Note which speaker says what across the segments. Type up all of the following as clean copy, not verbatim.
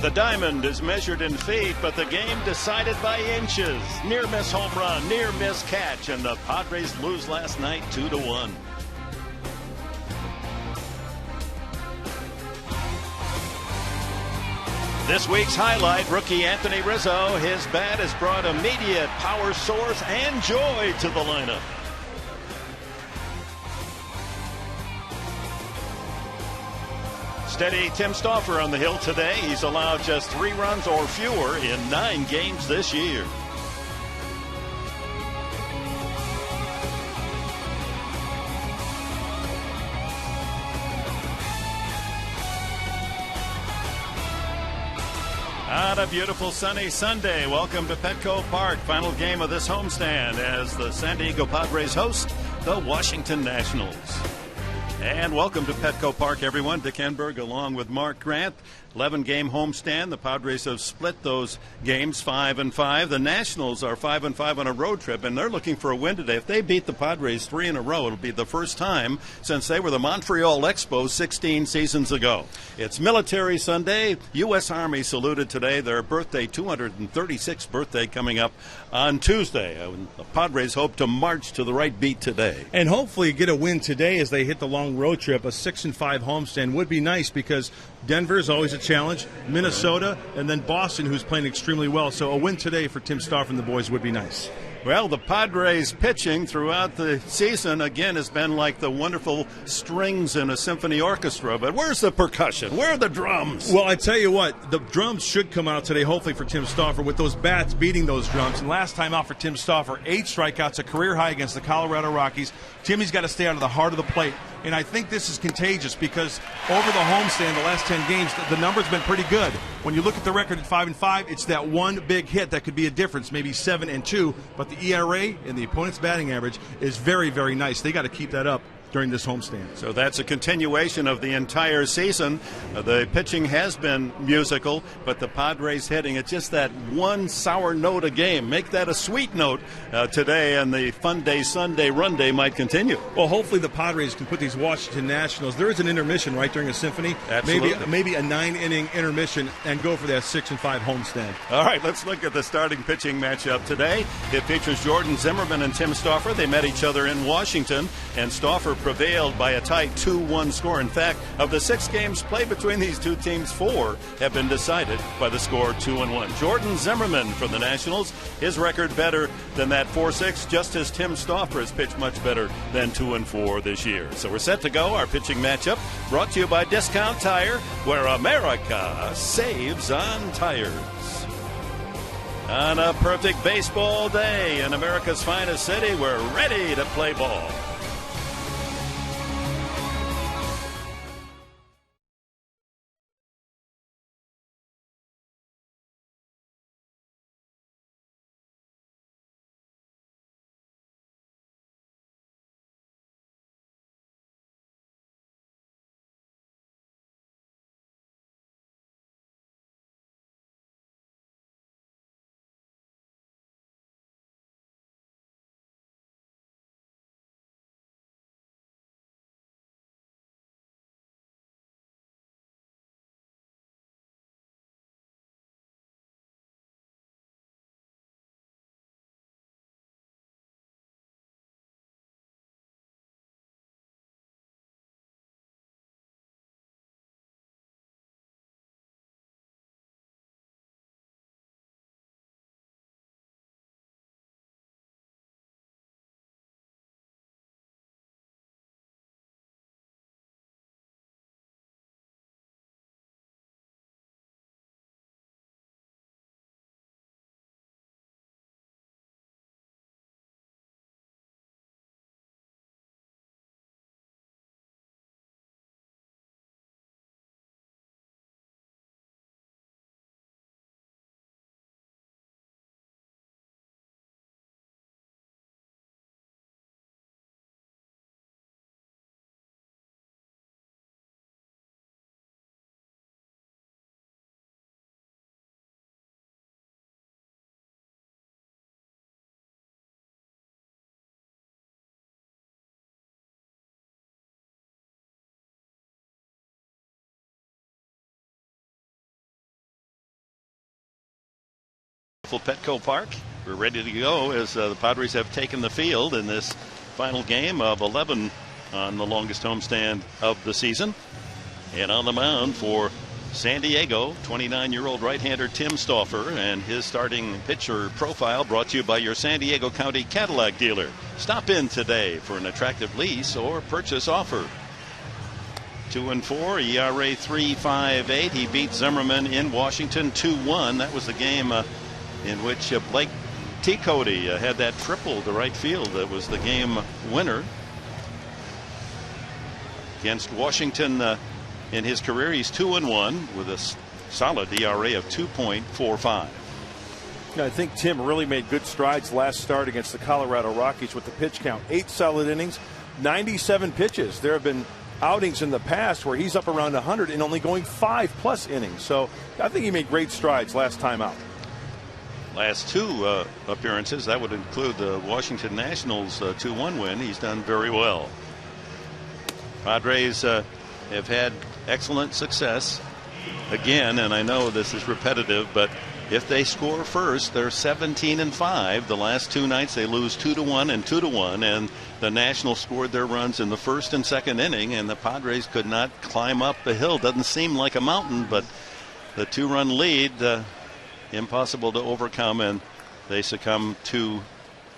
Speaker 1: The diamond is measured in feet, but the game decided by inches. Near miss home run, near miss catch, and the Padres lose last night 2-1. This week's highlight, rookie Anthony Rizzo. His bat has brought immediate power source and joy to the lineup. Steady Tim Stauffer on the hill today. He's allowed just 3 runs or fewer in 9 games this year. On a beautiful sunny Sunday, welcome to Petco Park. Final game of this homestand as the San Diego Padres host the Washington Nationals. And welcome to Petco Park, everyone. Dick Enberg along with Mark Grant. 11-game homestand. The Padres have split those games 5-5. The Nationals are 5-5 on a road trip, and they're looking for a win today. If they beat the Padres 3 in a row, it'll be the first time since they were the Montreal Expos 16 seasons ago. It's Military Sunday. U.S. Army saluted today. Their birthday, 236th birthday, coming up on Tuesday. The Padres hope to march to the right beat today.
Speaker 2: And hopefully get a win today as they hit the long road trip. A 6-5 homestand would be nice because Denver is always a challenge, Minnesota, and then Boston, who's playing extremely well. So a win today for Tim Stauffer and the boys would be nice.
Speaker 1: Well, the Padres pitching throughout the season, again, has been like the wonderful strings in a symphony orchestra. But where's the percussion? Where are the drums?
Speaker 2: Well, I tell you what, the drums should come out today, hopefully, for Tim Stauffer, with those bats beating those drums. And last time out for Tim Stauffer, 8 strikeouts, a career high against the Colorado Rockies. Timmy's got to stay out of the heart of the plate. And I think this is contagious because over the homestand, the last 10 games, the number's been pretty good. When you look at the record at 5-5, it's that one big hit that could be a difference, maybe 7-2. But the ERA and the opponent's batting average is very, very nice. They got to keep that up during this homestand.
Speaker 1: So that's a continuation of the entire season. The pitching has been musical, but the Padres hitting at just that one sour note a game. Make that a sweet note today, and the Fun Day Sunday Run Day might continue.
Speaker 2: Well, hopefully the Padres can put these Washington Nationals. There is an intermission right during a symphony.
Speaker 1: Absolutely.
Speaker 2: Maybe a 9-inning intermission and go for that 6-5 homestand.
Speaker 1: All right, let's look at the starting pitching matchup today. It features Jordan Zimmermann and Tim Stauffer. They met each other in Washington, and Stauffer prevailed by a tight 2-1 score. In fact, of the 6 games played between these two teams, 4 have been decided by the score 2-1. Jordan Zimmermann from the Nationals, his record better than that 4-6, just as Tim Stauffer has pitched much better than 2-4 this year. So we're set to go. Our pitching matchup brought to you by Discount Tire, where America saves on tires. On a perfect baseball day in America's finest city, we're ready to play ball. beautiful Petco Park. We're ready to go as the Padres have taken the field in this final game of 11 on the longest homestand of the season. And on the mound for San Diego, 29-year-old right-hander Tim Stauffer, and his starting pitcher profile brought to you by your San Diego County Cadillac dealer. Stop in today for an attractive lease or purchase offer. 2-4, ERA 3.58. He beat Zimmerman in Washington 2-1. That was the game in which Blake T. Cody had that triple to right field. That was the game winner against Washington. In his career, he's 2-1 with a solid ERA of 2.45.
Speaker 2: I think Tim really made good strides last start against the Colorado Rockies with the pitch count. 8 solid innings, 97 pitches. There have been outings in the past where he's up around 100 and only going 5+ innings. So I think he made great strides last time out.
Speaker 1: Last 2 appearances, that would include the Washington Nationals 2-1 win. He's done very well. Padres have had excellent success again, and I know this is repetitive, but if they score first, they're 17-5. The last 2 nights they lose 2-1 and 2-1, and the Nationals scored their runs in the first and second inning, and the Padres could not climb up the hill. Doesn't seem like a mountain, but the 2-run lead impossible to overcome, and they succumb to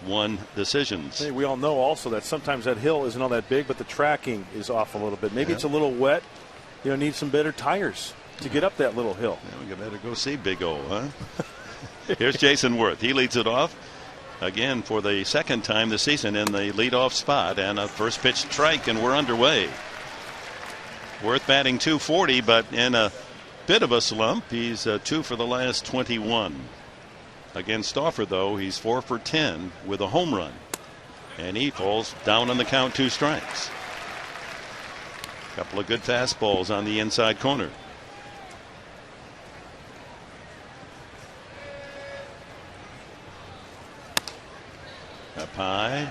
Speaker 1: 1 decisions.
Speaker 2: Hey, we all know also that sometimes that hill isn't all that big, but the tracking is off a little bit. Maybe it's a little wet. Need some better tires to get up that little hill.
Speaker 1: Yeah, we better go see Big O, huh? Here's Jason Worth. He leads it off again for the second time this season in the leadoff spot, and a first pitch strike, and we're underway. Worth batting .240, but in a bit of a slump. He's 2 for the last 21. Against Stauffer, though, he's 4 for 10 with a home run, and he falls down on the count, 2 strikes. A couple of good fastballs on the inside corner. Up high,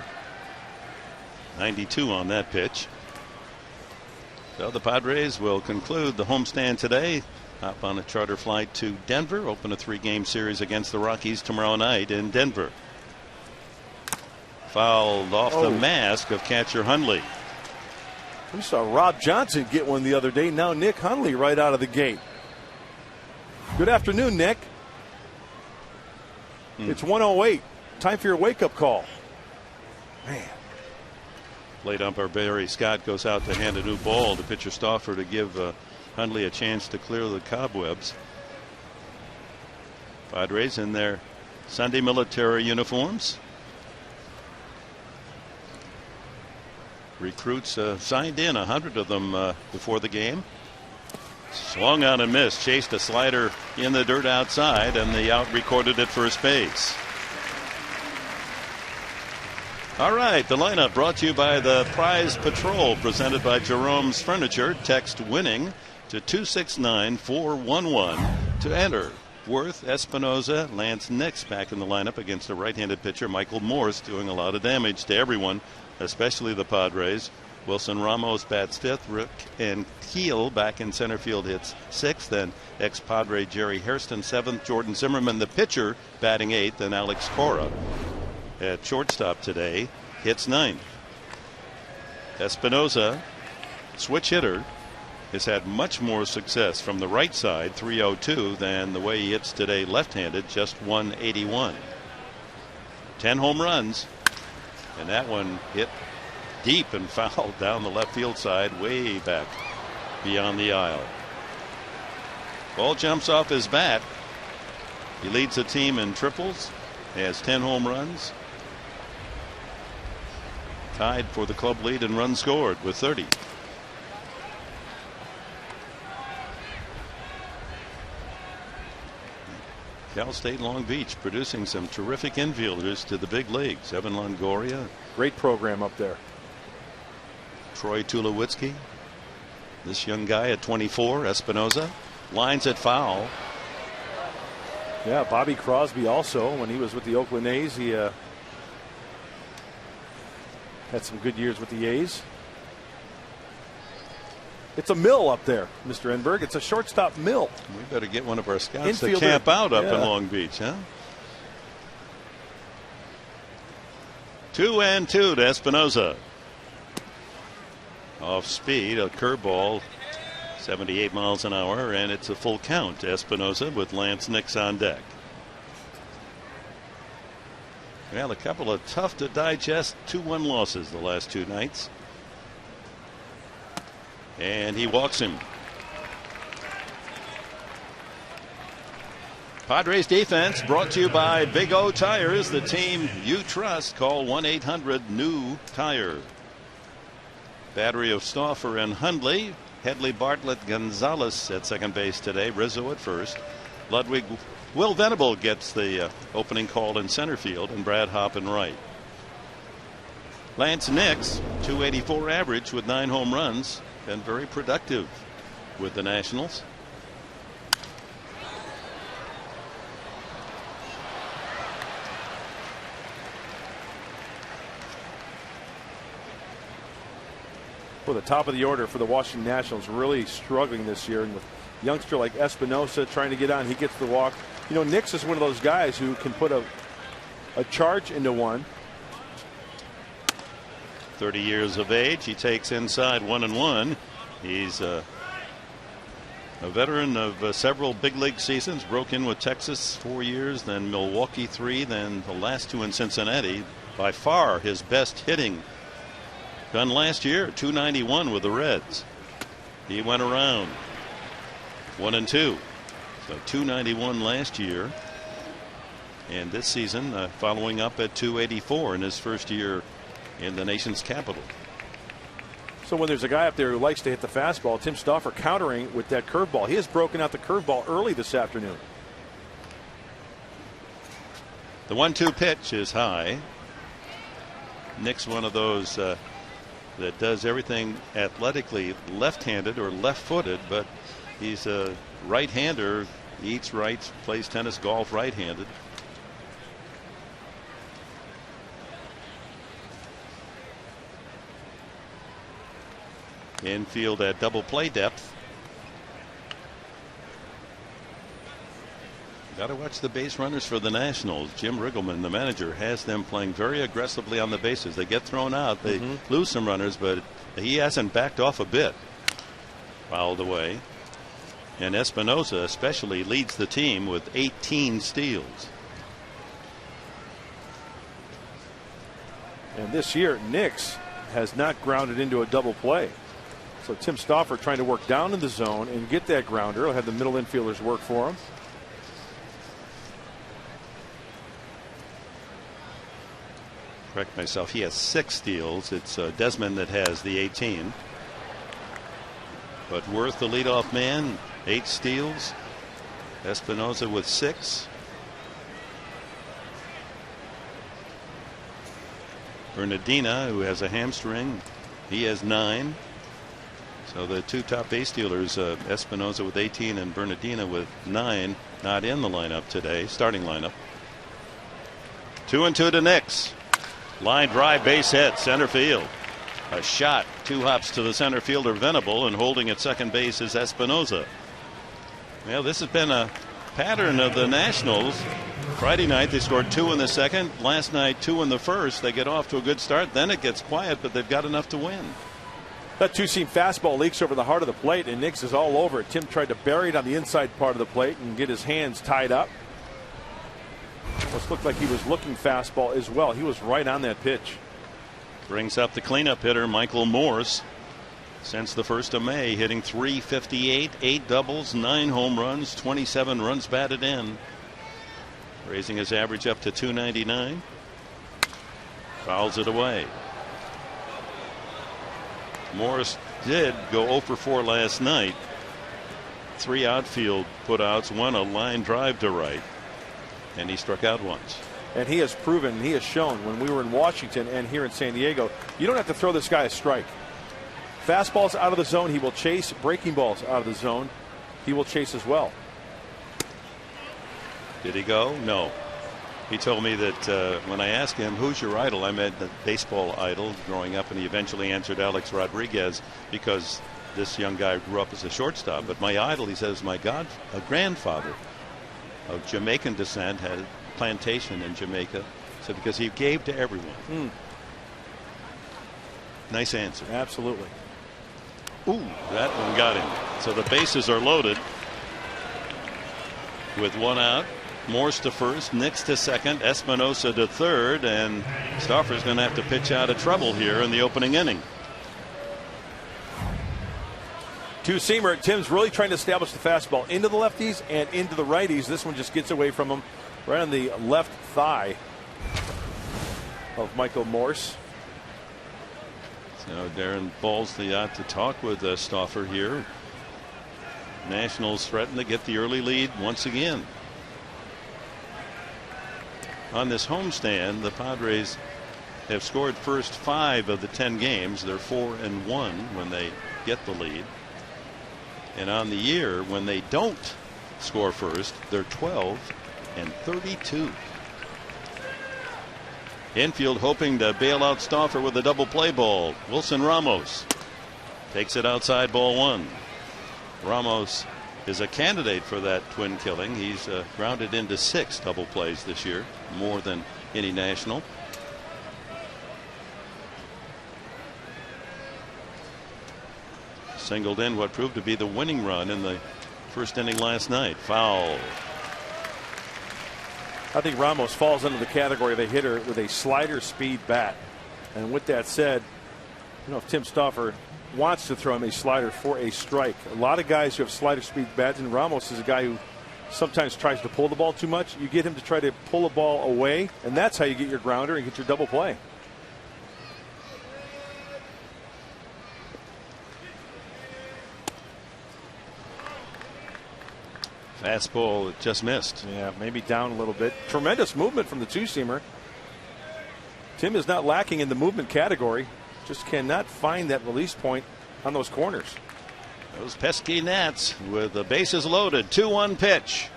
Speaker 1: 92 on that pitch. So the Padres will conclude the homestand today. Hop on a charter flight to Denver, open a 3-game series against the Rockies tomorrow night in Denver. Fouled off the mask of catcher Hundley.
Speaker 2: We saw Rob Johnson get one the other day. Now Nick Hundley right out of the gate. Good afternoon, Nick. It's 1:08. Time for your wake-up call. Man.
Speaker 1: Late umpire Barry Scott goes out to hand a new ball to pitcher Stauffer to give Hundley a chance to clear the cobwebs. Padres in their Sunday military uniforms. Recruits signed in, 100 of them before the game. Swung on and missed. Chased a slider in the dirt outside, and the out recorded at first base. All right, the lineup brought to you by the Prize Patrol, presented by Jerome's Furniture. Text winning to 269-411 to enter. Worth, Espinoza, Lance Nix back in the lineup against a right-handed pitcher, Michael Morse, doing a lot of damage to everyone, especially the Padres. Wilson Ramos bats 5th. Rick and Keel back in center field hits 6th. Then ex-Padre Jerry Hairston 7th. Jordan Zimmerman, the pitcher, batting 8th. And Alex Cora at shortstop today hits 9th. Espinoza, switch hitter, has had much more success from the right side, 302, than the way he hits today left-handed, just 181. 10 home runs, and that one hit deep and fouled down the left field side, way back beyond the aisle. Ball jumps off his bat. He leads the team in triples, has 10 home runs, tied for the club lead in runs scored with 30. Cal State Long Beach producing some terrific infielders to the big leagues. Evan Longoria.
Speaker 2: Great program up there.
Speaker 1: Troy Tulowitzki. This young guy at 24, Espinoza. Lines at foul.
Speaker 2: Yeah, Bobby Crosby also, when he was with the Oakland A's, he had some good years with the A's. It's a mill up there, Mr. Enberg. It's a shortstop mill.
Speaker 1: We better get one of our scouts to camp out up in Long Beach, huh? 2-2 to Espinosa. Off speed, a curveball, 78 miles an hour, and it's a full count to Espinosa with Lance Nix on deck. Well, a couple of tough to digest 2-1 losses the last two nights. And he walks him. Padres defense brought to you by Big O Tires, the team you trust. Call 1-800-NEW-TIRE. Battery of Stauffer and Hundley. Headley, Bartlett, Gonzalez at second base today. Rizzo at first. Ludwig, Will Venable gets the opening call in center field, and Brad Hopp in right. Lance Nix, .284 average with 9 home runs. Been very productive with the Nationals.
Speaker 3: For the top of the order for the Washington Nationals, really struggling this year, and with a youngster like Espinosa trying to get on, he gets the walk. You know, Nix is one of those guys who can put a charge into one.
Speaker 1: 30 years of age. He takes inside 1-1. He's a veteran of several big league seasons. Broke in with Texas 4 years, then Milwaukee 3, then the last 2 in Cincinnati. By far his best hitting done last year, .291 with the Reds. He went around 1-2. So .291 last year. And this season following up at .284 in his first year in the nation's capital.
Speaker 3: So when there's a guy up there who likes to hit the fastball, Tim Stauffer countering with that curveball. He has broken out the curveball early this afternoon.
Speaker 1: The 1-2 pitch is high. Nick's one of those that does everything athletically left-handed or left-footed, but he's a right-hander. He eats right, plays tennis, golf right-handed. Infield at double play depth. Got to watch the base runners for the Nationals. Jim Riggleman, the manager, has them playing very aggressively on the bases. They get thrown out. They lose some runners, but he hasn't backed off a bit. Fouled away. And Espinosa especially leads the team with 18 steals.
Speaker 3: And this year, Nix has not grounded into a double play. So Tim Stauffer trying to work down in the zone and get that grounder. He'll have the middle infielders work for him.
Speaker 1: Correct myself. He has 6 steals. It's Desmond that has the 18. But Worth, the leadoff man, 8 steals. Espinosa with 6. Bernardina, who has a hamstring, he has 9. So the 2 top base stealers, Espinosa with 18 and Bernardina with 9, not in the lineup today, starting lineup. 2-2 to Nix. Line drive, base hit, center field. A shot, 2 hops to the center fielder Venable, and holding at second base is Espinosa. Well, this has been a pattern of the Nationals. Friday night they scored 2 in the second. Last night 2 in the first. They get off to a good start. Then it gets quiet, but they've got enough to win.
Speaker 3: That two-seam fastball leaks over the heart of the plate, and Nix is all over it. Tim tried to bury it on the inside part of the plate and get his hands tied up. Almost looked like he was looking fastball as well. He was right on that pitch.
Speaker 1: Brings up the cleanup hitter, Michael Morse. Since the 1st of May, hitting .358, 8 doubles, 9 home runs, 27 runs batted in. Raising his average up to .299. Fouls it away. Morris did go 0 for 4 last night. 3 outfield putouts, 1 a line drive to right. And he struck out once.
Speaker 3: And he has proven, he has shown when we were in Washington and here in San Diego, you don't have to throw this guy a strike. Fastballs out of the zone, he will chase. Breaking balls out of the zone, he will chase as well.
Speaker 1: Did he go? No. He told me that when I asked him, who's your idol? I meant the baseball idol growing up, and he eventually answered Alex Rodriguez because this young guy grew up as a shortstop. But my idol, he says, my grandfather of Jamaican descent, had a plantation in Jamaica, So because he gave to everyone. Nice answer.
Speaker 3: Absolutely.
Speaker 1: Ooh, that one got him. So the bases are loaded with one out. Morse to first, Nix to second, Espinosa to third, and Stauffer's going to have to pitch out of trouble here in the opening inning.
Speaker 3: Two-seamer. Tim's really trying to establish the fastball into the lefties and into the righties. This one just gets away from him right on the left thigh of Michael Morse.
Speaker 1: So Darren Ball's the out to talk with Stauffer here. Nationals threaten to get the early lead once again. On this homestand, the Padres have scored first 5 of the 10 games. They're 4-1 when they get the lead. And on the year, when they don't score first, they're 12-32. Infield hoping to bail out Stauffer with a double play ball. Wilson Ramos takes it outside, ball 1. Ramos is a candidate for that twin killing. He's grounded into 6 double plays this year, more than any national. Singled in what proved to be the winning run in the first inning last night. Foul.
Speaker 3: I think Ramos falls under the category of a hitter with a slider speed bat. And with that said, you know, if Tim Stauffer wants to throw him a slider for a strike, a lot of guys who have slider speed bats, and Ramos is a guy who sometimes tries to pull the ball too much. You get him to try to pull the ball away, and that's how you get your grounder and get your double play.
Speaker 1: Fastball just missed.
Speaker 3: Yeah, maybe down a little bit. Tremendous movement from the two-seamer. Tim is not lacking in the movement category. Just cannot find that release point on those corners.
Speaker 1: Those pesky Nats with the bases loaded. 2-1 pitch.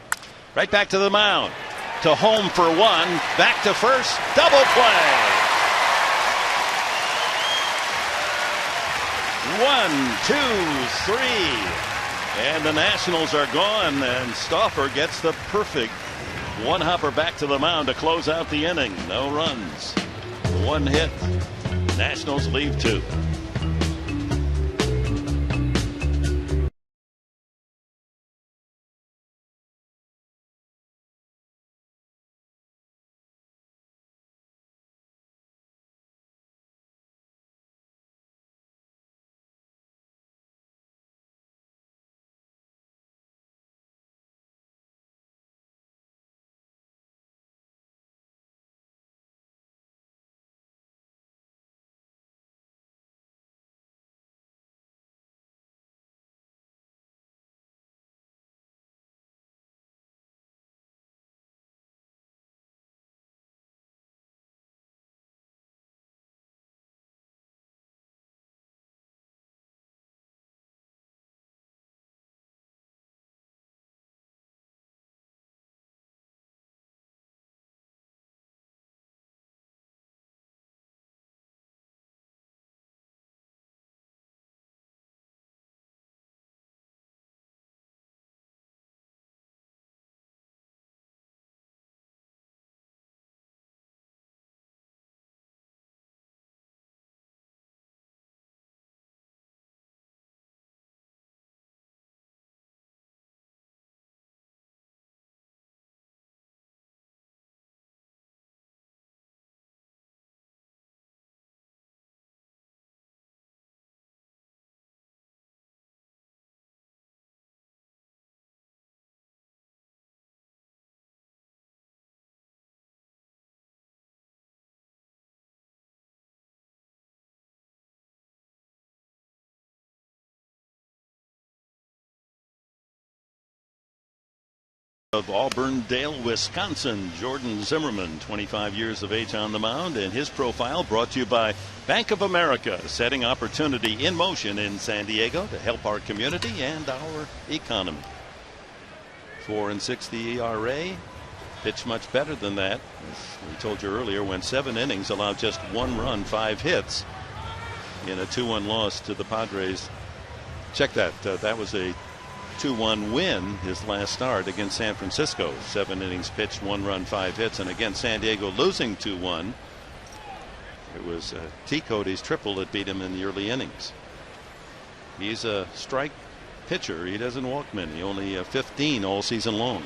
Speaker 1: Right back to the mound. To home for 1. Back to first. Double play. 1, 2, 3. And the Nationals are gone, and Stauffer gets the perfect one-hopper back to the mound to close out the inning. No runs, 1 hit. Nationals leave 2. Of Auburndale, Wisconsin, Jordan Zimmerman, 25 years of age on the mound, and his profile brought to you by Bank of America, setting opportunity in motion in San Diego to help our community and our economy. 4.6 the ERA. Pitched much better than that. As we told you earlier, went 7 innings, allowed just 1 run, 5 hits in a 2-1 loss to the Padres. Check that. That was a 2-1 win his last start against San Francisco. 7 innings pitched, 1 run, 5 hits, and against San Diego losing 2-1. It was T. Cody's triple that beat him in the early innings. He's a strike pitcher. He doesn't walk many, only 15 all season long.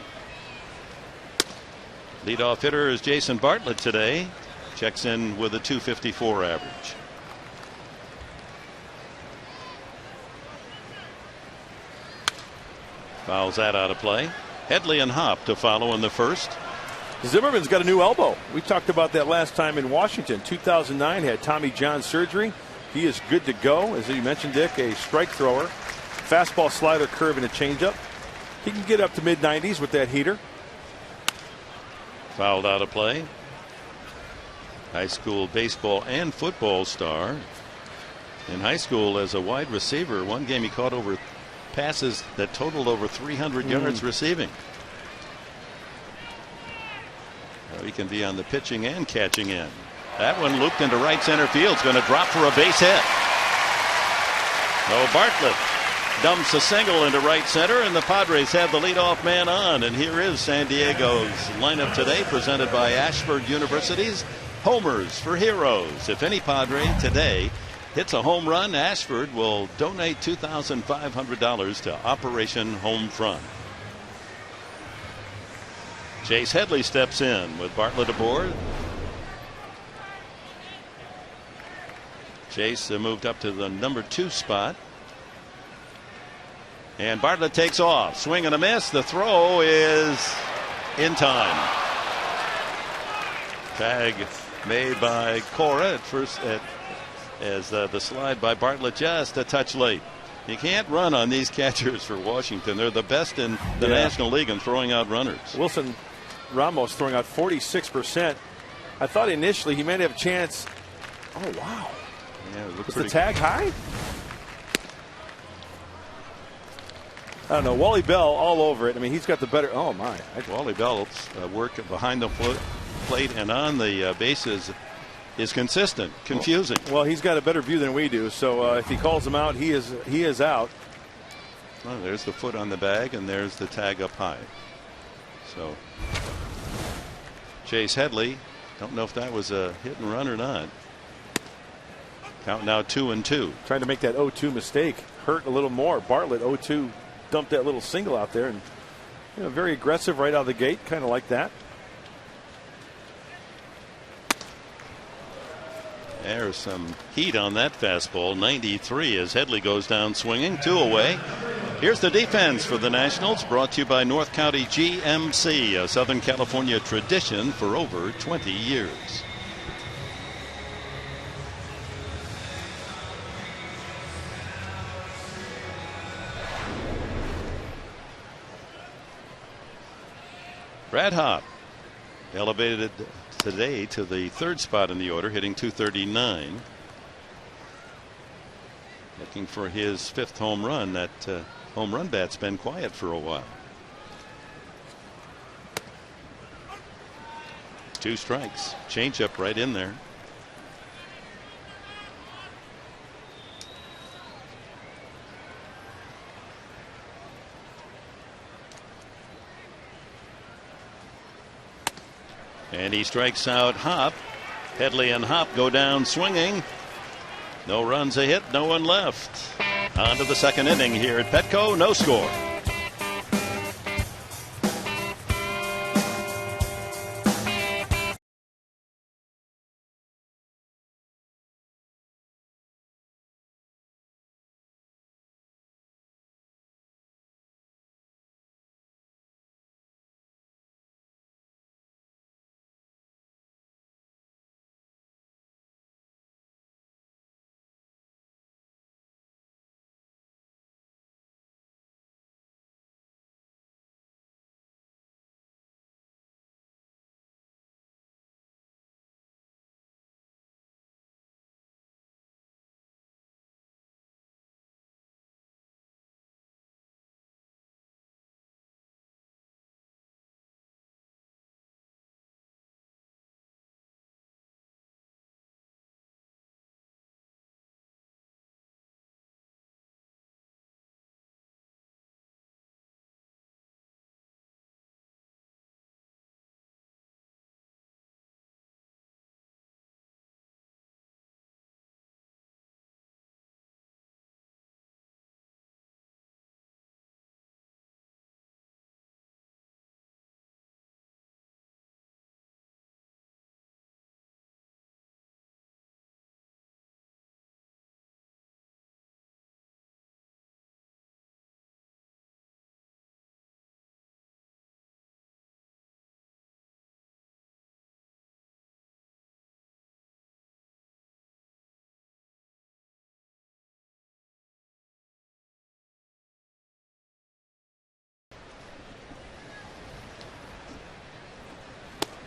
Speaker 1: Leadoff hitter is Jason Bartlett today. Checks in with a .254 average. Fouls that out of play. Headley and Hop to follow in the first.
Speaker 3: Zimmerman's got a new elbow. We talked about that last time in Washington. 2009 had Tommy John surgery. He is good to go. As you mentioned, Dick, a strike thrower. Fastball, slider, curve, and a changeup. He can get up to mid-90s with that heater.
Speaker 1: Fouled out of play. High school baseball and football star. In high school as a wide receiver, one game he caught over passes that totaled over 300 yards receiving. He can be on the pitching and catching end. That one looped into right center field. It's going to drop for a base hit. No, Bartlett dumps a single into right center, and the Padres have the leadoff man on. And here is San Diego's lineup today, presented by Ashford University's Homers for Heroes. If any Padre today hits a home run, Ashford will donate $2,500 to Operation Homefront. Chase Headley steps in with Bartlett aboard. Chase moved up to the number 2 spot. And Bartlett takes off. Swing and a miss. The throw is in time. Tag made by Cora at first as the slide by Bartlett just a touch late. You can't run on these catchers for Washington. They're the best in the National League in throwing out runners.
Speaker 3: Wilson Ramos throwing out 46%. I thought initially he might have a chance. Oh, wow.
Speaker 1: Yeah, it looks
Speaker 3: was the tag high? I don't know. Wally Bell all over it. I mean, he's got the better. Oh, my.
Speaker 1: Wally Bell's work behind the plate and on the bases is consistent. Confusing.
Speaker 3: Well, he's got a better view than we do. So if he calls him out, he is out.
Speaker 1: Well, there's the foot on the bag, and there's the tag up high. So Chase Headley, don't know if that was a hit and run or not. Count now 2-2.
Speaker 3: Trying to make that 0-2 mistake hurt a little more. Bartlett 0-2 dumped that little single out there, and very aggressive right out of the gate, kind of like that.
Speaker 1: There's some heat on that fastball. 93 as Headley goes down swinging. 2 away. Here's the defense for the Nationals, brought to you by North County GMC, a Southern California tradition for over 20 years. Brad Hop elevated today to the 3rd spot in the order, hitting .239. Looking for his 5th home run. That home run bat's been quiet for a while. 2 strikes. Changeup right in there. And he strikes out Hop. Headley and Hop go down swinging. No runs, a hit, no one left. On to the 2nd inning here at Petco. No score.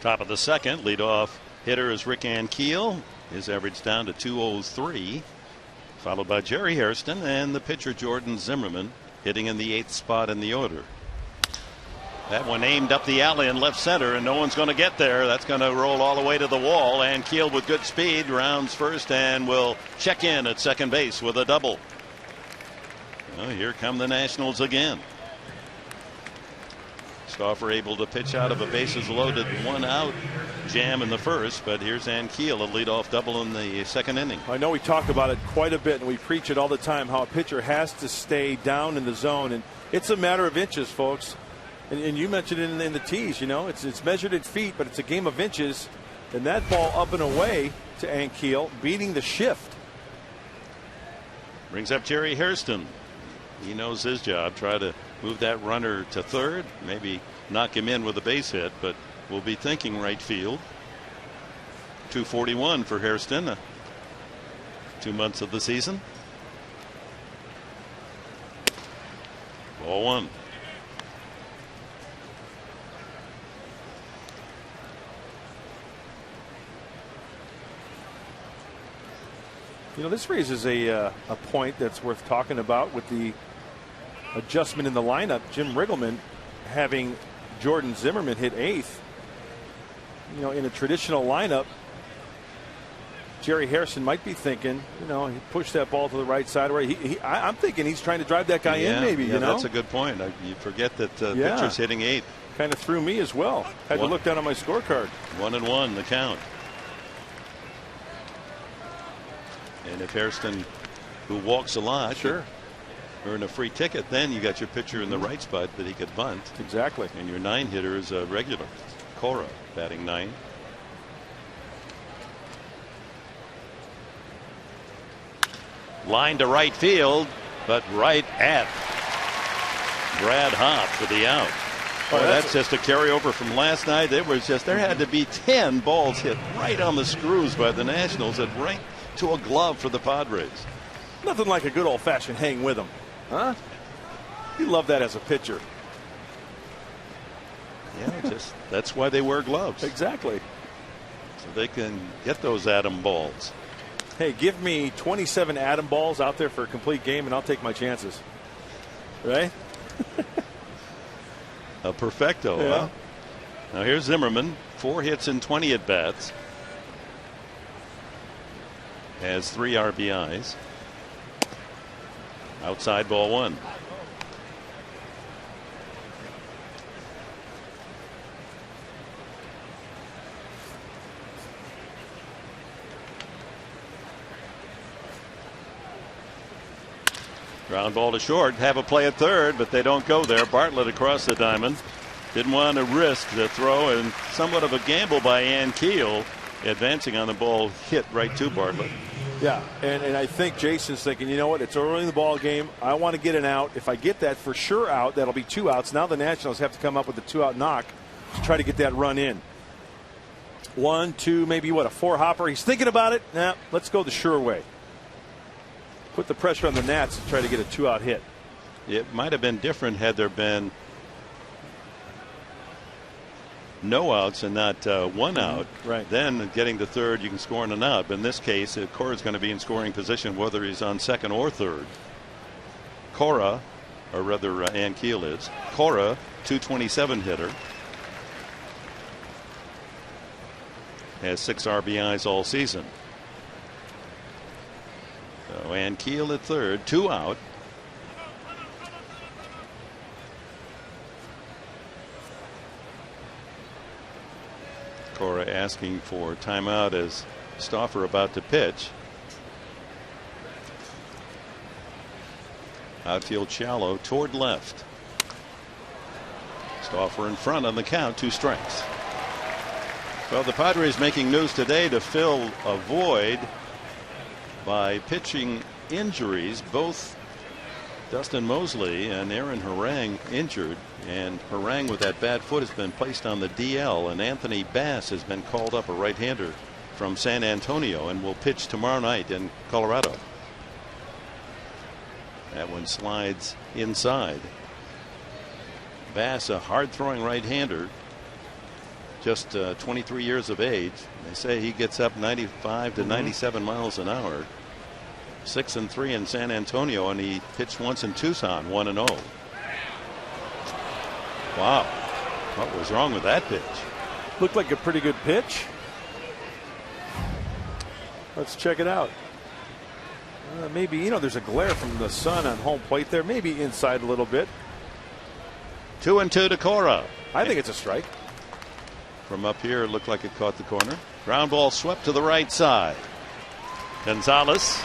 Speaker 1: Top of the second, leadoff hitter is Rick Ankiel. His average down to 203. Followed by Jerry Hairston and the pitcher Jordan Zimmerman hitting in the 8th spot in the order. That one aimed up the alley in left center, and no one's going to get there. That's going to roll all the way to the wall. And Keel with good speed rounds first and will check in at second base with a double. Well, here come the Nationals again. Stauffer able to pitch out of a bases loaded 1-out jam in the first, but here's Ankiel, a leadoff double in the second inning.
Speaker 3: I know we talk about it quite a bit, and we preach it all the time, how a pitcher has to stay down in the zone, and it's a matter of inches, folks. And you mentioned it in the tees, you know, it's measured in feet, but it's a game of inches. And that ball up and away to Ankiel, beating the shift.
Speaker 1: Brings up Jerry Hairston. He knows his job. Try to move that runner to third, maybe knock him in with a base hit, but we'll be thinking right field. 241 for Hairston. 2 months of the season. Ball one.
Speaker 3: You know, this raises a point that's worth talking about with the adjustment in the lineup. Jim Riggleman having Jordan Zimmerman hit 8th. You know, in a traditional lineup, Jerry Hairston might be thinking, you know, he pushed that ball to the right side. I'm thinking he's trying to drive that guy in, maybe.
Speaker 1: Yeah,
Speaker 3: you know,
Speaker 1: that's a good point. You forget that pitcher's hitting 8th.
Speaker 3: Kind of threw me as well. Had to look down on my scorecard.
Speaker 1: 1-1 the count. And if Hairston, who walks a lot,
Speaker 3: sure,
Speaker 1: earn a free ticket, then you got your pitcher in the right spot that he could bunt.
Speaker 3: Exactly.
Speaker 1: And your 9 hitter is a regular. Cora batting 9. Line to right field, but right at Brad Hopp for the out. Boy, that's just a carryover from last night. There had to be 10 balls hit right on the screws by the Nationals and right to a glove for the Padres.
Speaker 3: Nothing like a good old-fashioned hang with them, huh? You love that as a pitcher.
Speaker 1: Yeah, that's why they wear gloves.
Speaker 3: Exactly.
Speaker 1: So they can get those atom balls.
Speaker 3: Hey, give me 27 atom balls out there for a complete game, and I'll take my chances. Right?
Speaker 1: A perfecto.
Speaker 3: Yeah.
Speaker 1: Huh? Now here's Zimmerman, 4 hits and 20 at bats. Has 3 RBIs. Outside ball 1. Ground ball to short. Have a play at third, but they don't go there. Bartlett across the diamond. Didn't want to risk the throw, and somewhat of a gamble by Ankiel, advancing on the ball hit right to Bartlett.
Speaker 3: Yeah, and I think Jason's thinking, you know what, it's early in the ball game. I want to get an out. If I get that for sure out, that'll be 2 outs. Now the Nationals have to come up with a 2-out knock to try to get that run in. 1, 2, maybe what, a 4-hopper. He's thinking about it. Nah, let's go the sure way. Put the pressure on the Nats to try to get a 2-out hit.
Speaker 1: It might have been different had there been no outs and not 1 out.
Speaker 3: Right.
Speaker 1: Then getting to third, you can score in an out. But in this case, Cora is going to be in scoring position whether he's on second or third. Cora, or rather Ankiel is. Cora, 227 hitter. Has 6 RBIs all season. So Ankiel at third, 2 out. Cora asking for timeout as Stauffer about to pitch. Outfield shallow toward left. Stauffer in front on the count, 2 strikes. Well, the Padres making news today to fill a void by pitching injuries. Both Dustin Mosley and Aaron Harang injured, and Harang with that bad foot has been placed on the DL, and Anthony Bass has been called up, a right-hander from San Antonio, and will pitch tomorrow night in Colorado. That one slides inside. Bass, a hard-throwing right-hander. just 23 years of age. They say he gets up 95 to 97 miles an hour. 6-3 in San Antonio, and he pitched once in Tucson, 1-0. Wow, what was wrong with that pitch?
Speaker 3: Looked like a pretty good pitch. Let's check it out. Maybe, you know, there's a glare from the sun on home plate there. Maybe inside a little bit.
Speaker 1: 2-2 to Cora.
Speaker 3: I think it's a strike.
Speaker 1: From up here, it looked like it caught the corner. Ground ball swept to the right side. Gonzalez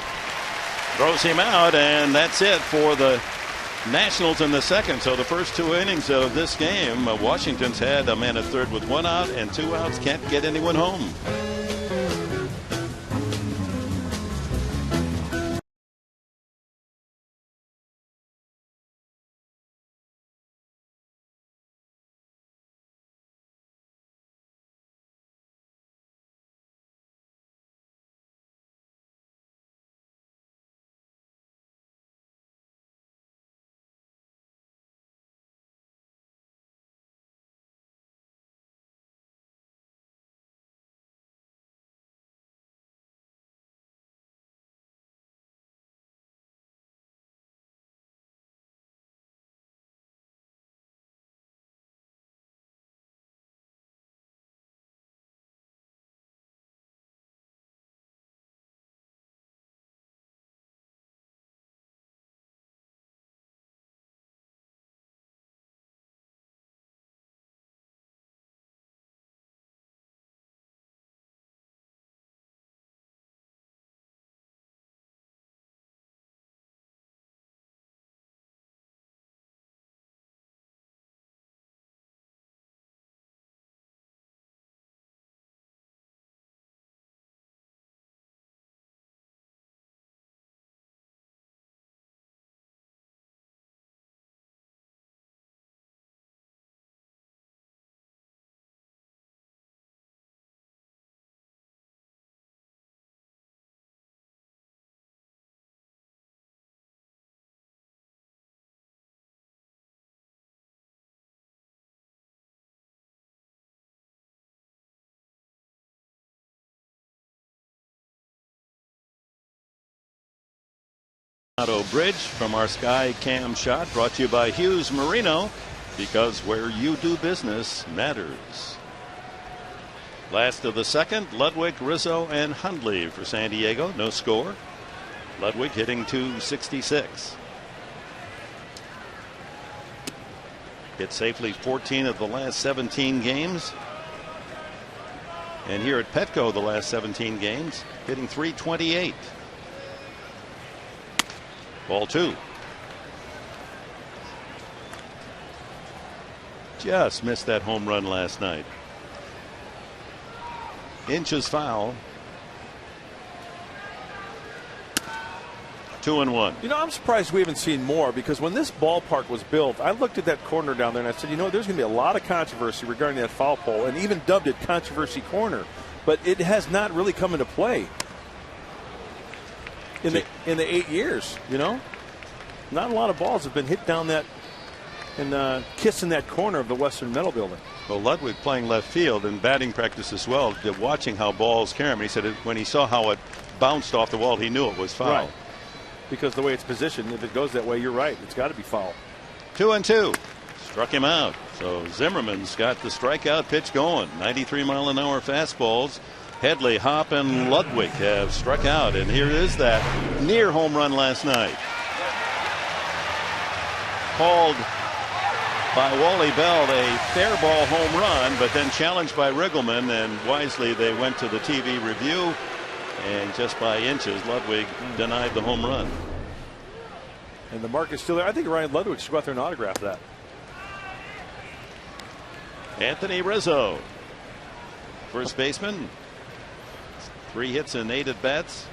Speaker 1: throws him out, and that's it for the Nationals in the second. So the first 2 innings of this game, Washington's had a man at third with 1 out and 2 outs. Can't get anyone home. Bridge from our Sky Cam shot, brought to you by Hughes Marino, because where you do business matters. Last of the second, Ludwig, Rizzo, and Hundley for San Diego. No score. Ludwig hitting .266. Hit safely 14 of the last 17 games. And here at Petco, the last 17 games, hitting .328. Ball 2. Just missed that home run last night. Inches foul. 2-1.
Speaker 3: You know, I'm surprised we haven't seen more, because when this ballpark was built, I looked at that corner down there and I said, you know, there's going to be a lot of controversy regarding that foul pole, and even dubbed it Controversy Corner. But it has not really come into play in the 8 years. You know, not a lot of balls have been hit down that and kissing that corner of the Western Metal Building.
Speaker 1: Well, Ludwig playing left field in batting practice as well, watching how balls carry him. He said when he saw how it bounced off the wall, he knew it was foul.
Speaker 3: Right. Because the way it's positioned, if it goes that way, you're right. It's got to be foul.
Speaker 1: 2-2. Struck him out. So Zimmerman's got the strikeout pitch going. 93-mile-an-hour fastballs. Headley, Hopp, and Ludwig have struck out. And here is that near home run last night. Called by Wally Bell a fair ball home run, but then challenged by Riggleman, and wisely they went to the TV review, and just by inches Ludwig denied the home run.
Speaker 3: And the mark is still there. I think Ryan Ludwig should go out there and autograph that.
Speaker 1: Anthony Rizzo, first baseman, 3 hits and 8 at bats,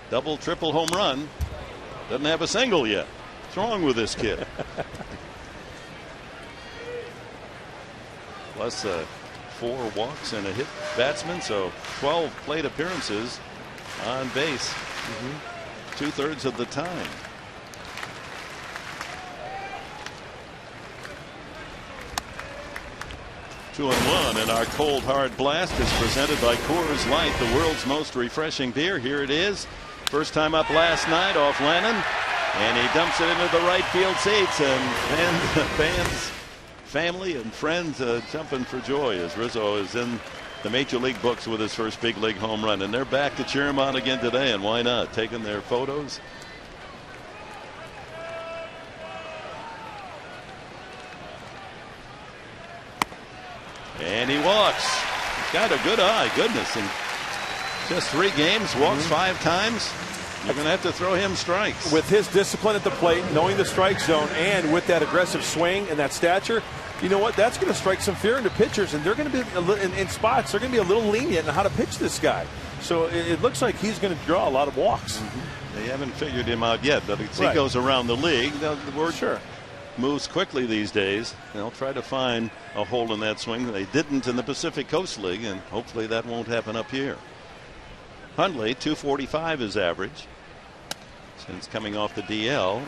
Speaker 1: double, triple home run, doesn't have a single yet. What's wrong with this kid? Plus 4 walks and a hit batsman, so 12 plate appearances on base, 2/3 of the time. 2-1, and our cold hard blast is presented by Coors Light, the world's most refreshing beer. Here it is. First time up last night off Lennon, and he dumps it into the right field seats, and fans, family and friends jumping for joy as Rizzo is in the major league books with his first big league home run, and they're back to cheer him on again today, and why not, taking their photos. And he walks. He's got a good eye. Goodness. In just 3 games, walks 5 times. You're going to have to throw him strikes.
Speaker 3: With his discipline at the plate, knowing the strike zone, and with that aggressive swing and that stature, you know what? That's going to strike some fear into pitchers, and they're going to be in spots. They're going to be a little lenient on how to pitch this guy. So it looks like he's going to draw a lot of walks.
Speaker 1: They haven't figured him out yet, but as he goes around the league, the word moves quickly these days. They'll try to find a hole in that swing. They didn't in the Pacific Coast League, and hopefully that won't happen up here. Hundley, 245 is average since coming off the DL.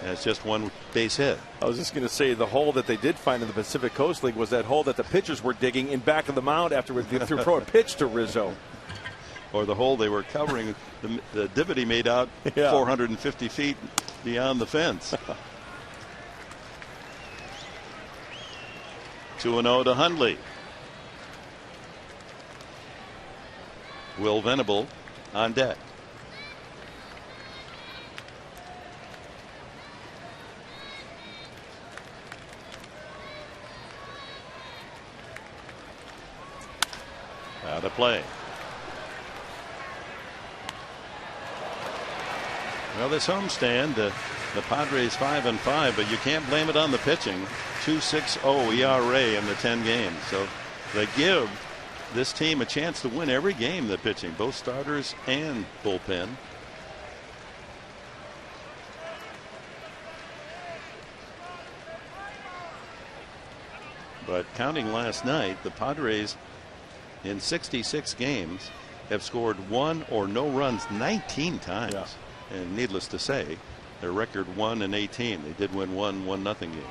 Speaker 1: Has just 1 base hit.
Speaker 3: I was just going to say the hole that they did find in the Pacific Coast League was that hole that the pitchers were digging in back of the mound after they threw a pitch to Rizzo.
Speaker 1: Or the hole they were covering, the divot he made out 450 feet beyond the fence. 2-0 to Hundley. Will Venable on deck. Out of play. Well, this homestand, the Padres 5-5, but you can't blame it on the pitching. 2.60 ERA in the 10 games. So they give this team a chance to win every game. The pitching, both starters and bullpen. But counting last night, the Padres in 66 games have scored 1 or no runs 19 times.
Speaker 3: Yeah.
Speaker 1: And needless to say, their record 1-18. They did win 1-0 game.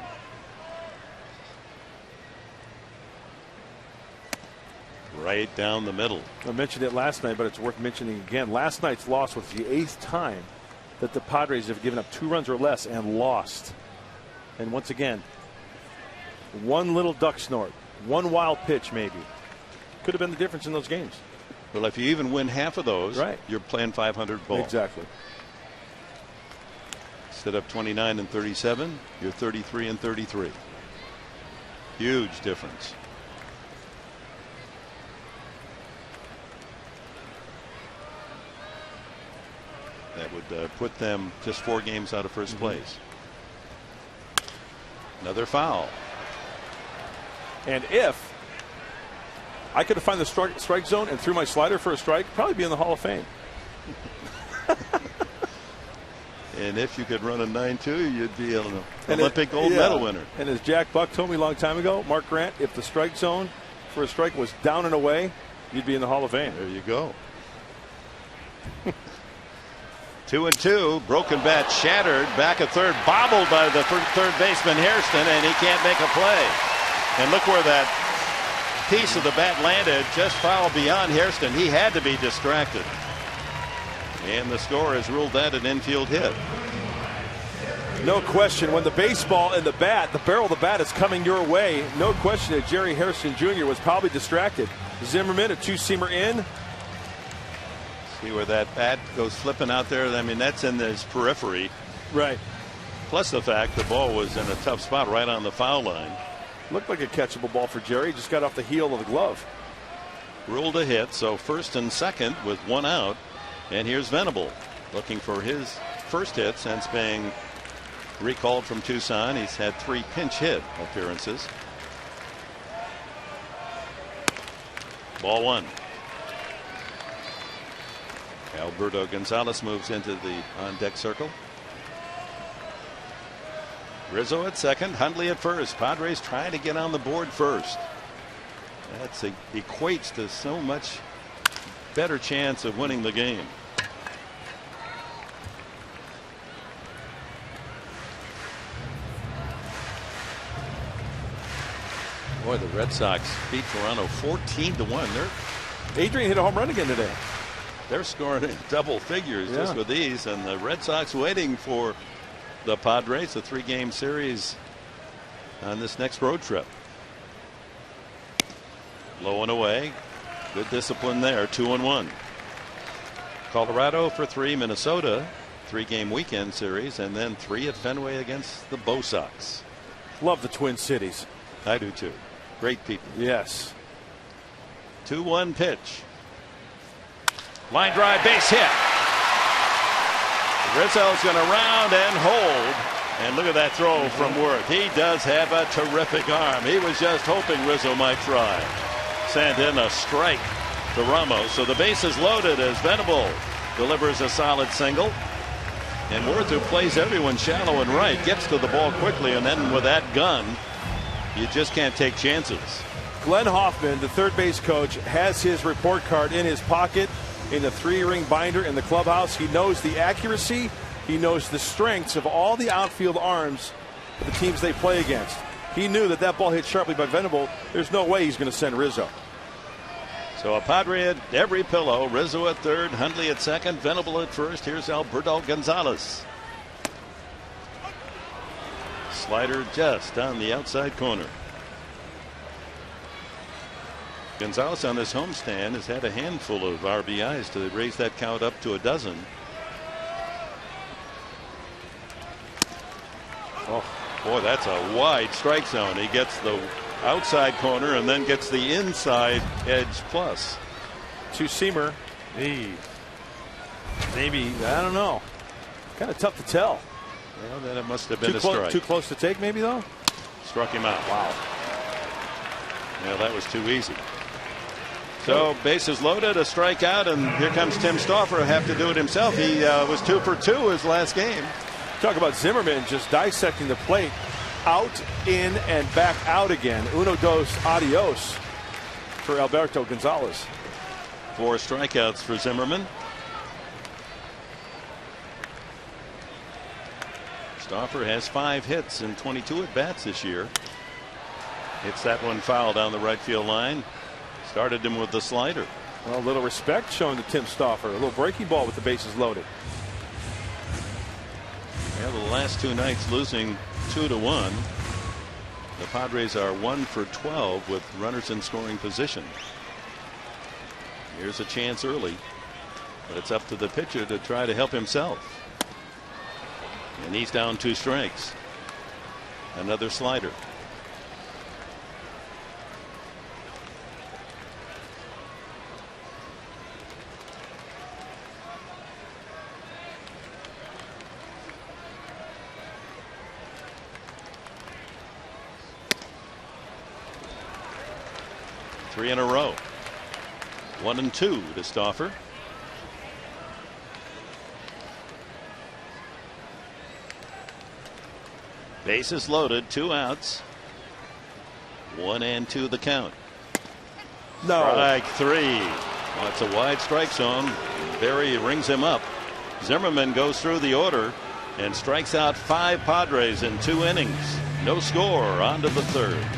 Speaker 1: Right down the middle.
Speaker 3: I mentioned it last night, but it's worth mentioning again. Last night's loss was the 8th time that the Padres have given up 2 runs or less and lost. And once again, 1 little duck snort, 1 wild pitch maybe could have been the difference in those games.
Speaker 1: Well, if you even win half of those, you're playing 500 ball.
Speaker 3: Exactly.
Speaker 1: Instead of 29-37, you're 33-33. Huge difference. That would put them just 4 games out of first place. Another foul.
Speaker 3: And if I could have found the strike zone and threw my slider for a strike, probably be in the Hall of Fame.
Speaker 1: And if you could run a 9.2, you'd be an Olympic gold medal winner.
Speaker 3: And as Jack Buck told me a long time ago, Mark Grant, if the strike zone for a strike was down and away, you'd be in the Hall of Fame.
Speaker 1: There you go. 2-2, broken bat shattered, back at third, bobbled by the third baseman Hairston, and he can't make a play. And look where that piece of the bat landed, just foul beyond Hairston. He had to be distracted. And the score has ruled that an infield hit.
Speaker 3: No question, when the baseball and the bat, the barrel of the bat is coming your way, no question that Jerry Hairston Jr. was probably distracted. Zimmerman, a 2-seamer in.
Speaker 1: See where that bat goes flipping out there. I mean, that's in his periphery.
Speaker 3: Right.
Speaker 1: Plus the fact the ball was in a tough spot right on the foul line.
Speaker 3: Looked like a catchable ball for Jerry. Just got off the heel of the glove.
Speaker 1: Ruled a hit. So first and second with 1 out. And here's Venable looking for his first hit since being recalled from Tucson. He's had 3 pinch hit appearances. Ball 1. Alberto Gonzalez moves into the on-deck circle. Rizzo at second, Hundley at first. Padres trying to get on the board first. That equates to so much better chance of winning the game. Boy, the Red Sox beat Toronto 14-1.
Speaker 3: Adrian hit a home run again today.
Speaker 1: They're scoring in double figures just with these, and the Red Sox waiting for the Padres, a 3-game series on this next road trip. Low and away. Good discipline there. 2-1. Colorado for 3. Minnesota 3-game weekend series, and then 3 at Fenway against the Bo Sox.
Speaker 3: Love the Twin Cities.
Speaker 1: I do too. Great people.
Speaker 3: Yes.
Speaker 1: 2-1 pitch. Line drive, base hit. Rizzo's going to round and hold. And look at that throw from Worth. He does have a terrific arm. He was just hoping Rizzo might try. Sent in a strike to Ramos. So the base is loaded as Venable delivers a solid single. And Worth, who plays everyone shallow and right, gets to the ball quickly. And then with that gun, you just can't take chances.
Speaker 3: Glenn Hoffman, the third base coach, has his report card in his pocket in the 3-ring binder in the clubhouse. He knows the accuracy. He knows the strengths of all the outfield arms of the teams they play against. He knew that that ball hit sharply by Venable. There's no way he's going to send Rizzo.
Speaker 1: So a Padre at every pillow. Rizzo at third, Hundley at second, Venable at first. Here's Alberto Gonzalez. Slider just on the outside corner. Gonzalez on this homestand has had a handful of RBIs to raise that count up to a dozen. Oh boy, that's a wide strike zone. He gets the outside corner and then gets the inside edge plus.
Speaker 3: Two-seamer. Maybe, I don't know. Kind of tough to tell.
Speaker 1: Well, then it must have been a strike.
Speaker 3: Too close to take, maybe, though?
Speaker 1: Struck him out.
Speaker 3: Wow.
Speaker 1: Yeah, that was too easy. So bases loaded, a strikeout, and here comes Tim Stauffer. He'll have to do it himself. He was 2 for 2 his last game.
Speaker 3: Talk about Zimmerman just dissecting the plate. Out, in, and back out again. Uno, dos, adios for Alberto Gonzalez.
Speaker 1: 4 strikeouts for Zimmerman. Stauffer has 5 hits and 22 at bats this year. Hits that one foul down the right field line. Started him with the slider.
Speaker 3: Well, a little respect shown to Tim Stauffer. A little breaking ball with the bases loaded.
Speaker 1: Yeah, the last 2 nights losing 2-1. The Padres are 1 for 12 with runners in scoring position. Here's a chance early, but it's up to the pitcher to try to help himself. And he's down 2 strikes. Another slider. Three in a row. 1-2 to Stauffer. Bases loaded, 2 outs. 1-2 the count.
Speaker 3: No.
Speaker 1: Strike 3. Well, it's a wide strike zone. Berry rings him up. Zimmerman goes through the order and strikes out 5 Padres in 2 innings. No score. On to the 3rd.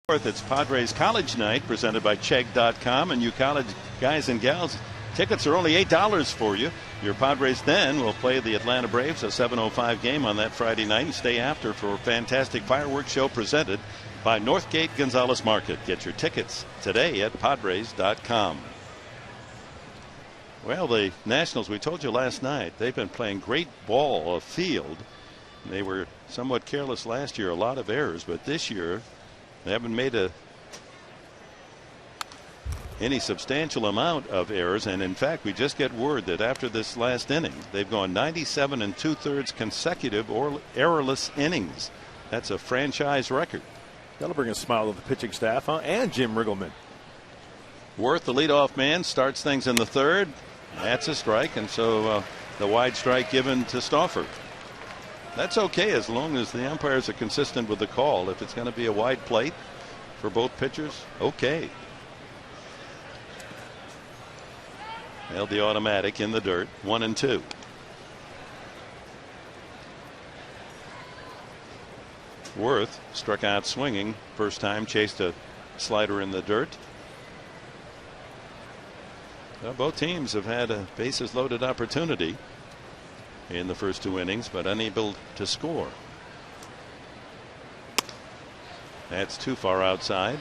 Speaker 1: It's Padres College Night presented by Chegg.com, and you college guys and gals, tickets are only $8 for you. Your Padres then will play the Atlanta Braves, a 7:05 game on that Friday night, and stay after for a fantastic fireworks show presented by Northgate Gonzalez Market. Get your tickets today at Padres.com. Well, the Nationals, we told you last night, they've been playing great ball of field. They were somewhat careless last year, a lot of errors, but this year they haven't made any substantial amount of errors. And in fact, we just get word that after this last inning, they've gone 97 2/3 consecutive or errorless innings. That's a franchise record.
Speaker 3: That'll bring a smile to the pitching staff, huh? And Jim Riggleman.
Speaker 1: Worth, the leadoff man, starts things in the third. That's a strike, and so the wide strike given to Stauffer. That's okay as long as the umpires are consistent with the call. If it's going to be a wide plate for both pitchers, okay. Held the automatic in the dirt, 1-2. Worth struck out swinging first time, chased a slider in the dirt. Well, both teams have had a bases loaded opportunity in the first two innings, but unable to score. That's too far outside.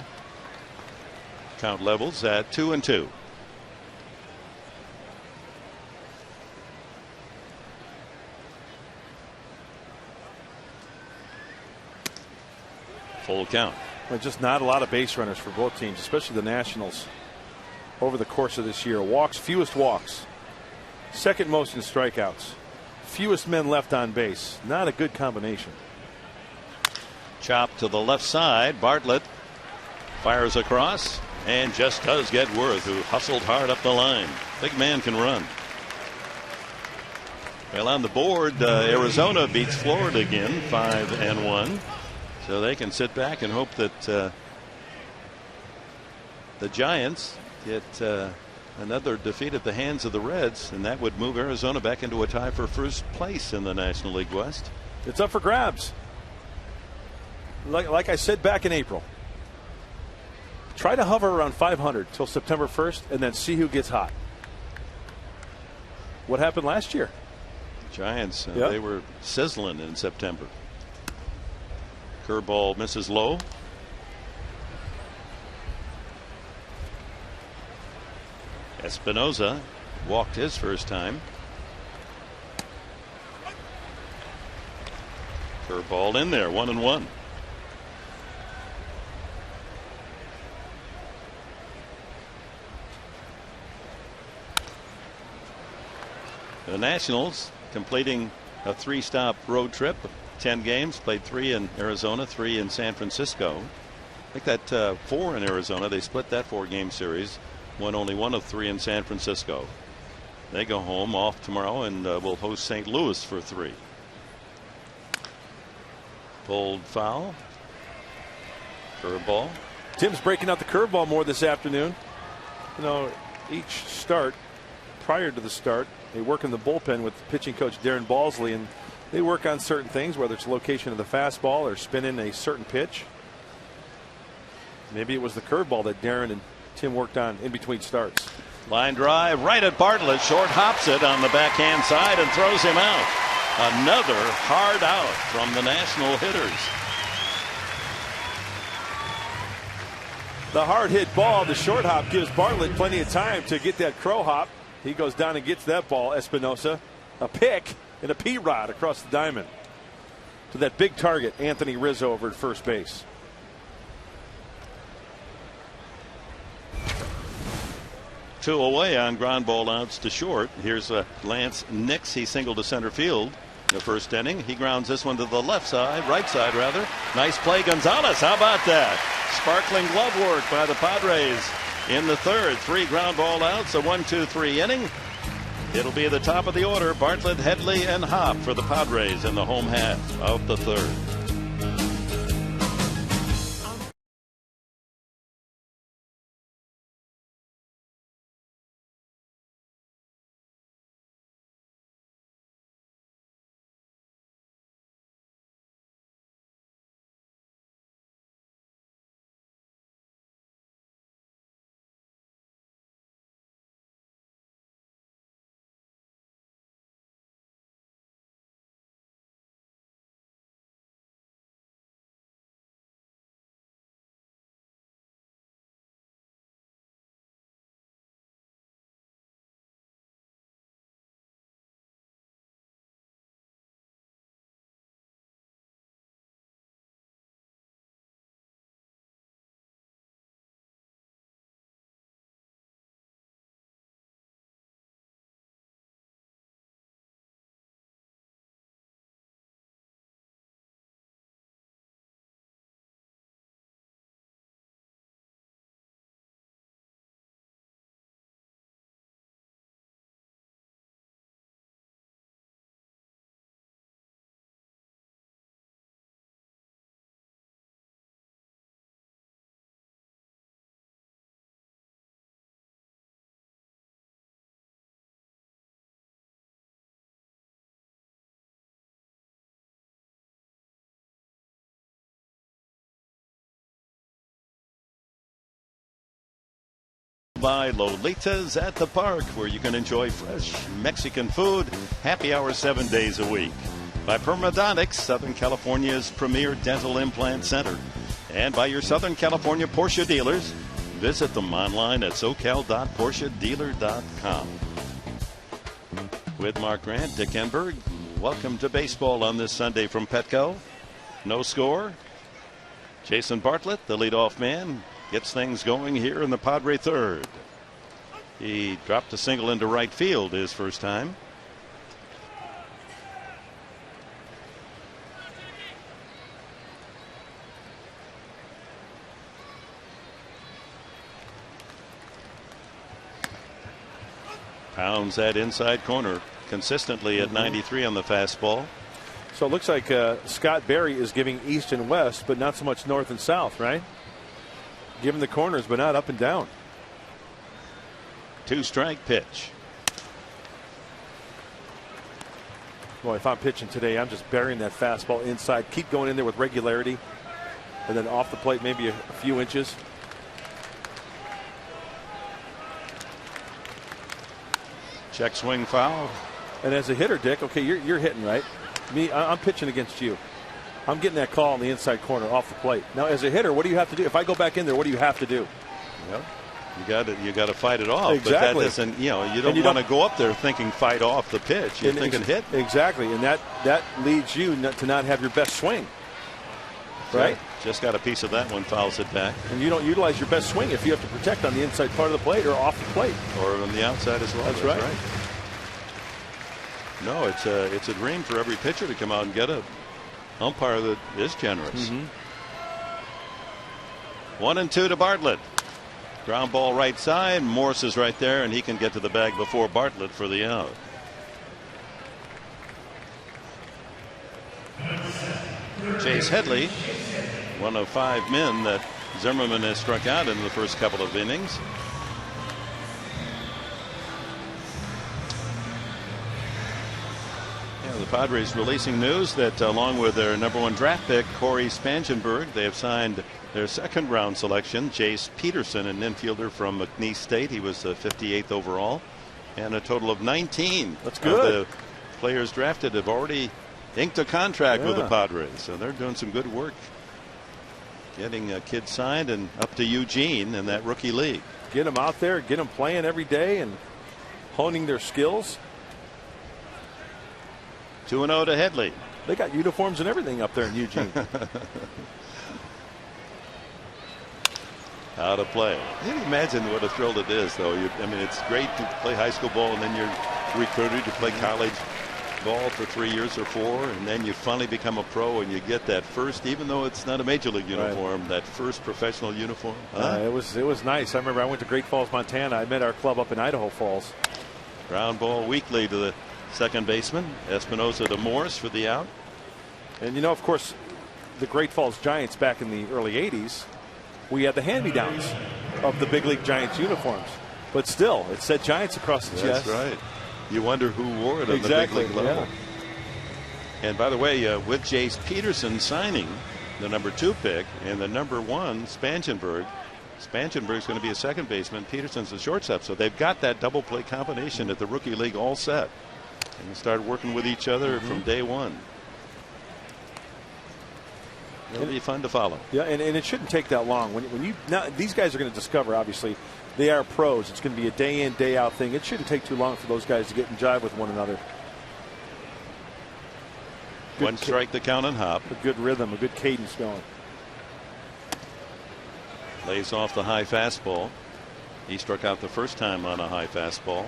Speaker 1: Count levels at 2-2. Full count.
Speaker 3: Well, just not a lot of base runners for both teams, especially the Nationals over the course of this year. Walks, fewest walks, second most in strikeouts, fewest men left on base. Not a good combination.
Speaker 1: Chop to the left side. Bartlett fires across and just does get Worth, who hustled hard up the line. Big man can run. Well, on the board, Arizona beats Florida again, 5-1. So they can sit back and hope that the Giants get another defeat at the hands of the Reds, and that would move Arizona back into a tie for first place in the National League West.
Speaker 3: It's up for grabs. Like I said back in April, try to hover around 500 till September 1st and then see who gets hot. What happened last year?
Speaker 1: Giants, they were sizzling in September. Curveball misses low. Espinosa walked his first time. Curveball in there, 1-1. The Nationals completing a 3-stop road trip. 10 games, played 3 in Arizona, 3 in San Francisco. I think that 4 in Arizona. They split that 4-game series. Won only 1 of 3 in San Francisco. They go home off tomorrow and will host St. Louis for 3. Pulled foul. Curveball.
Speaker 3: Tim's breaking out the curveball more this afternoon. You know, each start, prior to the start, they work in the bullpen with pitching coach Darren Balsley, and they work on certain things, whether it's location of the fastball or spinning a certain pitch. Maybe it was the curveball that Darren and Tim worked on in between starts.
Speaker 1: Line drive right at Bartlett. Short hops it on the backhand side and throws him out. Another hard out from the National hitters.
Speaker 3: The hard hit ball, the short hop, gives Bartlett plenty of time to get that crow hop. He goes down and gets that ball. Espinosa, a pick and a P-rod across the diamond to that big target, Anthony Rizzo, over at first base.
Speaker 1: Two away on ground ball outs to short. Here's Lance Nix. He singled to center field in the first inning. He grounds this one to the left side, right side rather. Nice play, Gonzalez. How about that? Sparkling glove work by the Padres in the third. 3 ground ball outs, a 1-2-3 inning. It'll be the top of the order. Bartlett, Headley, and Hopp for the Padres in the home half of the third. By Lolita's at the Park, where you can enjoy fresh Mexican food, happy hour 7 days a week. By Permadontics, Southern California's premier dental implant center. And by your Southern California Porsche dealers. Visit them online at socal.porschedealer.com. With Mark Grant, Dick Enberg, welcome to baseball on this Sunday from Petco. No score. Jason Bartlett, the leadoff man, gets things going here in the Padre third. He dropped a single into right field his first time. Pounds that inside corner consistently at 93 on the fastball.
Speaker 3: So it looks like Scott Berry is giving east and west, but not so much north and south, right? Giving the corners, but not up and down.
Speaker 1: 2-strike pitch.
Speaker 3: Boy, if I'm pitching today, I'm just burying that fastball inside. Keep going in there with regularity. And then off the plate, maybe a few inches.
Speaker 1: Check swing foul.
Speaker 3: And as a hitter, Dick, okay, you're hitting, right? Me, I'm pitching against you. I'm getting that call on the inside corner off the plate. Now, as a hitter, what do you have to do? If I go back in there, what do you have to do?
Speaker 1: Yep. You got to fight it off.
Speaker 3: Exactly.
Speaker 1: But that doesn't, you don't want to go up there thinking fight off the pitch. You're thinking hit.
Speaker 3: Exactly, and that leads you to not have your best swing. Right?
Speaker 1: Just got a piece of that one, fouls it back.
Speaker 3: And you don't utilize your best swing if you have to protect on the inside part of the plate or off the plate.
Speaker 1: Or on the outside as well.
Speaker 3: That's right.
Speaker 1: No, it's a dream for every pitcher to come out and get a umpire that is generous. 1-2 to Bartlett. Ground ball right side. Morse is right there, and he can get to the bag before Bartlett for the out. Chase Headley, one of 5 men that Zimmerman has struck out in the first couple of innings. The Padres releasing news that along with their #1 draft pick Corey Spangenberg, they have signed their second-round selection, Jace Peterson, an infielder from McNeese State. He was 58th overall, and a total of 19
Speaker 3: That's good.
Speaker 1: of the players drafted have already inked a contract with the Padres, so they're doing some good work getting a kid signed and up to Eugene in that rookie league.
Speaker 3: Get them out there, get them playing every day and honing their skills.
Speaker 1: 2-0 to Headley.
Speaker 3: They got uniforms and everything up there in Eugene.
Speaker 1: Out of play. Can you imagine what a thrill it is, though? I mean, it's great to play high school ball, and then you're recruited to play college ball for 3 years or 4, and then you finally become a pro, and you get that first, even though it's not a major league uniform, that first professional uniform.
Speaker 3: It was nice. I remember I went to Great Falls, Montana. I met our club up in Idaho Falls.
Speaker 1: Ground ball weakly to the second baseman. Espinosa to Morse for the out.
Speaker 3: And of course, the Great Falls Giants back in the early 80s, we had the hand-me-downs of the big league Giants uniforms. But still, it said Giants across the chest.
Speaker 1: That's right. You wonder who wore it on the big league level. Yeah. And by the way, with Jace Peterson signing the #2 pick and the #1 Spangenberg's going to be a second baseman. Peterson's a shortstop, so they've got that double play combination at the rookie league all set. And they started working with each other from day one. It'll be fun to follow.
Speaker 3: Yeah, and it shouldn't take that long. Now these guys are going to discover, obviously, they are pros. It's going to be a day in, day out thing. It shouldn't take too long for those guys to get in jive with one another.
Speaker 1: One strike the count and hop.
Speaker 3: A good rhythm, a good cadence going.
Speaker 1: Lays off the high fastball. He struck out the first time on a high fastball.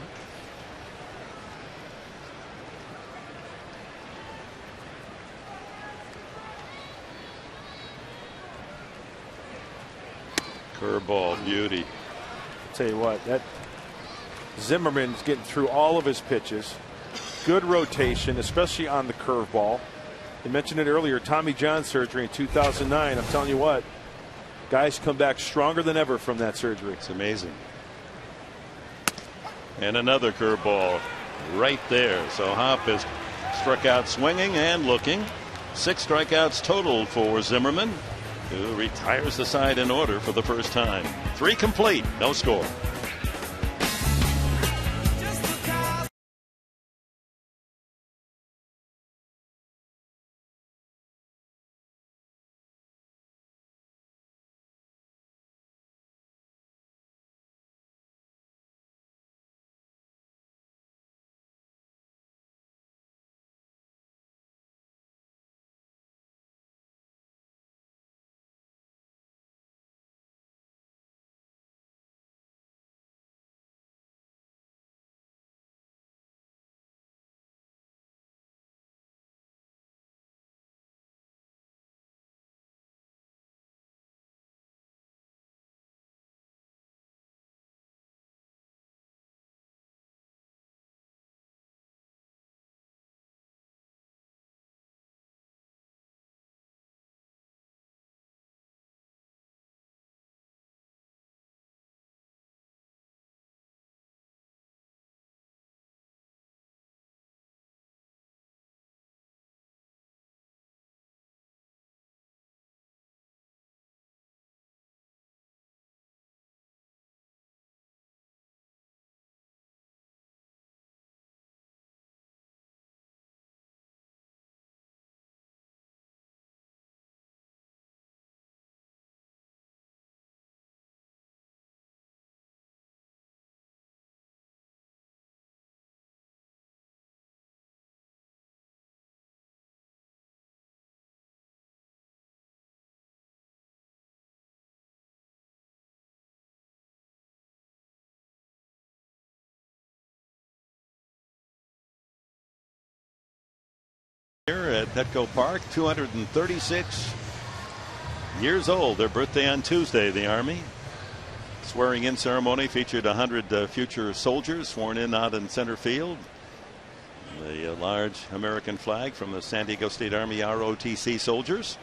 Speaker 1: Curveball, beauty.
Speaker 3: Tell you what, that Zimmerman's getting through all of his pitches. Good rotation, especially on the curveball. I mentioned it earlier, Tommy John surgery in 2009. I'm telling you what, guys come back stronger than ever from that surgery.
Speaker 1: It's amazing. And another curveball right there. So Hop has struck out swinging and looking. 6 strikeouts total for Zimmerman, who retires the side in order for the first time. 3 complete, no score. at Petco Park. 236 years old. Their birthday on Tuesday, the Army. Swearing in ceremony featured 100 future soldiers sworn in out in center field. The large American flag from the San Diego State Army ROTC soldiers.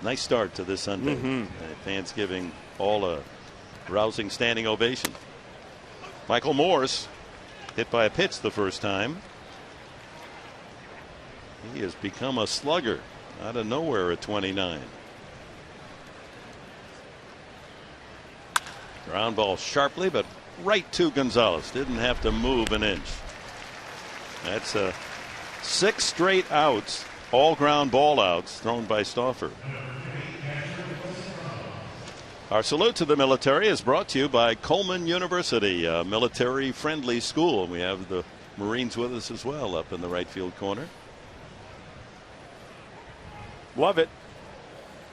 Speaker 1: Nice start to this Sunday. Fans giving all a rousing standing ovation. Michael Morse hit by a pitch the first time. He has become a slugger out of nowhere at 29. Ground ball sharply, but right to Gonzalez. Didn't have to move an inch. That's 6 straight outs, all ground ball outs thrown by Stauffer. Our salute to the military is brought to you by Coleman University, a military friendly school. We have the Marines with us as well up in the right field corner.
Speaker 3: Love it.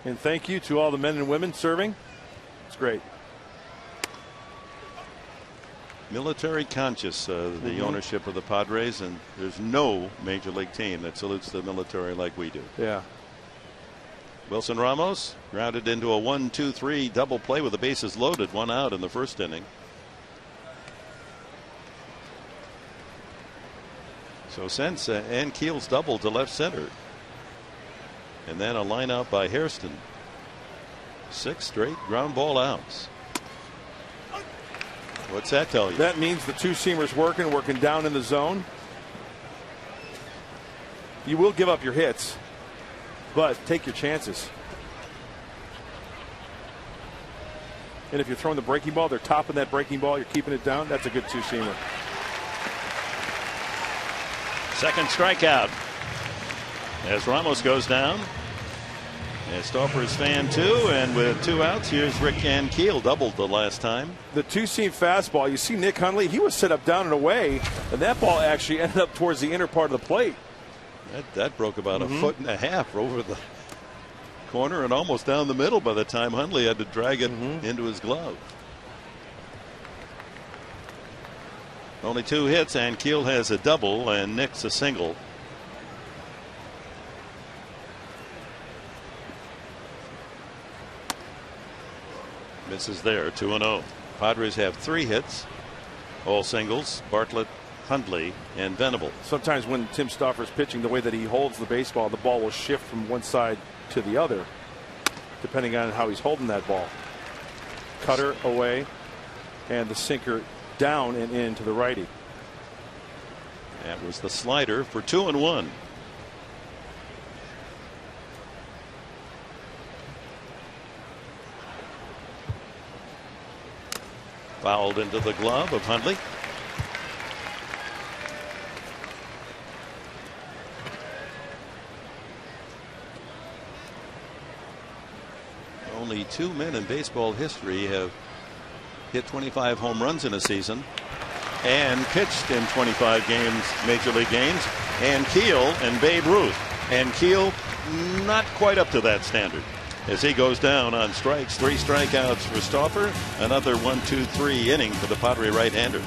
Speaker 3: And thank you to all the men and women serving. It's great.
Speaker 1: Military conscious, the ownership of the Padres, and there's no major league team that salutes the military like we do.
Speaker 3: Yeah.
Speaker 1: Wilson Ramos grounded into a 1-2-3 double play with the bases loaded, 1 out in the first inning. So since Ann Keel's double to left center, and then a line out by Hairston. 6 straight ground ball outs. What's that tell you?
Speaker 3: That means the two-seamer's working down in the zone. You will give up your hits, but take your chances. And if you're throwing the breaking ball, they're topping that breaking ball, you're keeping it down, that's a good two-seamer.
Speaker 1: Second strikeout as Ramos goes down. And Stauffer is fan 2, and with 2 outs, here's Rick Ankiel, doubled the last time.
Speaker 3: The two-seam fastball, you see Nick Hundley, he was set up down and away, and that ball actually ended up towards the inner part of the plate.
Speaker 1: That broke about a foot and a half over the corner and almost down the middle by the time Hundley had to drag it into his glove. Only 2 hits, and Keel has a double and Nick's a single. Misses there, 2-0. Padres have 3 hits, all singles. Bartlett, Hundley, and Venable.
Speaker 3: Sometimes when Tim Stauffer is pitching, the way that he holds the baseball, the ball will shift from one side to the other, depending on how he's holding that ball. Cutter away, and the sinker down and in to the righty.
Speaker 1: That was the slider for 2-1. Fouled into the glove of Hundley. Only 2 men in baseball history have hit 25 home runs in a season and pitched in 25 games, major league games, and Keel and Babe Ruth. And Keel not quite up to that standard as he goes down on strikes. 3 strikeouts for Stauffer. Another 1-2-3 inning for the Padre right-hander.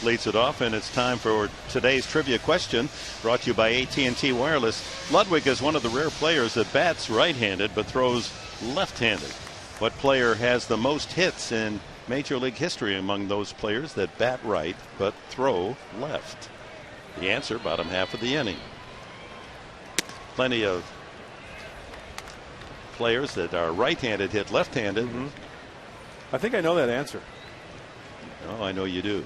Speaker 1: Leads it off, and it's time for today's trivia question, brought to you by AT Wireless. Ludwig is one of the rare players that bats right-handed but throws left-handed. What player has the most hits in Major League history among those players that bat right but throw left? The answer, bottom half of the inning. Plenty of players that are right-handed hit left-handed.
Speaker 3: I think I know that answer.
Speaker 1: Oh, I know you do.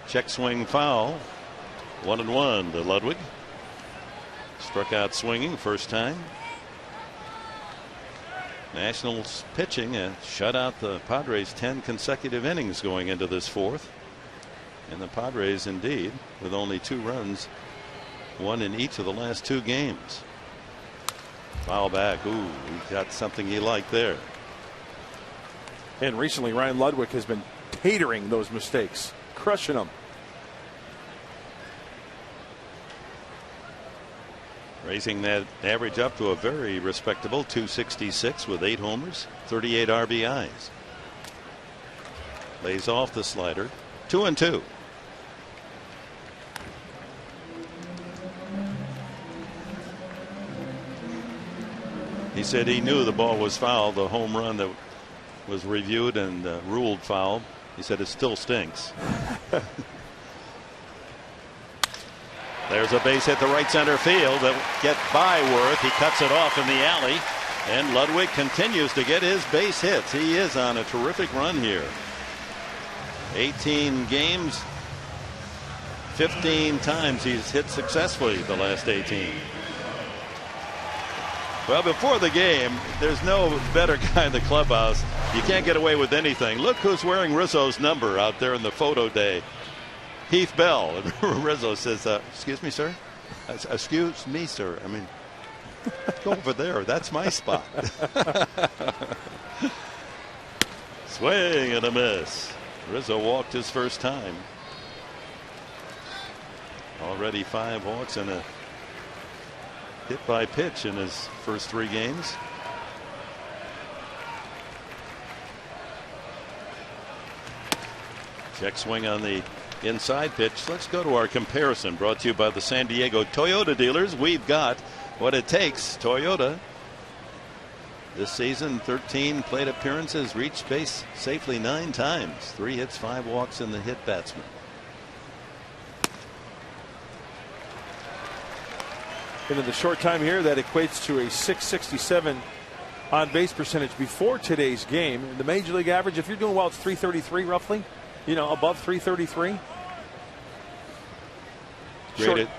Speaker 1: Check swing foul. 1-1 to Ludwig. Struck out swinging first time. Nationals pitching and shut out the Padres 10 consecutive innings going into this fourth. And the Padres indeed with only 2 runs, 1 in each of the last 2 games. Foul back. Ooh, he got something he liked there.
Speaker 3: And recently Ryan Ludwig has been catering those mistakes. Crushing them.
Speaker 1: Raising that average up to a very respectable 266 with 8 homers, 38 RBIs. Lays off the slider. 2-2. He said he knew the ball was foul. The home run that was reviewed and ruled foul. He said it still stinks. There's a base hit to right center field that get by Worth. He cuts it off in the alley, and Ludwig continues to get his base hits. He is on a terrific run here. 18 games, 15 times he's hit successfully the last 18. Well, before the game, there's no better guy in the clubhouse. You can't get away with anything. Look who's wearing Rizzo's number out there in the photo day. Heath Bell. And Rizzo says, excuse me, sir? Excuse me, sir. I mean, go over there. That's my spot. Swing and a miss. Rizzo walked his first time. Already 5 walks and a hit by pitch in his first 3 games. Check swing on the inside pitch. Let's go to our comparison, brought to you by the San Diego Toyota dealers. We've got what it takes. Toyota this season, 13 plate appearances, reached base safely 9 times, 3 hits, 5 walks in the hit batsman.
Speaker 3: And in the short time here, that equates to a .667 on base percentage before today's game. The major league average, if you're doing well, it's .333 roughly. You know, above .333.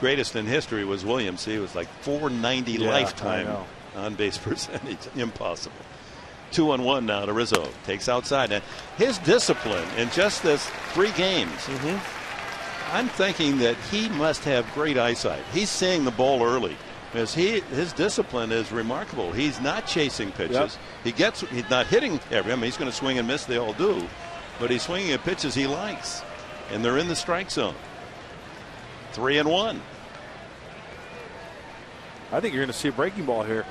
Speaker 1: Greatest in history was Williams. He was like .490 lifetime on base percentage. Impossible. 2-1 now to Rizzo. Takes outside. And his discipline in just this 3 games. I'm thinking that he must have great eyesight. He's seeing the ball early. Because his discipline is remarkable. He's not chasing pitches. He's not hitting every. I mean, he's going to swing and miss. They all do. But he's swinging at pitches he likes, and they're in the strike zone. 3-1.
Speaker 3: I think you're going to see a breaking ball here.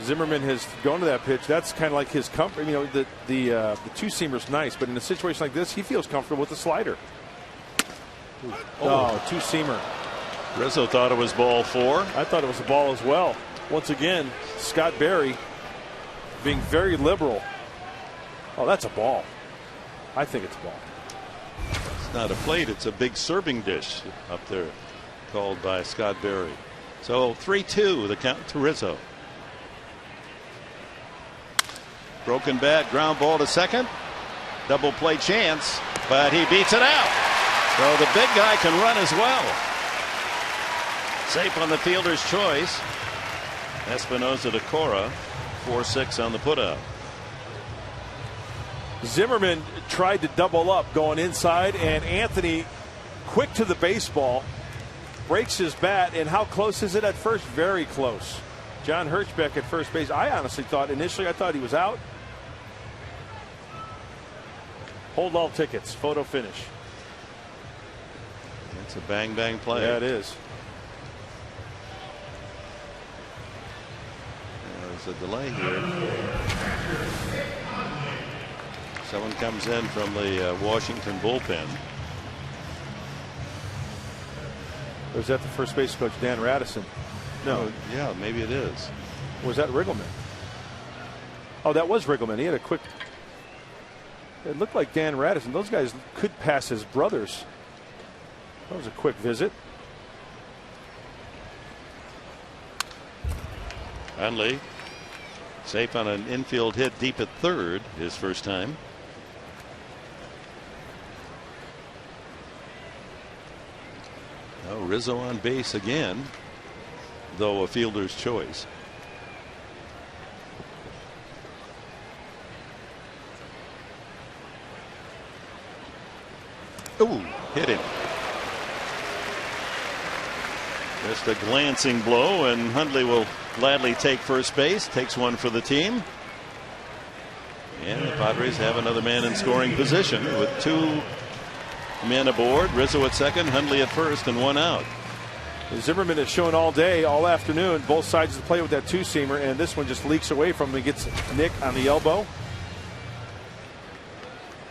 Speaker 3: Zimmerman has gone to that pitch. That's kind of like his comfort. You know, the 2-seamer's nice, but in a situation like this, he feels comfortable with the slider. Oh, 2-seamer.
Speaker 1: Rizzo thought it was ball 4.
Speaker 3: I thought it was a ball as well. Once again, Scott Berry being very liberal. Oh, that's a ball. I think it's a ball.
Speaker 1: It's not a plate. It's a big serving dish up there called by Scott Berry. So 3-2 the count to Rizzo. Broken bat, ground ball to second. Double play chance, but he beats it out. So the big guy can run as well. Safe on the fielder's choice. Espinosa to Cora. 4-6 on the putout.
Speaker 3: Zimmerman tried to double up going inside, and Anthony, quick to the baseball, breaks his bat. And how close is it at first? Very close. John Hirschbeck at first base. I honestly thought initially he was out. Hold all tickets. Photo finish.
Speaker 1: It's a bang bang play.
Speaker 3: Yeah, it is.
Speaker 1: There's a delay here. Someone comes in from the Washington bullpen.
Speaker 3: Or is that the first base coach, Dan Radisson? No.
Speaker 1: Oh, yeah, maybe it is.
Speaker 3: Was that Riggleman? Oh, that was Riggleman. He had a quick. It looked like Dan Radisson. Those guys could pass as brothers. That was a quick visit.
Speaker 1: Hundley safe on an infield hit deep at third, his first time. Oh, Rizzo on base again, though a fielder's choice. Ooh, hit him. Just a glancing blow, and Hundley will gladly take first base. Takes one for the team. And the Padres have another man in scoring position with 2 men aboard. Rizzo at second, Hundley at first, and 1 out.
Speaker 3: Zimmerman has shown all day, all afternoon, both sides of the play with that 2-seamer, and this one just leaks away from him and gets Nick on the elbow.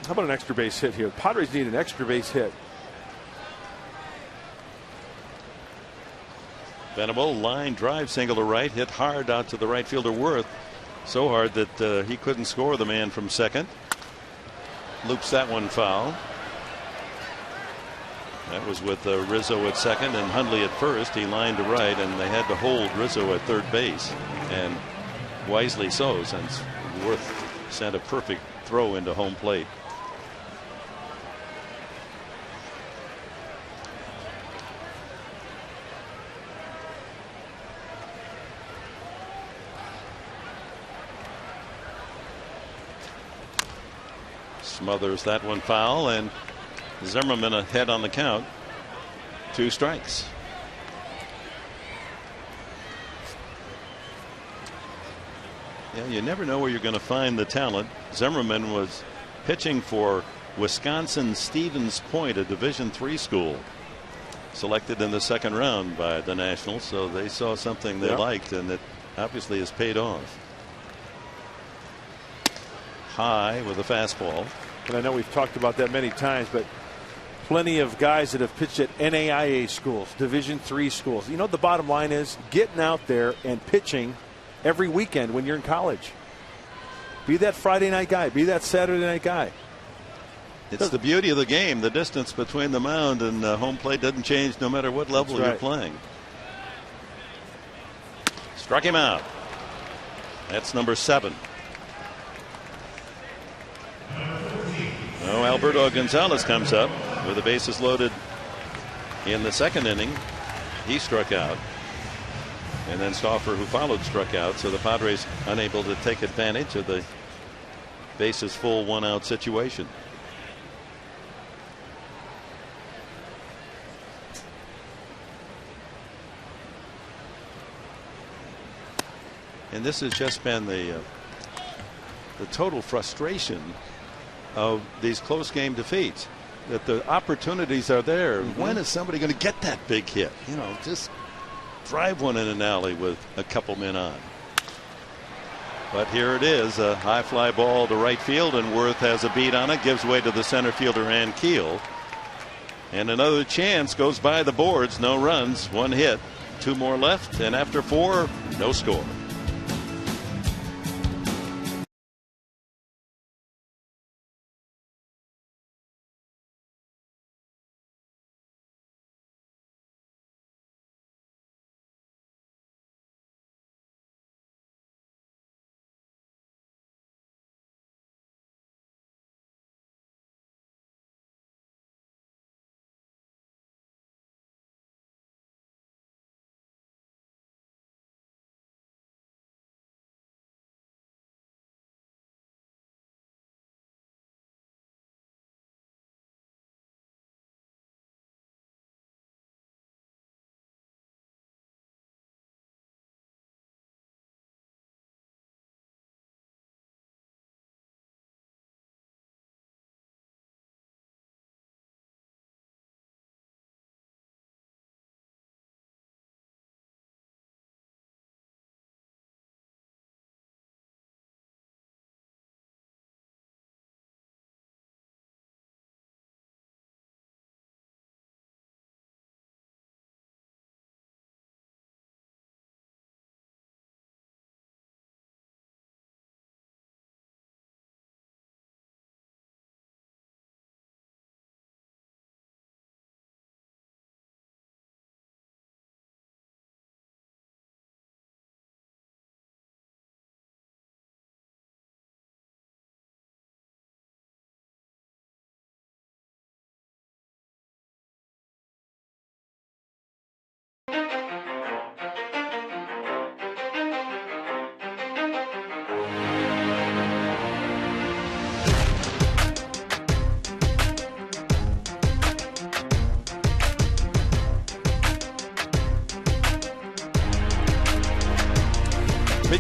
Speaker 3: How about an extra base hit here? Padres need an extra base hit.
Speaker 1: Venable line drive single to right, hit hard out to the right fielder Worth. So hard that he couldn't score the man from second. Loops that one foul. That was with Rizzo at second and Hundley at first. He lined to right, and they had to hold Rizzo at third base, and wisely so, since Worth sent a perfect throw into home plate. Smothers that one foul, and Zimmerman ahead on the count. 2 strikes. Yeah, you never know where you're going to find the talent. Zimmerman was pitching for Wisconsin Stevens Point, a Division III school, selected in the second round by the Nationals, so they saw something they liked, and it obviously has paid off. High with a fastball.
Speaker 3: And I know we've talked about that many times, but plenty of guys that have pitched at NAIA schools, Division III schools. You know what the bottom line is? Getting out there and pitching every weekend when you're in college. Be that Friday night guy. Be that Saturday night guy.
Speaker 1: It's the beauty of the game. The distance between the mound and home plate doesn't change no matter what level you're playing. Struck him out. That's number 7. Oh, Alberto Gonzalez comes up with the bases loaded in the second inning. He struck out, and then Stauffer, who followed, struck out. So the Padres unable to take advantage of the bases full 1-out situation. And this has just been the total frustration of these close game defeats, that the opportunities are there. When is somebody going to get that big hit? You know, just drive one in an alley with a couple men on. But here it is, a high fly ball to right field, and Worth has a beat on it, gives way to the center fielder and Keel, and another chance goes by the boards. No runs, 1 hit, 2 more left, and after 4, no score.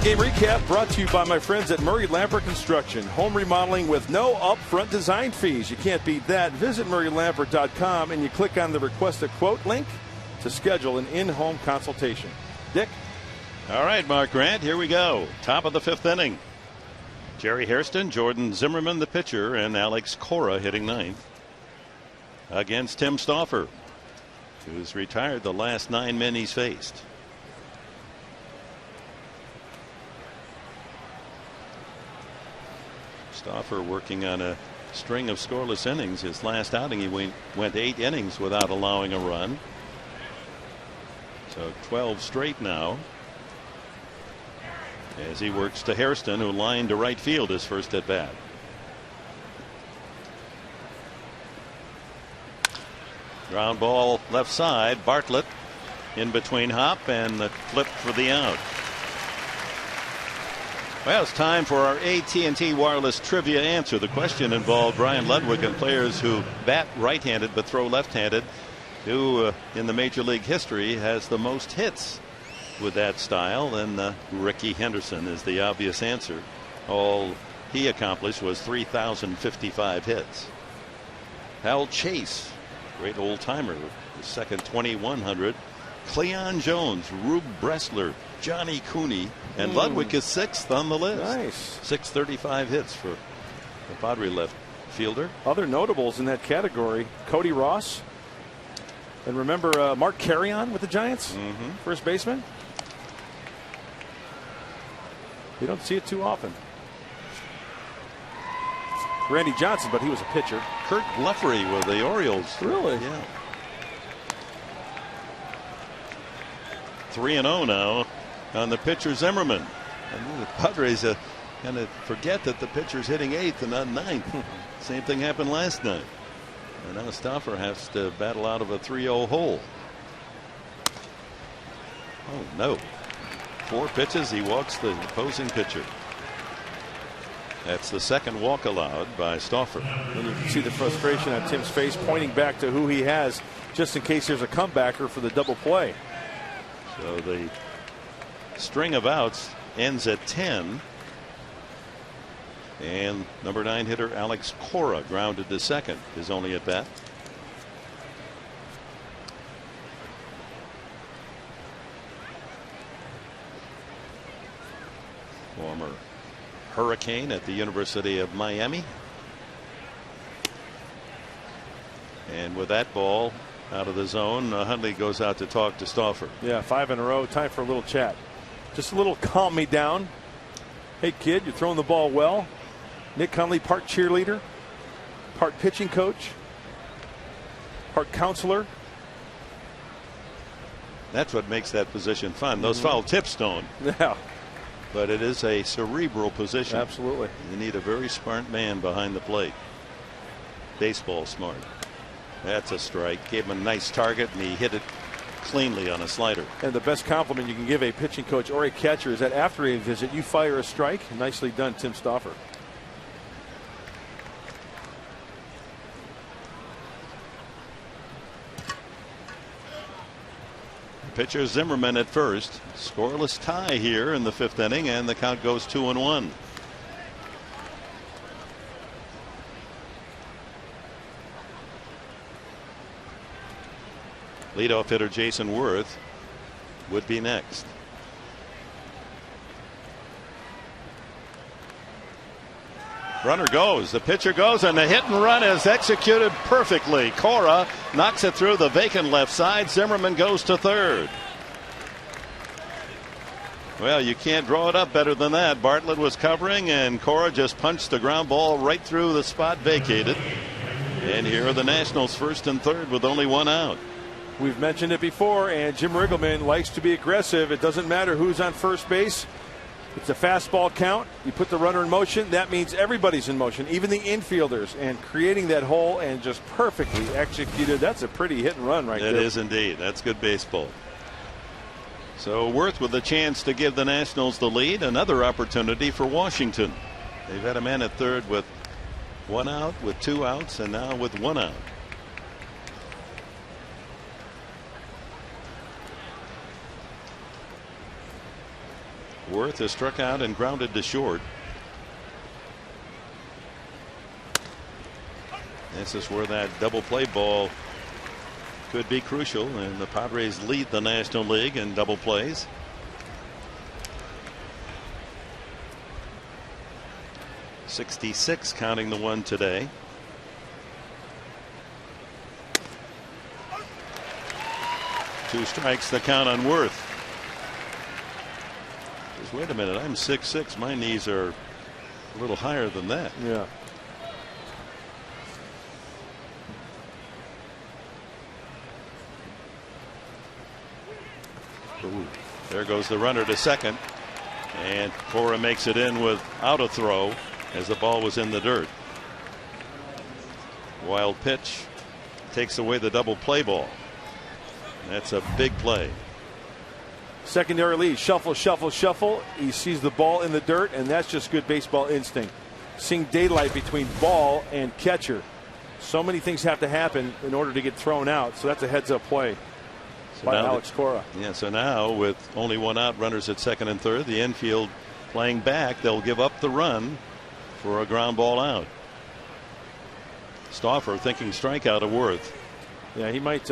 Speaker 3: Game recap brought to you by my friends at Murray Lamper Construction. Home remodeling with no upfront design fees. You can't beat that. Visit MurrayLamper.com and you click on the Request a Quote link to schedule an in-home consultation. Dick?
Speaker 1: All right, Mark Grant, here we go. Top of the 5th inning. Jerry Hairston, Jordan Zimmerman, the pitcher, and Alex Cora hitting 9th against Tim Stauffer, who's retired the last 9 men he's faced. Stauffer working on a string of scoreless innings. His last outing, he went 8 innings without allowing a run. So 12 straight now, as he works to Hairston, who lined to right field his first at bat. Ground ball left side. Bartlett in between Hop and the flip for the out. Well, it's time for our AT&T Wireless Trivia Answer. The question involved Brian Ludwig and players who bat right-handed but throw left-handed. Who in the Major League history has the most hits with that style? And Ricky Henderson is the obvious answer. All he accomplished was 3,055 hits. Hal Chase, great old-timer, the second 2,100. Cleon Jones, Rube Bressler, Johnny Cooney, and Ludwig is 6th on the list.
Speaker 3: Nice.
Speaker 1: 635 hits for the Padre left fielder.
Speaker 3: Other notables in that category: Cody Ross, and remember Mark Carrion with the Giants, first baseman. You don't see it too often. Randy Johnson, but he was a pitcher.
Speaker 1: Kurt Bleffery with the Orioles.
Speaker 3: Really?
Speaker 1: Yeah. 3-0 now on the pitcher Zimmerman. And the Padres kind of forget that the pitcher's hitting 8th and not 9th. Same thing happened last night. And now Stauffer has to battle out of a 3-0 hole. Oh no. 4 pitches. He walks the opposing pitcher. That's the second walk allowed by Stauffer.
Speaker 3: And you can see the frustration on Tim's face, pointing back to who he has just in case there's a comebacker for the double play.
Speaker 1: So the string of outs ends at 10. And number 9 hitter Alex Cora grounded to second, his only at bat. Former Hurricane at the University of Miami. And with that ball out of the zone, Hundley goes out to talk to Stauffer.
Speaker 3: Yeah, 5 in a row. Time for a little chat. Just a little calm me down. Hey kid, you're throwing the ball well. Nick Hundley, part cheerleader, part pitching coach, part counselor.
Speaker 1: That's what makes that position fun. Those foul tips don't.
Speaker 3: Yeah.
Speaker 1: But it is a cerebral position.
Speaker 3: Absolutely.
Speaker 1: You need a very smart man behind the plate. Baseball smart. That's a strike. Gave him a nice target, and he hit it cleanly on a slider.
Speaker 3: And the best compliment you can give a pitching coach or a catcher is that after a visit, you fire a strike. Nicely done, Tim Stauffer.
Speaker 1: Pitcher Zimmerman at first. Scoreless tie here in the 5th inning, and the count goes 2-1. Leadoff hitter Jason Worth would be next. Runner goes, the pitcher goes, and the hit and run is executed perfectly. Cora knocks it through the vacant left side. Zimmerman goes to third. Well, you can't draw it up better than that. Bartlett was covering, and Cora just punched the ground ball right through the spot vacated. And here are the Nationals, first and third with only 1 out.
Speaker 3: We've mentioned it before, and Jim Riggleman likes to be aggressive. It doesn't matter who's on first base. It's a fastball count. You put the runner in motion. That means everybody's in motion, even the infielders, and creating that hole and just perfectly executed. That's a pretty hit and run right there.
Speaker 1: It is indeed. That's good baseball. So Worth with a chance to give the Nationals the lead. Another opportunity for Washington. They've had a man at third with 1 out, with 2 outs, and now with 1 out. Worth is struck out and grounded to short. This is where that double play ball could be crucial, and the Padres lead the National League in double plays. .66 counting the one today. Two strikes, the count on Worth. Just wait a minute, I'm 6'6". My knees are a little higher than that.
Speaker 3: Yeah.
Speaker 1: Ooh, there goes the runner to second, and Cora makes it in without a throw as the ball was in the dirt. Wild pitch takes away the double play ball. That's a big play.
Speaker 3: Secondary lead, shuffle, shuffle, shuffle. He sees the ball in the dirt, and that's just good baseball instinct. Seeing daylight between ball and catcher. So many things have to happen in order to get thrown out, so that's a heads-up play by Alex Cora.
Speaker 1: Yeah, so now with only one out, runners at second and third, the infield playing back, they'll give up the run for a ground ball out. Stauffer thinking strikeout of Worth.
Speaker 3: Yeah, he might.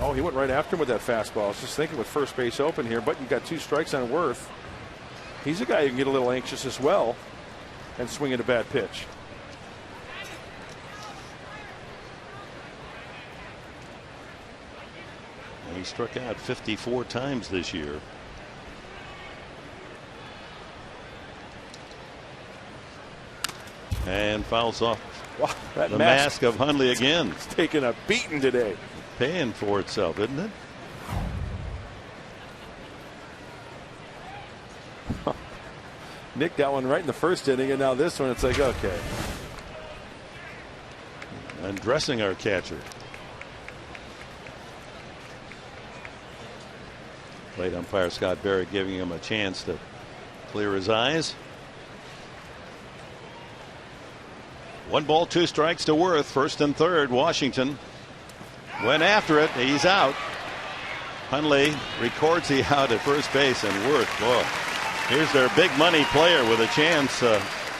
Speaker 3: Oh, he went right after him with that fastball. I was just thinking with first base open here, but you got two strikes on Worth. He's a guy who can get a little anxious as well and swing at a bad pitch.
Speaker 1: He struck out 54 times this year. And fouls off.
Speaker 3: Wow, that
Speaker 1: the mask of Hundley again.
Speaker 3: It's taking a beating today.
Speaker 1: Paying for itself, isn't it?
Speaker 3: Nick got one right in the first inning, and now this one, it's like, okay.
Speaker 1: Undressing our catcher. Plate umpire Scott Barrett giving him a chance to clear his eyes. 1 ball, 2 strikes to Worth. First and third. Washington went after it. He's out. Hundley records the out at first base, and Worth, boy, here's their big money player with a chance,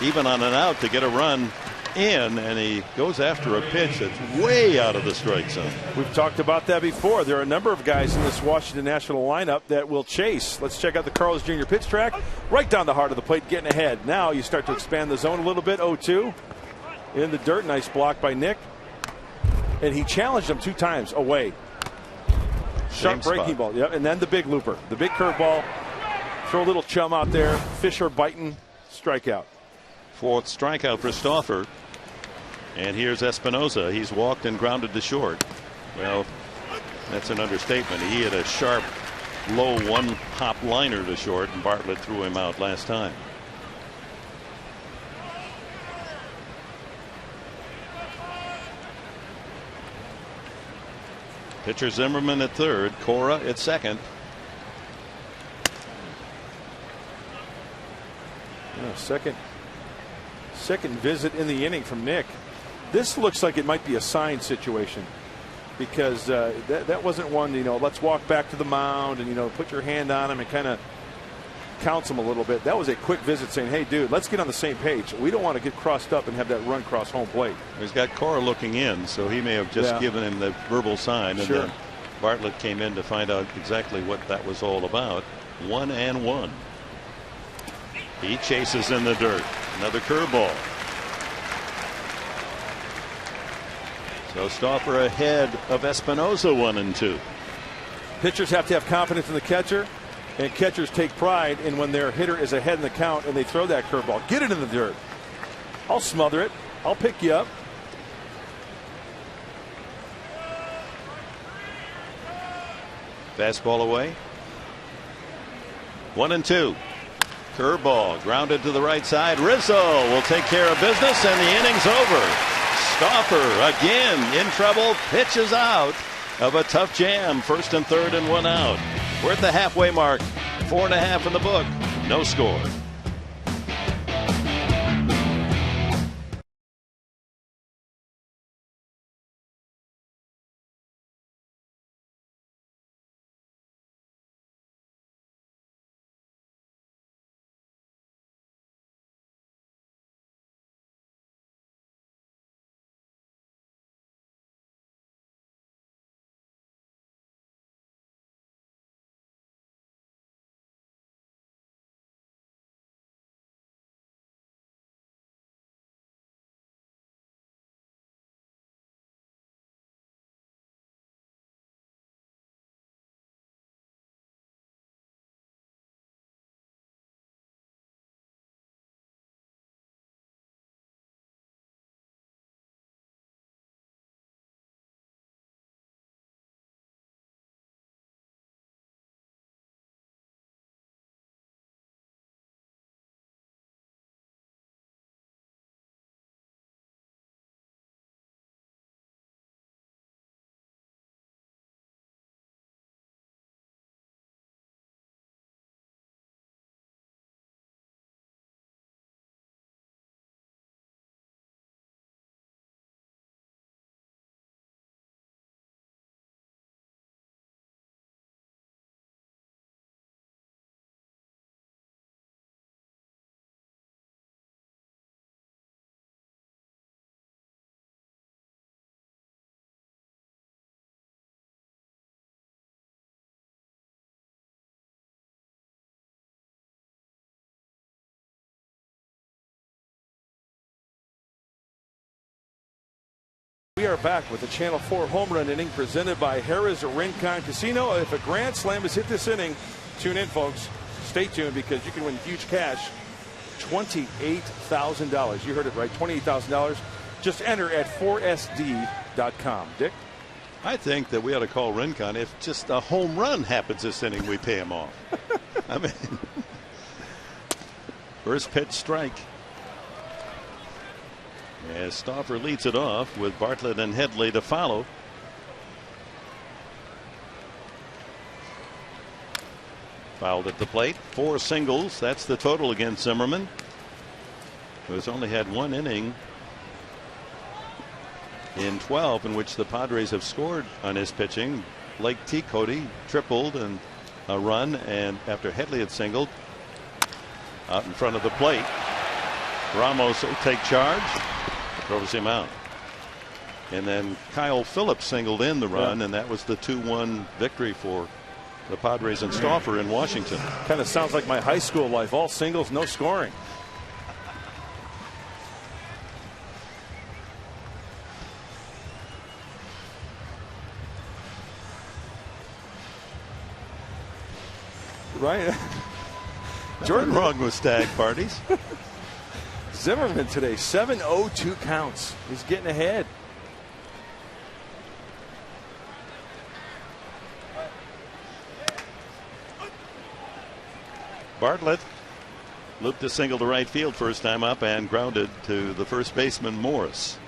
Speaker 1: even on an out, to get a run in, and he goes after a pitch that's way out of the strike zone.
Speaker 3: We've talked about that before. There are a number of guys in this Washington National lineup that will chase. Let's check out the Carlos Jr. pitch track. Right down the heart of the plate, getting ahead. Now you start to expand the zone a little bit. 0-2 in the dirt. Nice block by Nick. And he challenged him 2 times away. Sharp breaking ball. Yep. And then the big looper, the big curveball. Throw a little chum out there. Fisher biting. Strikeout.
Speaker 1: 4th strikeout for Stauffer. And here's Espinosa. He's walked and grounded to short. Well, that's an understatement. He had a sharp, low 1-hop liner to short, and Bartlett threw him out last time. Pitcher Zimmerman at third. Cora at second.
Speaker 3: Yeah, second visit in the inning from Nick. This looks like it might be a sign situation, because that wasn't one, let's walk back to the mound and, put your hand on him and kind of counts him a little bit. That was a quick visit saying, hey, dude, let's get on the same page. We don't want to get crossed up and have that run cross home plate.
Speaker 1: He's got Cora looking in, so he may have just given him the verbal sign. And then Bartlett came in to find out exactly what that was all about. 1-1. He chases in the dirt. Another curveball. So Stauffer ahead of Espinosa, 1-2.
Speaker 3: Pitchers have to have confidence in the catcher, and catchers take pride in when their hitter is ahead in the count and they throw that curveball. Get it in the dirt. I'll smother it. I'll pick you up.
Speaker 1: Fastball away. 1-2. Curveball grounded to the right side. Rizzo will take care of business, and the inning's over. Stauffer again in trouble. Pitches out of a tough jam. First and third and 1 out. We're at the halfway mark. 4.5 in the book. No score.
Speaker 3: We are back with the Channel 4 home run inning presented by Harrah's Rincon Casino. If a grand slam has hit this inning, tune in, folks. Stay tuned because you can win huge cash, $28,000. You heard it right, $28,000. Just enter at 4sd.com. Dick?
Speaker 1: I think that we ought to call Rincon. If just a home run happens this inning, we pay him off. I mean, first pitch strike. As Stauffer leads it off with Bartlett and Headley to follow. Fouled at the plate. 4 singles. That's the total against Zimmerman, who has only had 1 inning in 12 in which the Padres have scored on his pitching. Blake T. Cody tripled and a run, and after Headley had singled out in front of the plate, Ramos will take charge, throws him out, and then Kyle Phillips singled in the run, and that was the 2-1 victory for the Padres and Stauffer in Washington.
Speaker 3: Kind of sounds like my high school life. All singles, no scoring. Right.
Speaker 1: Jordan wrong with stag parties.
Speaker 3: Zimmerman today, 7-0-2 counts. He's getting ahead.
Speaker 1: Bartlett looped a single to right field first time up and grounded to the first baseman Morris.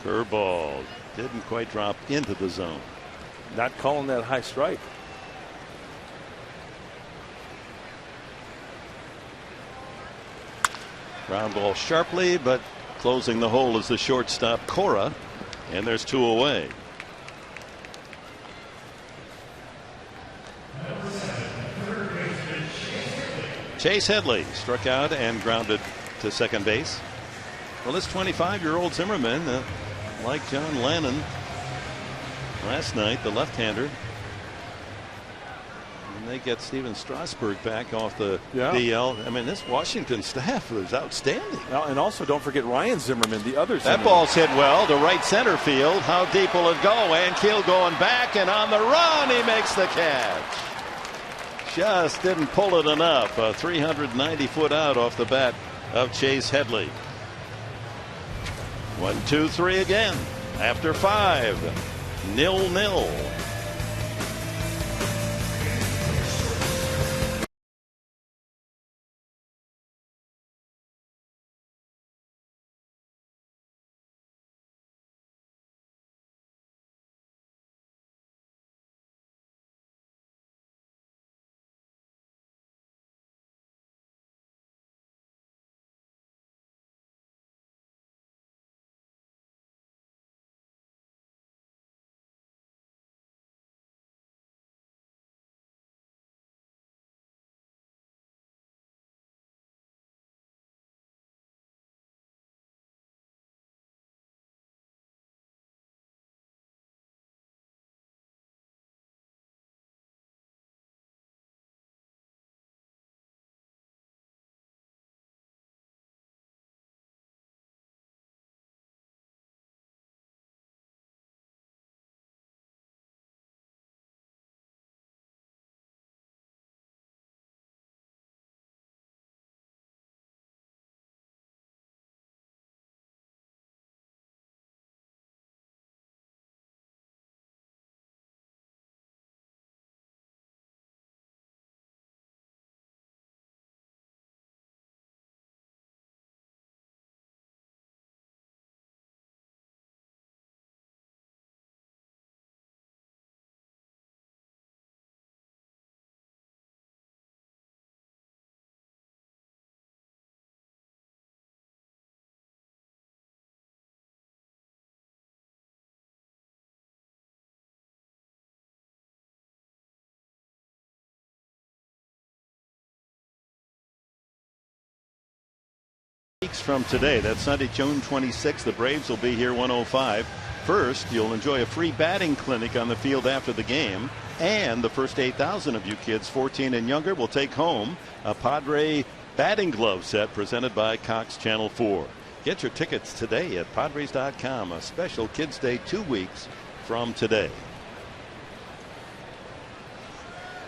Speaker 1: Curveball didn't quite drop into the zone.
Speaker 3: Not calling that high strike.
Speaker 1: Ground ball sharply, but closing the hole is the shortstop Cora, and there's 2 away. Chase Headley struck out and grounded to second base. Well, this 25-year-old Zimmerman, like John Lannon last night, the left-hander, and they get Steven Strasburg back off the DL. I mean, this Washington staff is outstanding.
Speaker 3: Well, and also don't forget Ryan Zimmerman, the other
Speaker 1: That ball's hit well to right center field. How deep will it go? And Keel going back, and on the run, he makes the catch. Just didn't pull it enough. A 390-foot out off the bat of Chase Headley. 1-2-3 again after 5. 0-0. Weeks from today, that's Sunday, June 26th. The Braves will be here 105. First, you'll enjoy a free batting clinic on the field after the game, and the first 8,000 of you kids 14 and younger will take home a Padre batting glove set presented by Cox Channel 4. Get your tickets today at Padres.com. A special Kids Day 2 weeks from today.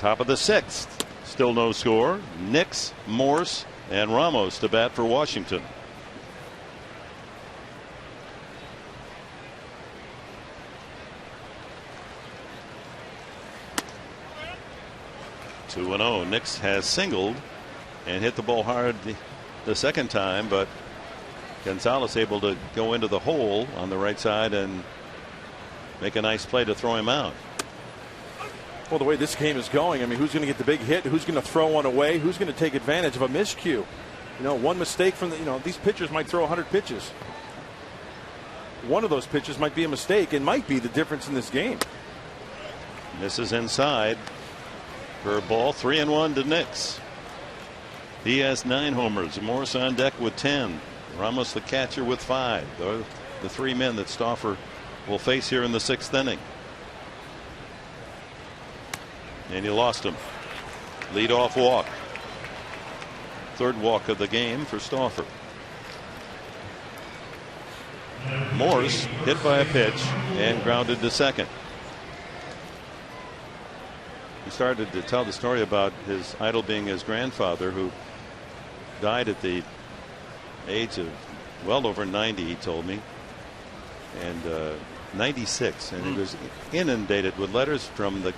Speaker 1: Top of the 6th. Still no score. Nix, Morse, and Ramos to bat for Washington. Two and 0. Nix has singled and hit the ball hard the second time, but Gonzalez able to go into the hole on the right side and make a nice play to throw him out.
Speaker 3: Well, the way this game is going, I mean, who's going to get the big hit? Who's going to throw one away? Who's going to take advantage of a miscue? You know, one mistake from these pitchers might throw 100 pitches. One of those pitches might be a mistake and might be the difference in this game.
Speaker 1: Misses inside for a ball. 3-1 to Nix. He has 9 homers. Morris on deck with 10. Ramos the catcher with 5. The 3 men that Stauffer will face here in the 6th inning. And he lost him. Leadoff walk. 3rd walk of the game for Stauffer. Morse hit by a pitch and grounded to second. He started to tell the story about his idol being his grandfather, who died at the age of well over 90, he told me, and 96, and he was inundated with letters from the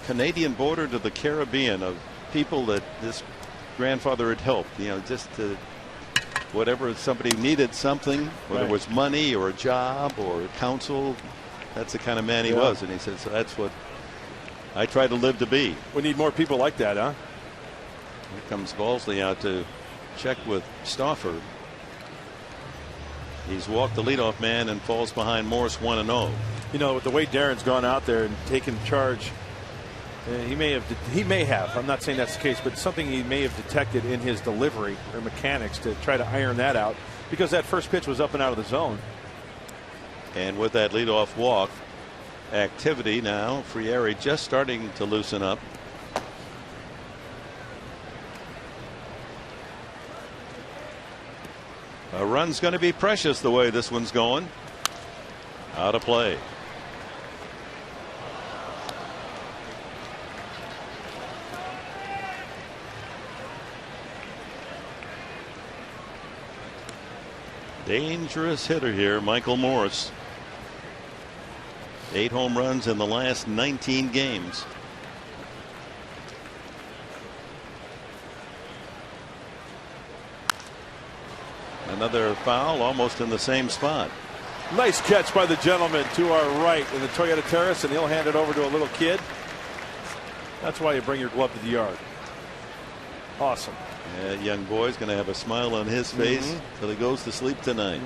Speaker 1: Canadian border to the Caribbean of people that this grandfather had helped, just to whatever, somebody needed something, whether it was money or a job or counsel. That's the kind of man he was. And he said, so that's what I try to live to be.
Speaker 3: We need more people like that, huh?
Speaker 1: Here comes Balsley out to check with Stauffer. He's walked the leadoff man and falls behind Morse 1-0.
Speaker 3: You know, with the way Darren's gone out there and taken charge, he may have, I'm not saying that's the case, but something he may have detected in his delivery or mechanics to try to iron that out, because that first pitch was up and out of the zone.
Speaker 1: And with that leadoff walk activity now, Frieri just starting to loosen up. A run's going to be precious the way this one's going. Out of play. Dangerous hitter here, Michael Morse. 8 home runs in the last 19 games. Another foul almost in the same spot.
Speaker 3: Nice catch by the gentleman to our right in the Toyota Terrace, and he'll hand it over to a little kid. That's why you bring your glove to the yard. Awesome.
Speaker 1: Yeah, young boy's going to have a smile on his face till he goes to sleep tonight.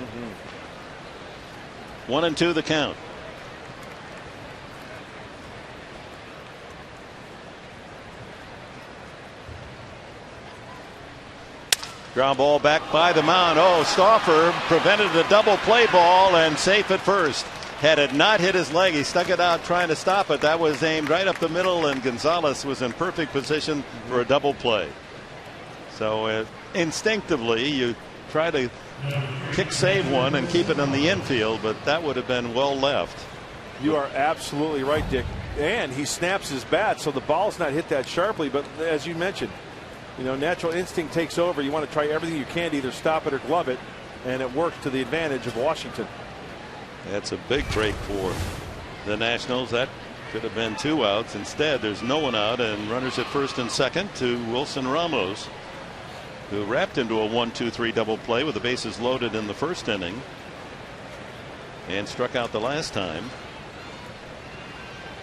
Speaker 1: 1-2 the count. Ground ball back by the mound. Oh, Stauffer prevented a double play ball and safe at first. Had it not hit his leg, he stuck it out trying to stop it. That was aimed right up the middle, and Gonzalez was in perfect position for a double play. So instinctively you try to kick save one and keep it in the infield, but that would have been well left.
Speaker 3: You are absolutely right, Dick. And he snaps his bat, so the ball's not hit that sharply, but as you mentioned, natural instinct takes over. You want to try everything you can to either stop it or glove it, and it worked to the advantage of Washington.
Speaker 1: That's a big break for the Nationals. That could have been 2 outs. Instead, there's no one out, and runners at first and second to Wilson Ramos, who wrapped into a 1-2-3 double play with the bases loaded in the first inning and struck out the last time.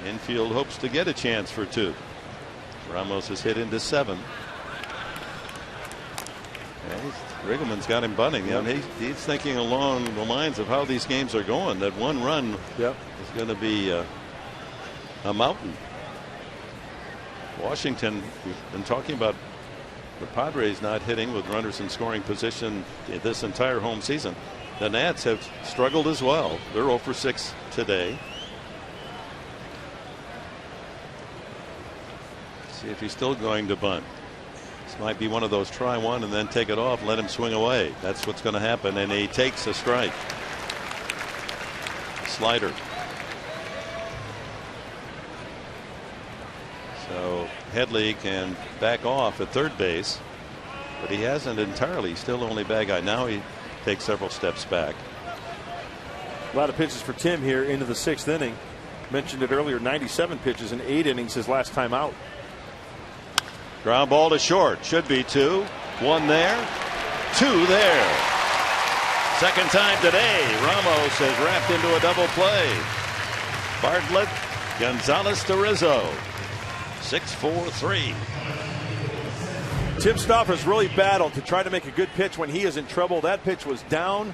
Speaker 1: Infield hopes to get a chance for 2. Ramos is hit into 7. Riggleman's got him bunting. He's thinking along the lines of how these games are going. That one run is going to be a mountain. Washington, we've been talking about the Padres not hitting with runners in scoring position this entire home season. The Nats have struggled as well. They're 0 for 6 today. See if he's still going to bunt. This might be one of those try one and then take it off, let him swing away. That's what's going to happen, and he takes a strike. Slider. So Headley can back off at third base, but he hasn't entirely. He's still only bad guy. Now he takes several steps back.
Speaker 3: A lot of pitches for Tim here into the 6th inning. Mentioned it earlier, 97 pitches in 8 innings his last time out.
Speaker 1: Ground ball to short. Should be 2. 1 there. 2 there. Second time today. Ramos has wrapped into a double play. Bartlett, Gonzalez to Rizzo. 6-4-3.
Speaker 3: Tim Stoffer's really battled to try to make a good pitch when he is in trouble. That pitch was down.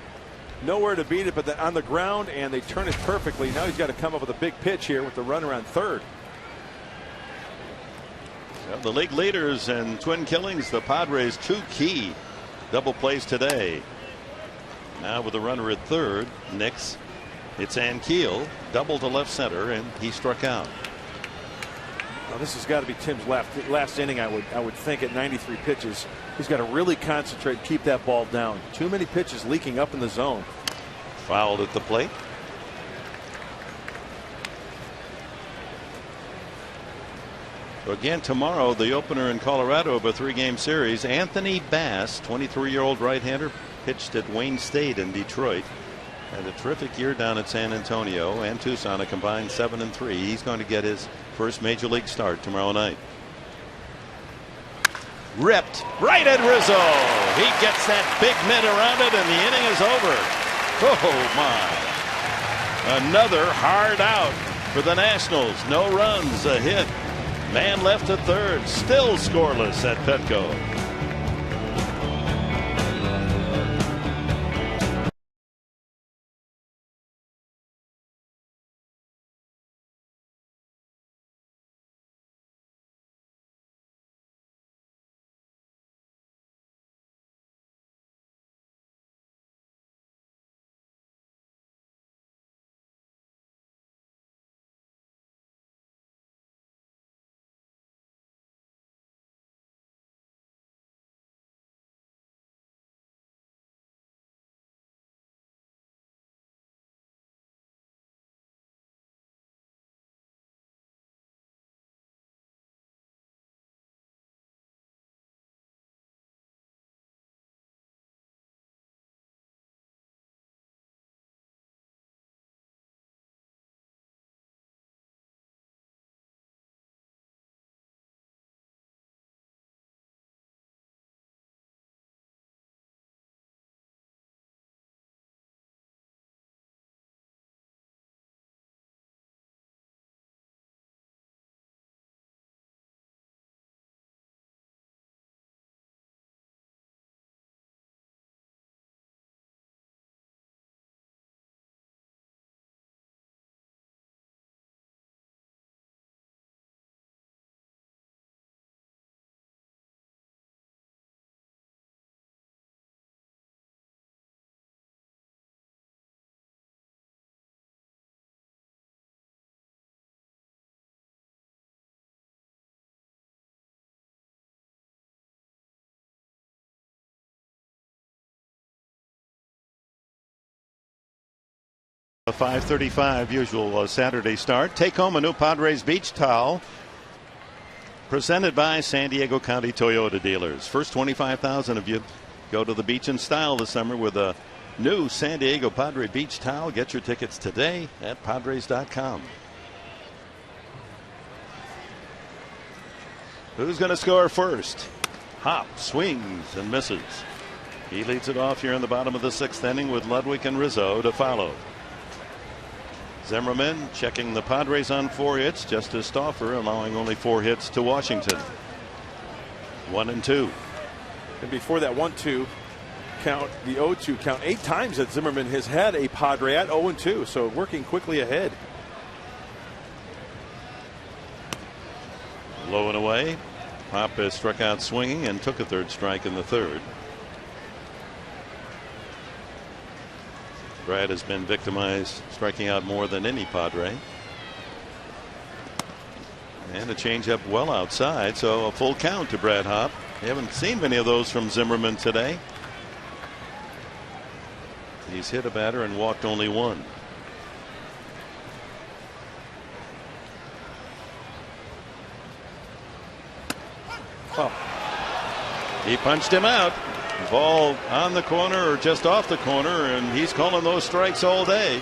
Speaker 3: Nowhere to beat it, but on the ground, and they turn it perfectly. Now he's got to come up with a big pitch here with the runner on third.
Speaker 1: Well, the league leaders in twin killings, the Padres, 2 key double plays today. Now with the runner at third, Nix hits Ankiel, double to left center, and he struck out.
Speaker 3: Now this has got to be Tim's last inning, I would think, at 93 pitches. He's got to really concentrate and keep that ball down. Too many pitches leaking up in the zone.
Speaker 1: Fouled at the plate. So again tomorrow, the opener in Colorado of a 3-game series. Anthony Bass, 23-year-old right-hander, pitched at Wayne State in Detroit. Had a terrific year down at San Antonio and Tucson, a combined 7-3. He's going to get his first major league start tomorrow night. Ripped right at Rizzo. He gets that big mitt around it, and the inning is over. Oh my. Another hard out for the Nationals. No runs, a hit. Man left at third. Still scoreless at Petco. A 5:35 usual Saturday start. Take home a new Padres beach towel presented by San Diego County Toyota dealers. First 25,000 of you go to the beach in style this summer with a new San Diego Padre beach towel. Get your tickets today at Padres.com. Who's going to score first? Hop swings and misses. He leads it off here in the bottom of the 6th inning with Ludwig and Rizzo to follow. Zimmerman checking the Padres on 4 hits, just as Stauffer allowing only 4 hits to Washington. 1-2.
Speaker 3: And before that 1-2 count, the 0-2 count, 8 times that Zimmerman has had a Padre at 0-2, so working quickly ahead.
Speaker 1: Low and away. Pop has struck out swinging and took a 3rd strike in the 3rd. Brad has been victimized, striking out more than any Padre. And a changeup well outside, so a full count to Brad Hop. You haven't seen many of those from Zimmerman today. He's hit a batter and walked only one.
Speaker 3: Oh.
Speaker 1: He punched him out. Ball on the corner or just off the corner, and he's calling those strikes all day.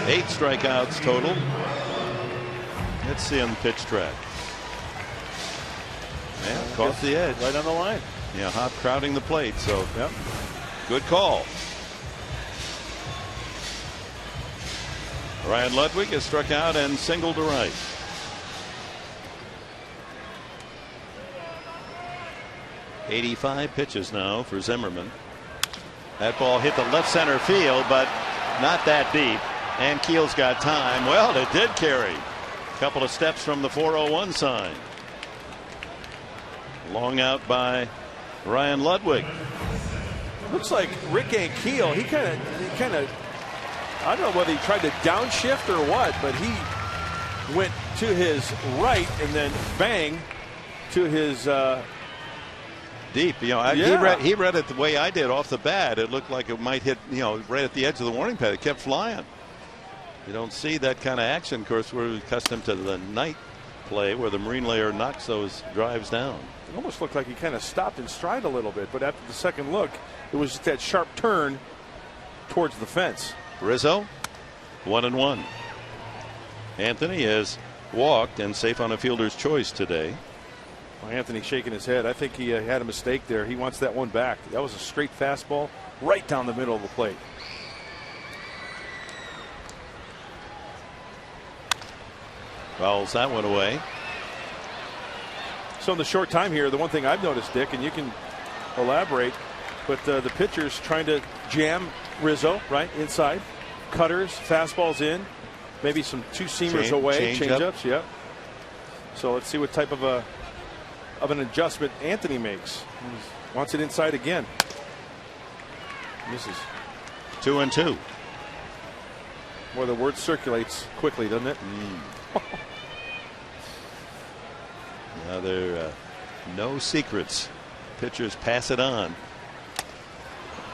Speaker 1: 8 strikeouts total. Let's see on the pitch track. Yeah, caught the edge.
Speaker 3: Right on the line.
Speaker 1: Yeah, Hop crowding the plate, so
Speaker 3: yep.
Speaker 1: Good call. Ryan Ludwig has struck out and singled to right. .85 pitches now for Zimmerman. That ball hit the left center field, but not that deep. And Keel's got time. Well, it did carry. A couple of steps from the 401 sign. Long out by Ryan Ludwig.
Speaker 3: Looks like Rick Ankiel. He kind of. I don't know whether he tried to downshift or what, but he went to his right and then bang to his.
Speaker 1: Deep, you know, he read it the way I did off the bat. It looked like it might hit, you know, right at the edge of the warning pad. It kept flying. You don't see that kind of action. Of course, we're accustomed to the night play where the Marine layer knocks those drives down.
Speaker 3: It almost looked like he kind of stopped in stride a little bit, but after the second look, it was just that sharp turn towards the fence.
Speaker 1: Rizzo, 1-1. Anthony has walked and safe on a fielder's choice today.
Speaker 3: Anthony shaking his head. I think he had a mistake there. He wants that one back. That was a straight fastball right down the middle of the plate.
Speaker 1: Fouls that one away.
Speaker 3: So in the short time here, the one thing I've noticed, Dick, and you can elaborate, but the pitcher's trying to jam Rizzo right inside. Cutters, fastballs in, maybe some two-seamers away, change-ups. Yep. So let's see what type of an adjustment Anthony makes. He wants it inside again. Misses.
Speaker 1: 2-2.
Speaker 3: Well, the word circulates quickly, doesn't it?
Speaker 1: Now there no secrets. Pitchers pass it on.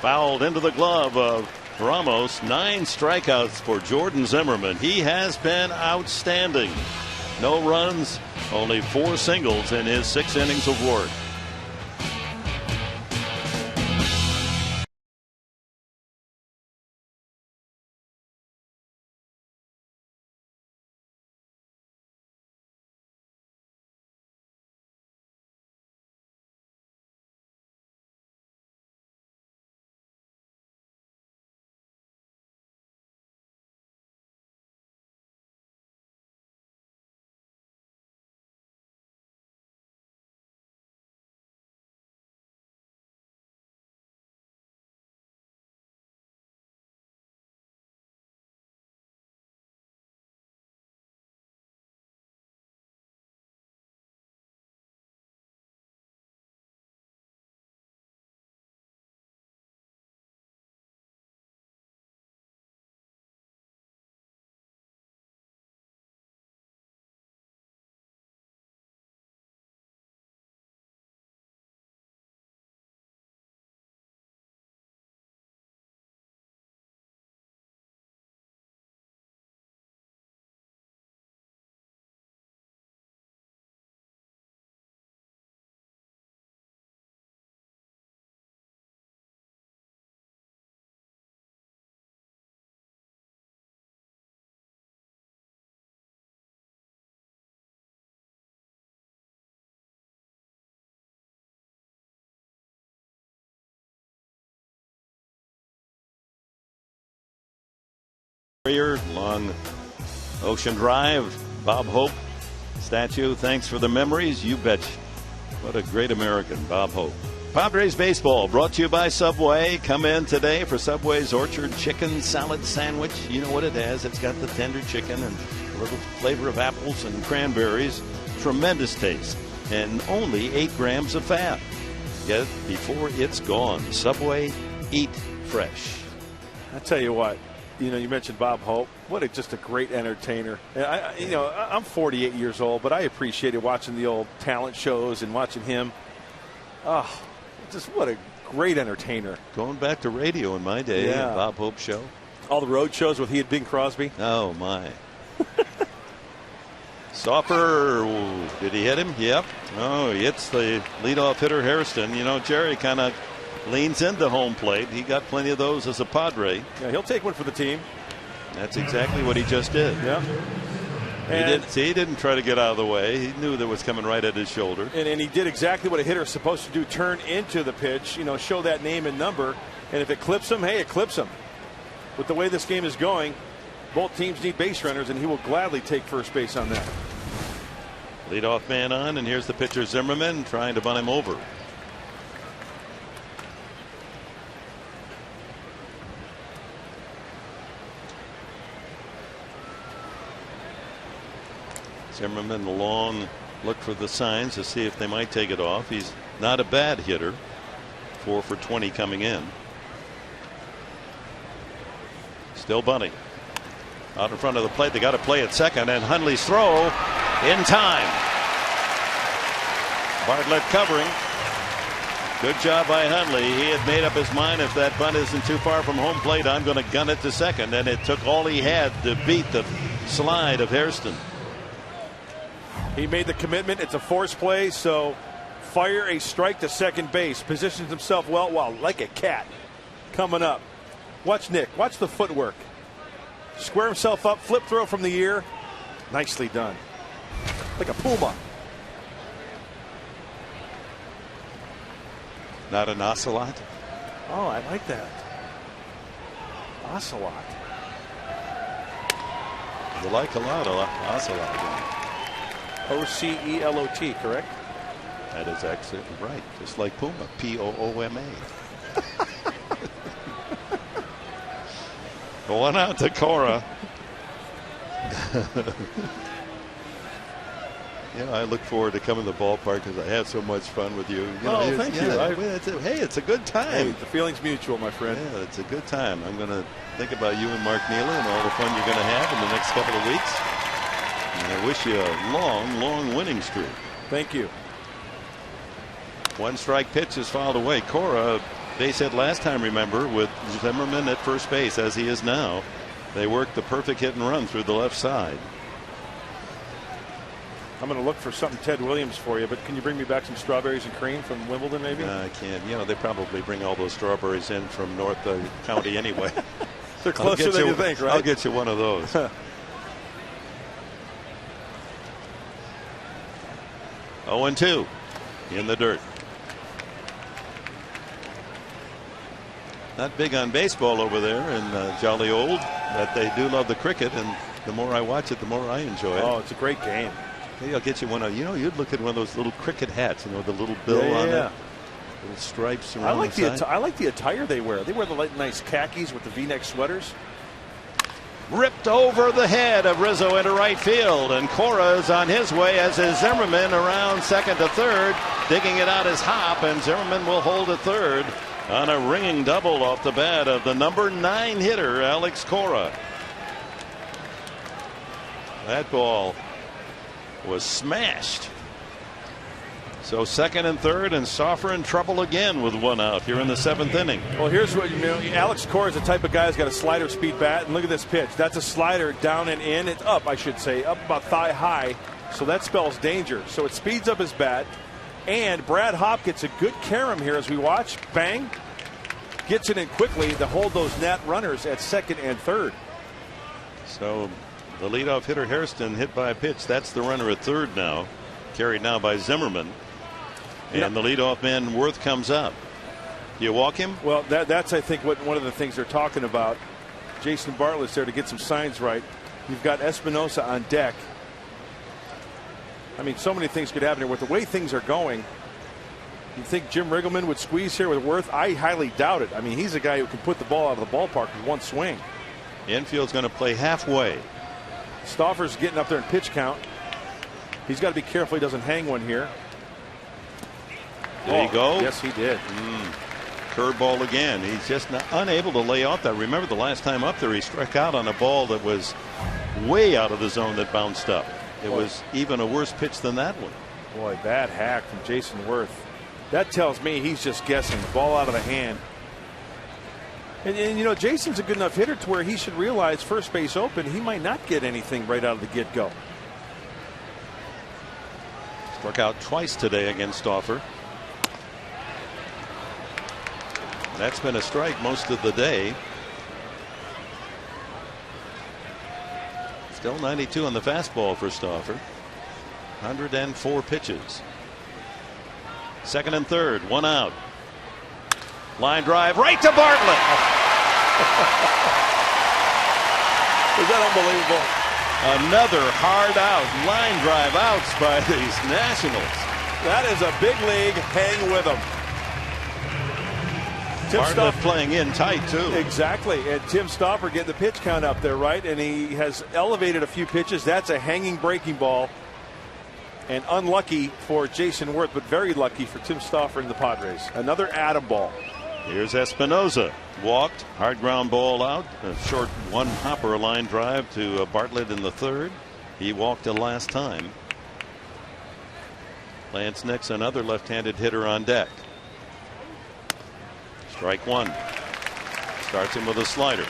Speaker 1: Fouled into the glove of Ramos. 9 strikeouts for Jordan Zimmerman. He has been outstanding. No runs, only 4 singles in his 6 innings of work. Long Ocean Drive, Bob Hope statue. Thanks for the memories. You bet. What a great American, Bob Hope. Padres baseball brought to you by Subway. Come in today for Subway's Orchard Chicken Salad Sandwich. You know what it has. It's got the tender chicken and a little flavor of apples and cranberries. Tremendous taste and only 8 grams of fat. Get it before it's gone. Subway, eat fresh.
Speaker 3: I tell you what. You know, you mentioned Bob Hope. What just a great entertainer. I'm 48 years old, but I appreciated watching the old talent shows and watching him Oh, just what a great entertainer.
Speaker 1: Going back to radio in my day,
Speaker 3: Yeah.
Speaker 1: Bob Hope Show.
Speaker 3: All the road shows with he and Bing Crosby.
Speaker 1: Oh, my. Stoffer, did he hit him? Yep. Oh, he hits the leadoff hitter, Hairston. You know, Jerry kind of leans into home plate. He got plenty of those as a Padre.
Speaker 3: Yeah, he'll take one for the team.
Speaker 1: That's exactly what he just did.
Speaker 3: Yeah.
Speaker 1: He didn't try to get out of the way. He knew that was coming right at his shoulder.
Speaker 3: And he did exactly what a hitter is supposed to do, turn into the pitch, you know, show that name and number. And if it clips him, hey, it clips him. With the way this game is going, both teams need base runners, and he will gladly take first base on that.
Speaker 1: Leadoff man on, and here's the pitcher Zimmerman trying to bunt him over. Zimmerman, a long look for the signs to see if they might take it off. He's not a bad hitter. 4 for 20 coming in. Still bunting. Out in front of the plate. They got to play at second, and Hundley's throw in time. Bartlett covering. Good job by Hundley. He had made up his mind, if that bunt isn't too far from home plate, I'm going to gun it to second. And it took all he had to beat the slide of Hairston.
Speaker 3: He made the commitment. It's a force play, so fire a strike to second base. Positions himself well, like a cat coming up. Watch Nick. Watch the footwork. Square himself up. Flip throw from the ear. Nicely done. Like a puma.
Speaker 1: Not an ocelot.
Speaker 3: Oh, I like that. Ocelot.
Speaker 1: You like a lot of ocelot.
Speaker 3: O-C-E-L-O-T, correct?
Speaker 1: That is absolutely right. Just like Puma. P-O-O-M-A. One out to Cora. I look forward to coming to the ballpark because I had so much fun with you.
Speaker 3: Thank you.
Speaker 1: Hey, it's a good time.
Speaker 3: Hey, the feeling's mutual, my friend.
Speaker 1: Yeah, it's a good time. I'm going to think about you and Mark Neely and all the fun you're going to have in the next couple of weeks. And I wish you a long, long winning streak.
Speaker 3: Thank you.
Speaker 1: One strike pitch is fouled away. Cora, base hit last time, remember, with Zimmerman at first base, as he is now. They worked the perfect hit and run through the left side.
Speaker 3: I'm going to look for something Ted Williams for you, but can you bring me back some strawberries and cream from Wimbledon, maybe?
Speaker 1: I can't. They probably bring all those strawberries in from North County anyway.
Speaker 3: They're closer than you think, right?
Speaker 1: I'll get you one of those. 0-2 in the dirt. Not big on baseball over there in Jolly Old, but they do love the cricket, and the more I watch it, the more I enjoy it.
Speaker 3: Oh, it's a great game.
Speaker 1: Maybe I'll get you one of, you'd look at one of those little cricket hats, the little bill on it. Little stripes around the side.
Speaker 3: I like the attire they wear. They wear the nice khakis with the V-neck sweaters.
Speaker 1: Ripped over the head of Rizzo into right field, and Cora is on his way, as is Zimmerman, around second to third, digging it out his hop, and Zimmerman will hold at third on a ringing double off the bat of the number 9 hitter, Alex Cora. That ball was smashed. So second and third, and Stoffer in trouble again with one out here in the 7th inning.
Speaker 3: Well, here's what Alex Cora is the type of guy who's got a slider speed bat, and look at this pitch. That's a slider down and in. It's up, I should say, up about thigh high. So that spells danger. So it speeds up his bat, and Brad Hopp gets a good carom here as we watch. Bang, gets it in quickly to hold those net runners at second and third.
Speaker 1: So the leadoff hitter Hairston hit by a pitch. That's the runner at third now, carried now by Zimmerman. And the leadoff man Worth comes up. Do you walk him?
Speaker 3: Well, that's I think one of the things they're talking about. Jason Bartlett's there to get some signs right. You've got Espinosa on deck. I mean, so many things could happen here with the way things are going. You think Jim Riggleman would squeeze here with Worth? I highly doubt it. I mean, he's a guy who can put the ball out of the ballpark with one swing.
Speaker 1: Infield's going to play halfway.
Speaker 3: Stoffer's getting up there in pitch count. He's got to be careful he doesn't hang one here.
Speaker 1: Did he go?
Speaker 3: Yes, he did.
Speaker 1: Curveball again. He's just unable to lay off that. Remember the last time up there, he struck out on a ball that was way out of the zone that bounced up. It was even a worse pitch than that one.
Speaker 3: Boy, bad hack from Jason Worth. That tells me he's just guessing. Ball out of the hand. And you know, Jason's a good enough hitter to where he should realize first base open. He might not get anything right out of the get-go.
Speaker 1: Struck out twice today against Stauffer. That's been a strike most of the day. Still 92 on the fastball for Stauffer. 104 pitches. Second and third, one out. Line drive right to Bartlett.
Speaker 3: Is that unbelievable?
Speaker 1: Another hard out, line drive outs by these Nationals.
Speaker 3: That is a big league. Hang with them. Tim
Speaker 1: Bartlett
Speaker 3: Stauffer
Speaker 1: playing in tight too.
Speaker 3: Exactly, and Tim Stauffer getting the pitch count up there, right? And he has elevated a few pitches. That's a hanging breaking ball. And unlucky for Jason Worth, but very lucky for Tim Stauffer and the Padres. Another atom ball.
Speaker 1: Here's Espinoza. Walked. Hard ground ball out. A short one hopper line drive to Bartlett in the third. He walked the last time. Lance Nix, another left-handed hitter on deck. Strike one. Starts him with a slider.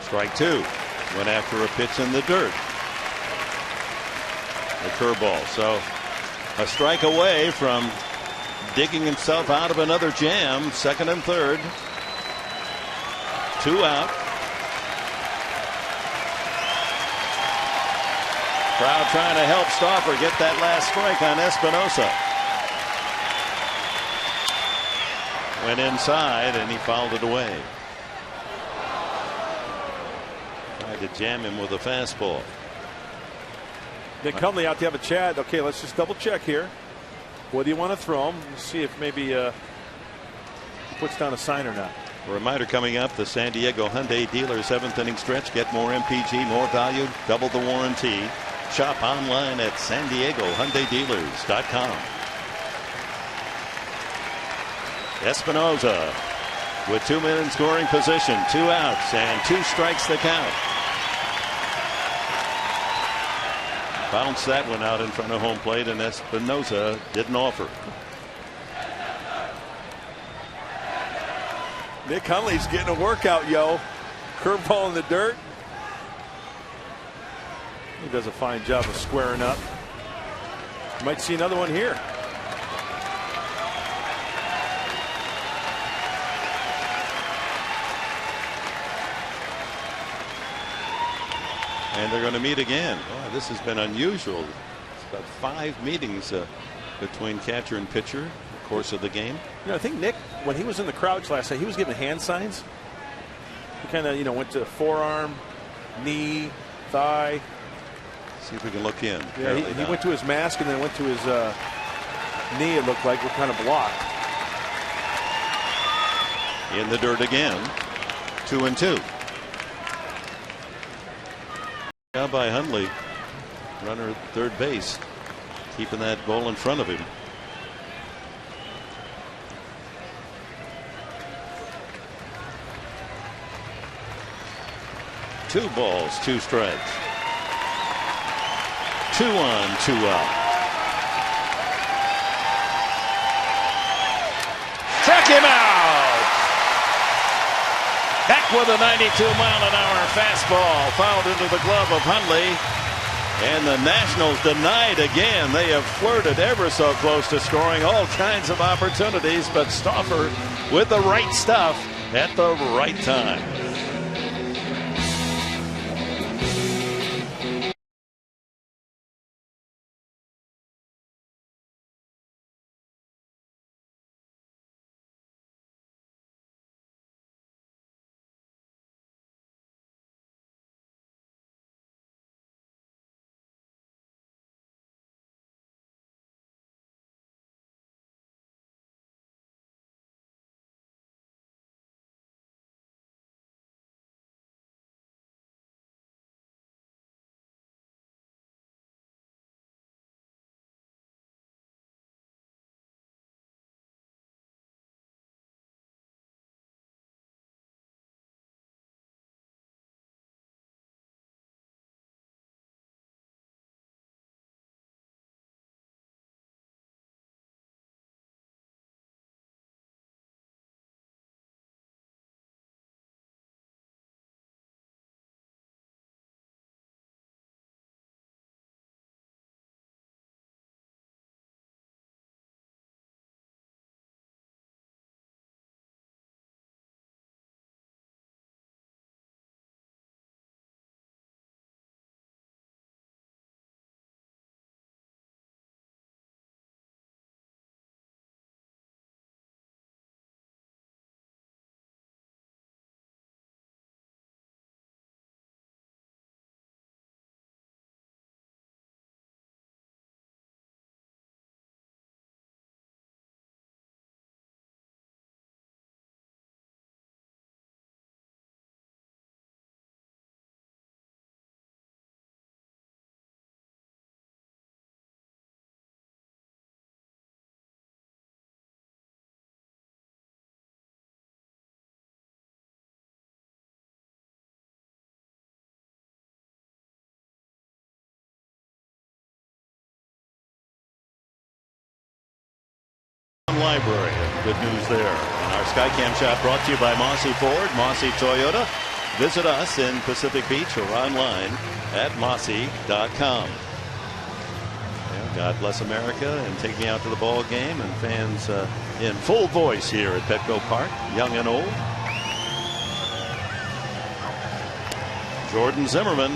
Speaker 1: Strike two. Went after a pitch in the dirt. The curveball. So a strike away from digging himself out of another jam. Second and third. Two out. Crowd trying to help Stauffer get that last strike on Espinoza. Went inside and he fouled it away. Tried to jam him with a fastball.
Speaker 3: Nick Hundley out to have a chat. Okay, let's just double check here. What do you want to throw him? Let's see if maybe he puts down a sign or not.
Speaker 1: A reminder coming up, the San Diego Hyundai dealer 7th inning stretch. Get more MPG, more value, double the warranty. Shop online at SanDiegoHyundaiDealers.com. Espinoza with 2 men in scoring position, 2 outs and 2 strikes the count. Bounced that one out in front of home plate, and Espinoza didn't offer.
Speaker 3: Nick Hundley's getting a workout, yo. Curveball in the dirt. He does a fine job of squaring up. You might see another one here.
Speaker 1: And they're going to meet again. Oh, this has been unusual. It's about 5 meetings between catcher and pitcher in the course of the game.
Speaker 3: You know, I think Nick, when he was in the crouch last night, he was giving hand signs. He kind of, you know, went to forearm, knee, thigh.
Speaker 1: See if we can look in.
Speaker 3: Yeah, he went to his mask and then went to his knee. It looked like we're kind of blocked.
Speaker 1: In the dirt again. 2-2. Down by Hundley. Runner at third base. Keeping that ball in front of him. Two balls, 2 strikes. 2 on, 2 out. Struck him out. Back with a 92-mile-an-hour fastball fouled into the glove of Hundley. And the Nationals denied again. They have flirted ever so close to scoring all kinds of opportunities, but Stauffer with the right stuff at the right time. Library. Good news there. And our Skycam shot brought to you by Mossy Ford, Mossy Toyota. Visit us in Pacific Beach or online at mossy.com. God bless America and take me out to the ball game, and fans in full voice here at Petco Park, young and old. Jordan Zimmerman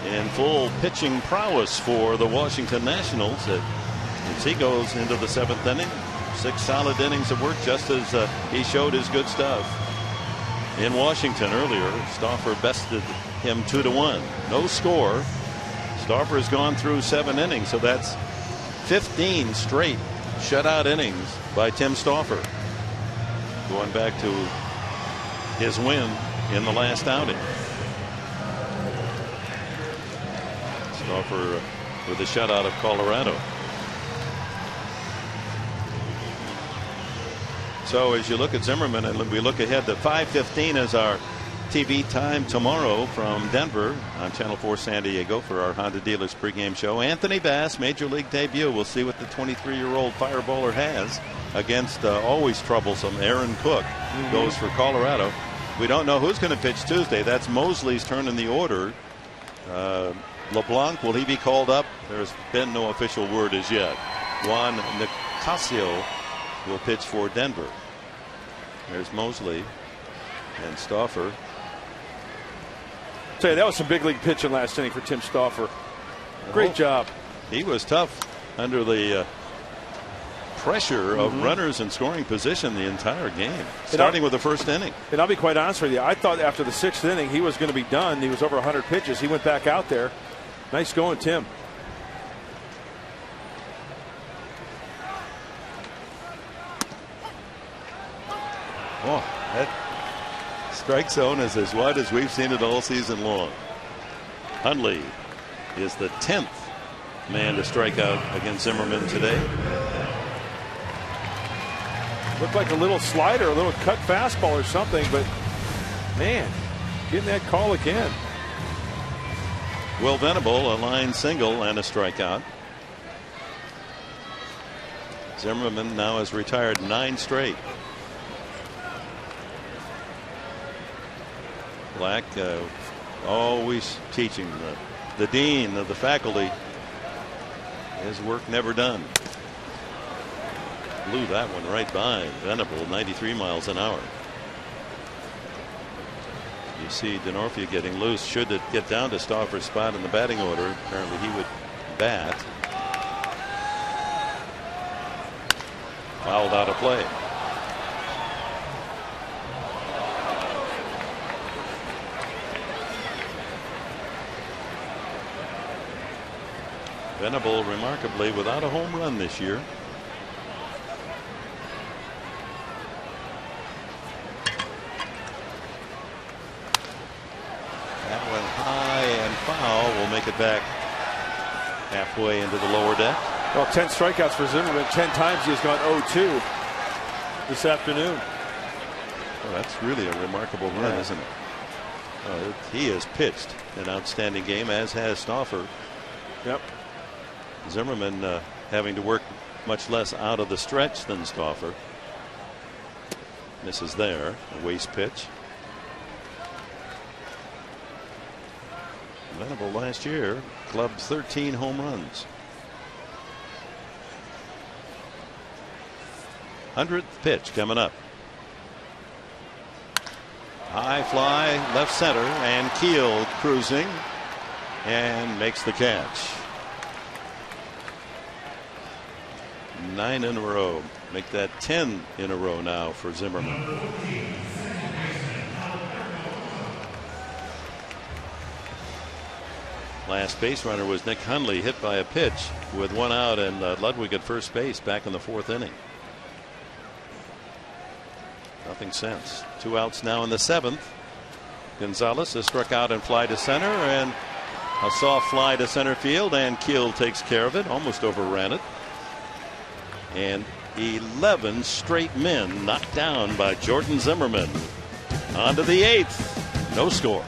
Speaker 1: in full pitching prowess for the Washington Nationals as he goes into the 7th inning. 6 solid innings of work, just as he showed his good stuff in Washington earlier. Stauffer bested him 2-1. No score. Stauffer has gone through 7 innings, so that's 15 straight shutout innings by Tim Stauffer, going back to his win in the last outing. Stauffer with a shutout of Colorado. So as you look at Zimmerman, and we look ahead to 5:15 as our TV time tomorrow from Denver on Channel 4 San Diego for our Honda Dealers pregame show. Anthony Bass, Major League debut. We'll see what the 23-year-old fireballer has against always troublesome Aaron Cook. Goes for Colorado. We don't know who's going to pitch Tuesday. That's Mosley's turn in the order. LeBlanc, will he be called up? There's been no official word as yet. Juan Nicasio will pitch for Denver. There's Mosley and Stauffer.
Speaker 3: Tell you, that was some big league pitching last inning for Tim Stauffer. Great job.
Speaker 1: He was tough under the pressure of runners in scoring position the entire game, starting with the first inning.
Speaker 3: And I'll be quite honest with you, I thought after the 6th inning he was going to be done. He was over 100 pitches. He went back out there. Nice going, Tim.
Speaker 1: Oh, that strike zone is as wide as we've seen it all season long. Hundley is the 10th man to strike out against Zimmerman today.
Speaker 3: Looked like a little slider, a little cut fastball or something, but man, getting that call again.
Speaker 1: Will Venable, a line single and a strikeout. Zimmerman now has retired 9 straight. Black always teaching the dean of the faculty. His work never done. Blew that one right by Venable, 93 miles an hour. You see Denorfia getting loose. Should it get down to Stauffer's spot in the batting order, apparently he would bat. Fouled out of play. Venable remarkably without a home run this year. That went high and foul. Will make it back halfway into the lower deck.
Speaker 3: Well, 10 strikeouts for Zimmerman. 10 times he has gone 0-2 this afternoon.
Speaker 1: Well, that's really a remarkable run, isn't it? He has pitched an outstanding game, as has Stauffer.
Speaker 3: Yep.
Speaker 1: Zimmerman having to work much less out of the stretch than Stauffer. Misses there. A waste pitch. Venable last year clubbed 13 home runs. 100th pitch coming up. High fly left center, and Keel cruising and makes the catch. 9 in a row. Make that 10 in a row now for Zimmerman. Last base runner was Nick Hundley, hit by a pitch with 1 out, and Ludwig at first base back in the 4th inning. Nothing since. 2 outs now in the 7th. Gonzalez is struck out and fly to center, and a soft fly to center field, and Keel takes care of it, almost overran it. And 11 straight men knocked down by Jordan Zimmerman. On to the 8th. No score.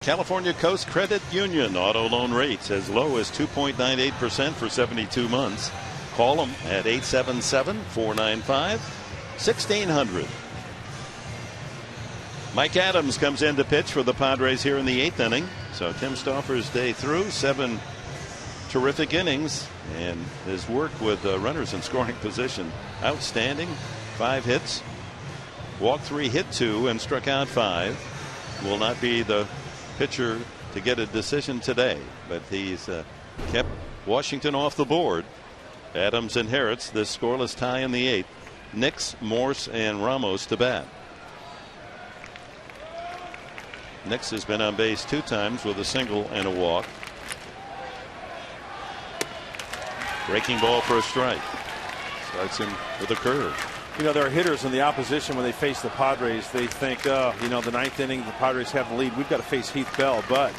Speaker 1: California Coast Credit Union auto loan rates as low as 2.98% for 72 months. Call them at 877-495-1600. Mike Adams comes in to pitch for the Padres here in the 8th inning. So Tim Stauffer's day through 7 terrific innings, and his work with runners in scoring position outstanding. 5 hits, walked 3, hit 2, and struck out 5. Will not be the pitcher to get a decision today, but he's kept Washington off the board. Adams inherits this scoreless tie in the 8th. Nix, Morse, and Ramos to bat. Nix has been on base 2 times with a single and a walk. Breaking ball for a strike. Starts him with a curve.
Speaker 3: You know, there are hitters in the opposition when they face the Padres. They think, the 9th inning, the Padres have the lead. We've got to face Heath Bell. But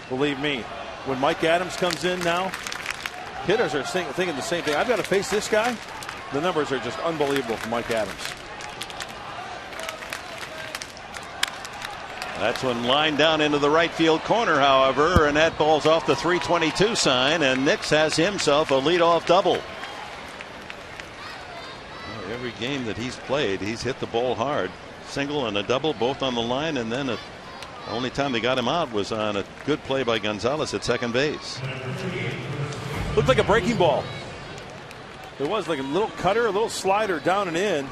Speaker 3: believe me, when Mike Adams comes in now, hitters are thinking the same thing. I've got to face this guy. The numbers are just unbelievable for Mike Adams.
Speaker 1: That's one lined down into the right field corner, however, and that ball's off the 322 sign, and Nix has himself a leadoff double. Well, every game that he's played, he's hit the ball hard. Single and a double, both on the line, and then the only time they got him out was on a good play by Gonzalez at second base.
Speaker 3: Looked like a breaking ball. It was like a little cutter, a little slider down and in.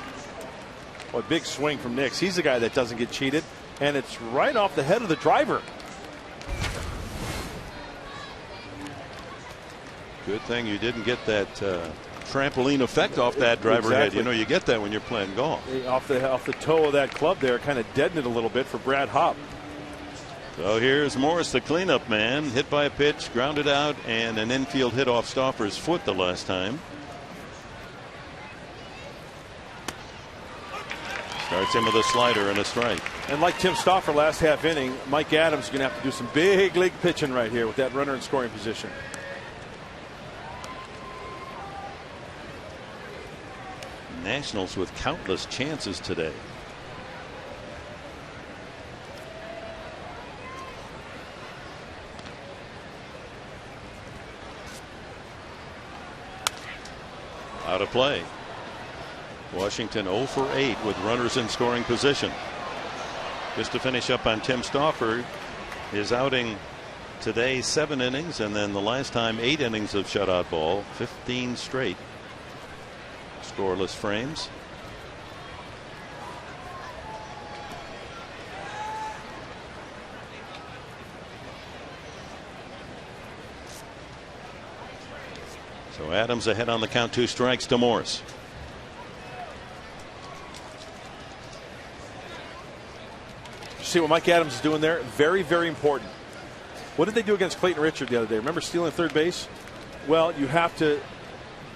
Speaker 3: Boy, big swing from Nix. He's the guy that doesn't get cheated. And it's right off the head of the driver.
Speaker 1: Good thing you didn't get that trampoline effect off that driver head. You know, you get that when you're playing golf.
Speaker 3: Off the toe of that club there, kind of deadened it a little bit for Brad Hopp.
Speaker 1: So here's Morris, the cleanup man, hit by a pitch, grounded out, and an infield hit off Stauffer's foot the last time. Starts him with a slider and a strike.
Speaker 3: And like Tim Stauffer last half inning, Mike Adams is going to have to do some big league pitching right here with that runner in scoring position.
Speaker 1: Nationals with countless chances today. Out of play. Washington 0 for 8 with runners in scoring position. Just to finish up on Tim Stauffer, his outing today 7 innings, and then the last time 8 innings of shutout ball, 15 straight scoreless frames. So Adams ahead on the count, 2 strikes to Morse.
Speaker 3: See what Mike Adams is doing there? Very, very important. What did they do against Clayton Richard the other day? Remember stealing third base? Well, you have to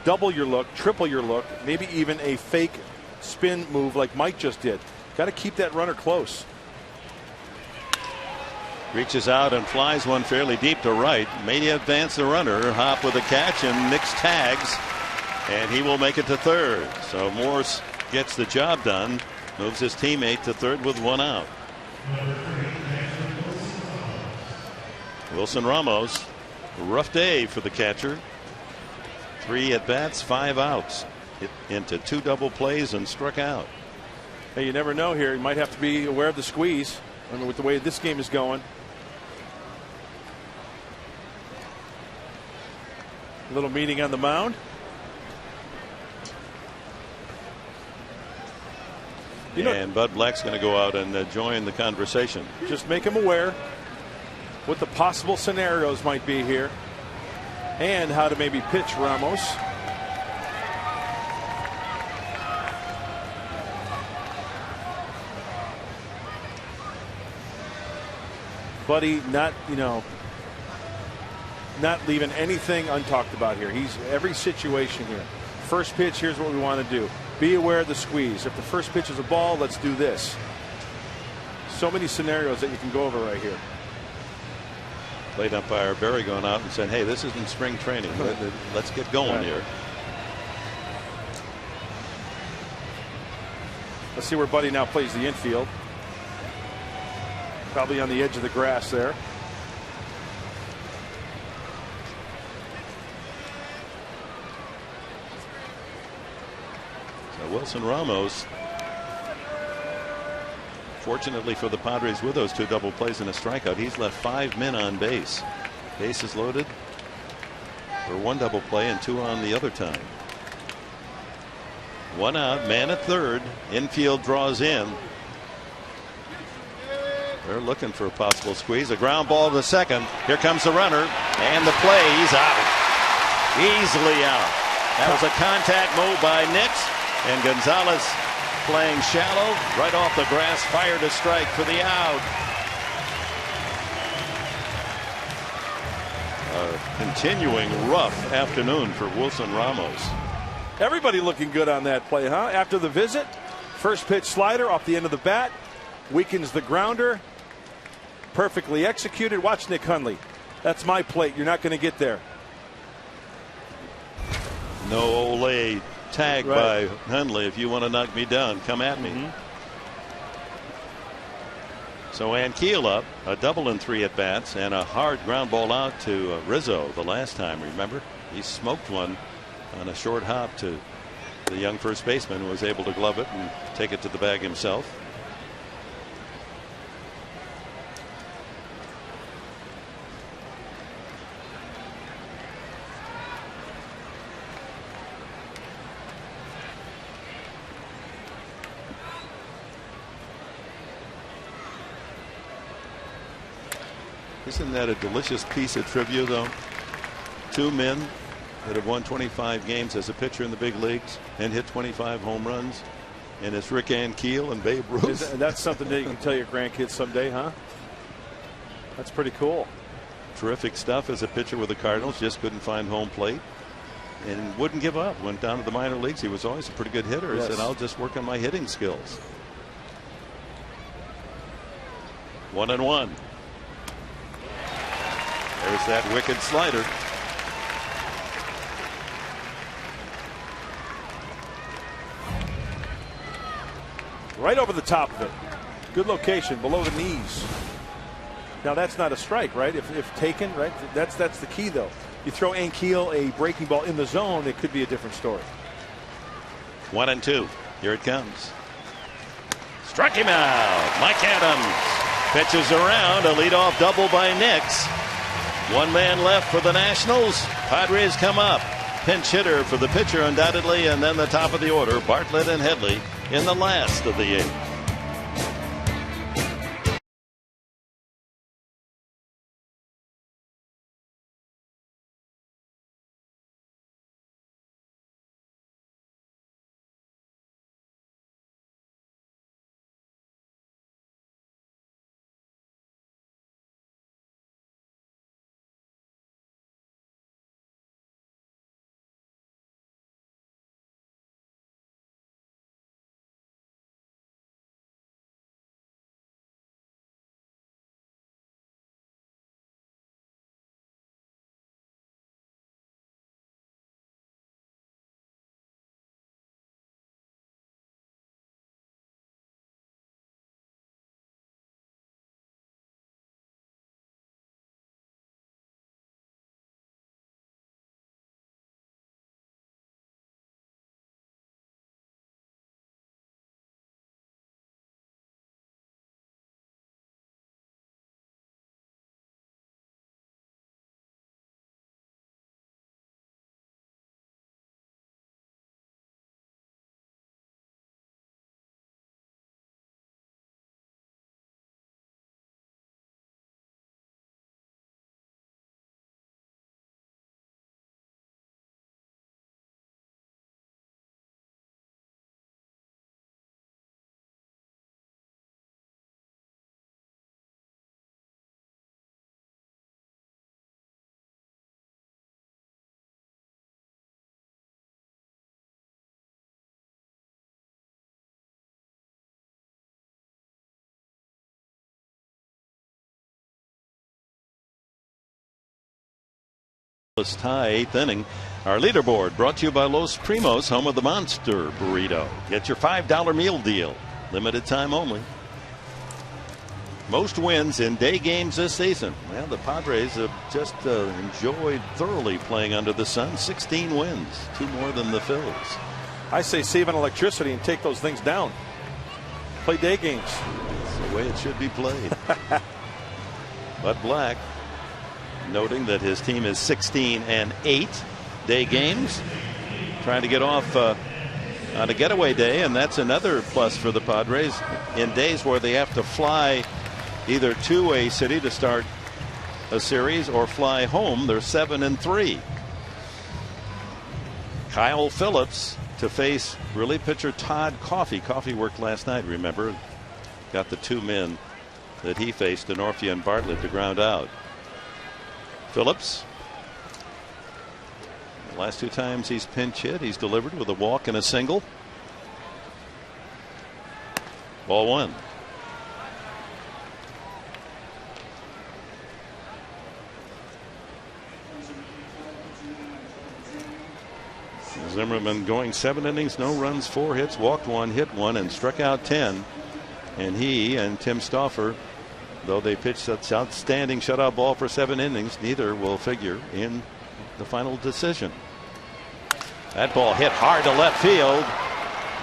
Speaker 3: double your look, triple your look, maybe even a fake spin move like Mike just did. Got to keep that runner close.
Speaker 1: Reaches out and flies one fairly deep to right. May advance the runner. Hop with a catch, and Nix tags, and he will make it to third. So Morse gets the job done. Moves his teammate to third with 1 out. Wilson Ramos, rough day for the catcher. 3 at bats, 5 outs. Hit into 2 double plays and struck out.
Speaker 3: Hey, you never know here. You might have to be aware of the squeeze. I mean, with the way this game is going. A little meeting on the mound.
Speaker 1: And Bud Black's going to go out and join the conversation.
Speaker 3: Just make him aware what the possible scenarios might be here and how to maybe pitch Ramos. Buddy, not leaving anything untalked about here. He's every situation here. First pitch, here's what we want to do. Be aware of the squeeze. If the first pitch is a ball, let's do this. So many scenarios that you can go over right here.
Speaker 1: Plate umpire Barry going out and saying, hey, this isn't spring training. Let's get going here.
Speaker 3: Let's see where Buddy now plays the infield. Probably on the edge of the grass there.
Speaker 1: So Wilson Ramos, fortunately for the Padres with those 2 double plays and a strikeout, he's left 5 men on base. Bases loaded for 1 double play and 2 on the other time. 1 out, man at third. Infield draws in. They're looking for a possible squeeze. A ground ball to second. Here comes the runner, and the play. He's out. Easily out. That was a contact move by Nix, and Gonzalez playing shallow, right off the grass, fired a strike for the out. A continuing rough afternoon for Wilson Ramos.
Speaker 3: Everybody looking good on that play, huh? After the visit, first pitch slider off the end of the bat, weakens the grounder. Perfectly executed. Watch Nick Hundley. That's my plate. You're not going to get there.
Speaker 1: No Olay tag by Hundley. If you want to knock me down, come at me. So Ankiel up, a double in 3 at bats, and a hard ground ball out to Rizzo the last time. Remember, he smoked one on a short hop to the young first baseman, who was able to glove it and take it to the bag himself. Isn't that a delicious piece of trivia, though? 2 men that have won 25 games as a pitcher in the big leagues and hit 25 home runs, and it's Rick Ankiel and Babe Ruth.
Speaker 3: That's something that you can tell your grandkids someday, huh? That's pretty cool.
Speaker 1: Terrific stuff as a pitcher with the Cardinals. Just couldn't find home plate and wouldn't give up. Went down to the minor leagues. He was always a pretty good hitter. He said, I'll just work on my hitting skills. 1-1. There's that wicked slider.
Speaker 3: Right over the top of it. Good location, below the knees. Now that's not a strike, right? If taken, right? That's the key, though. You throw Ankiel a breaking ball in the zone, it could be a different story.
Speaker 1: 1-2. Here it comes. Struck him out. Mike Adams pitches around. A leadoff double by Nix. 1 man left for the Nationals. Padres come up. Pinch hitter for the pitcher, undoubtedly, and then the top of the order, Bartlett and Headley in the last of the 8th. Tie, 8th inning. Our leaderboard brought to you by Los Primos, home of the Monster Burrito. Get your $5 meal deal. Limited time only. Most wins in day games this season. Well, the Padres have just enjoyed thoroughly playing under the sun. 16 wins, 2 more than the Phils.
Speaker 3: I say save on electricity and take those things down. Play day games.
Speaker 1: That's the way it should be played. Bud Black noting that his team is 16-8 day games, trying to get off on a getaway day, and that's another plus for the Padres in days where they have to fly either to a city to start a series or fly home. They're 7-3. Kyle Phillips to face relief pitcher Todd Coffey. Coffey worked last night, remember. Got the 2 men that he faced, Denorfia and Bartlett, to ground out. Phillips, the last 2 times he's pinch hit, he's delivered with a walk and a single. Ball 1. Zimmerman going 7 innings, no runs, 4 hits, walked 1, hit 1, and struck out 10. And he and Tim Stauffer, though they pitched such outstanding shutout ball for 7 innings, neither will figure in the final decision. That ball hit hard to left field,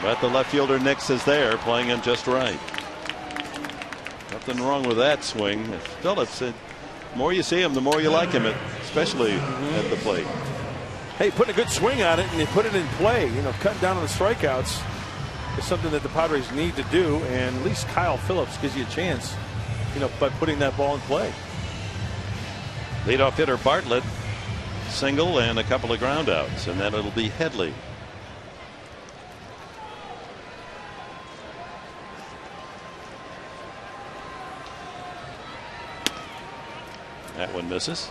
Speaker 1: but the left fielder Nix is there, playing him just right. Nothing wrong with that swing. Phillips, the more you see him, the more you like him, especially at the plate.
Speaker 3: Hey, putting a good swing on it and they put it in play. You know, cutting down on the strikeouts is something that the Padres need to do, and at least Kyle Phillips gives you a chance, you know, by putting that ball in play.
Speaker 1: Leadoff hitter Bartlett, single and a couple of ground outs, and then it'll be Headley. That one misses.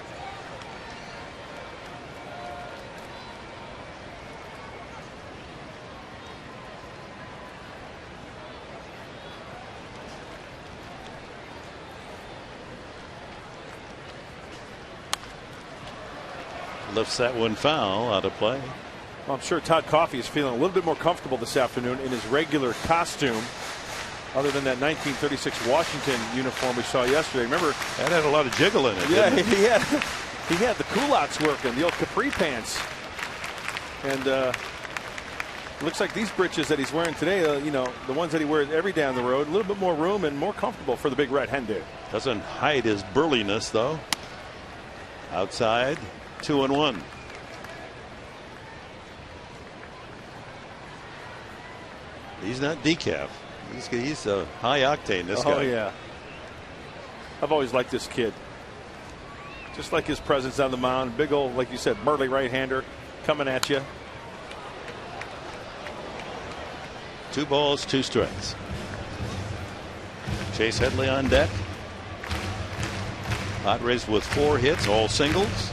Speaker 1: Lifts that one foul out of play.
Speaker 3: Well, I'm sure Todd Coffey is feeling a little bit more comfortable this afternoon in his regular costume, other than that 1936 Washington uniform we saw yesterday. Remember,
Speaker 1: that had a lot of jiggle in it.
Speaker 3: Yeah,
Speaker 1: didn't it?
Speaker 3: he had the culottes working, the old capri pants, and looks like these breeches that he's wearing today, you know, the ones that he wears every day on the road, a little bit more room and more comfortable for the big red hen do.
Speaker 1: Doesn't hide his burliness though. Outside. 2-1. He's not decaf. He's high octane, this guy.
Speaker 3: Oh, yeah. I've always liked this kid. Just like his presence on the mound. Big old, like you said, burly right-hander coming at you.
Speaker 1: 2 balls, 2 strikes. Chase Headley on deck. Padres with 4 hits, all singles.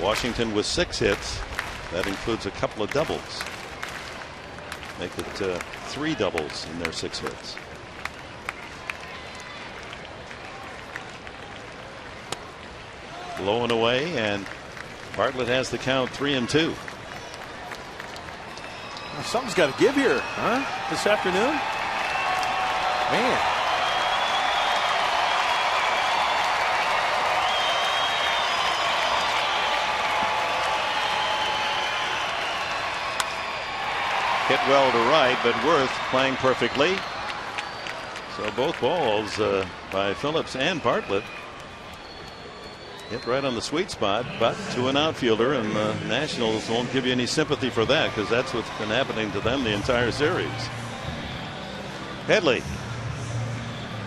Speaker 1: Washington with 6 hits. That includes a couple of doubles. Make it 3 doubles in their 6 hits. Blowing away, and Bartlett has the count 3-2.
Speaker 3: Something's got to give here, huh? This afternoon? Man.
Speaker 1: Hit well to right, but Worth playing perfectly. So both balls by Phillips and Bartlett hit right on the sweet spot, but to an outfielder, and the Nationals won't give you any sympathy for that, because that's what's been happening to them the entire series. Headley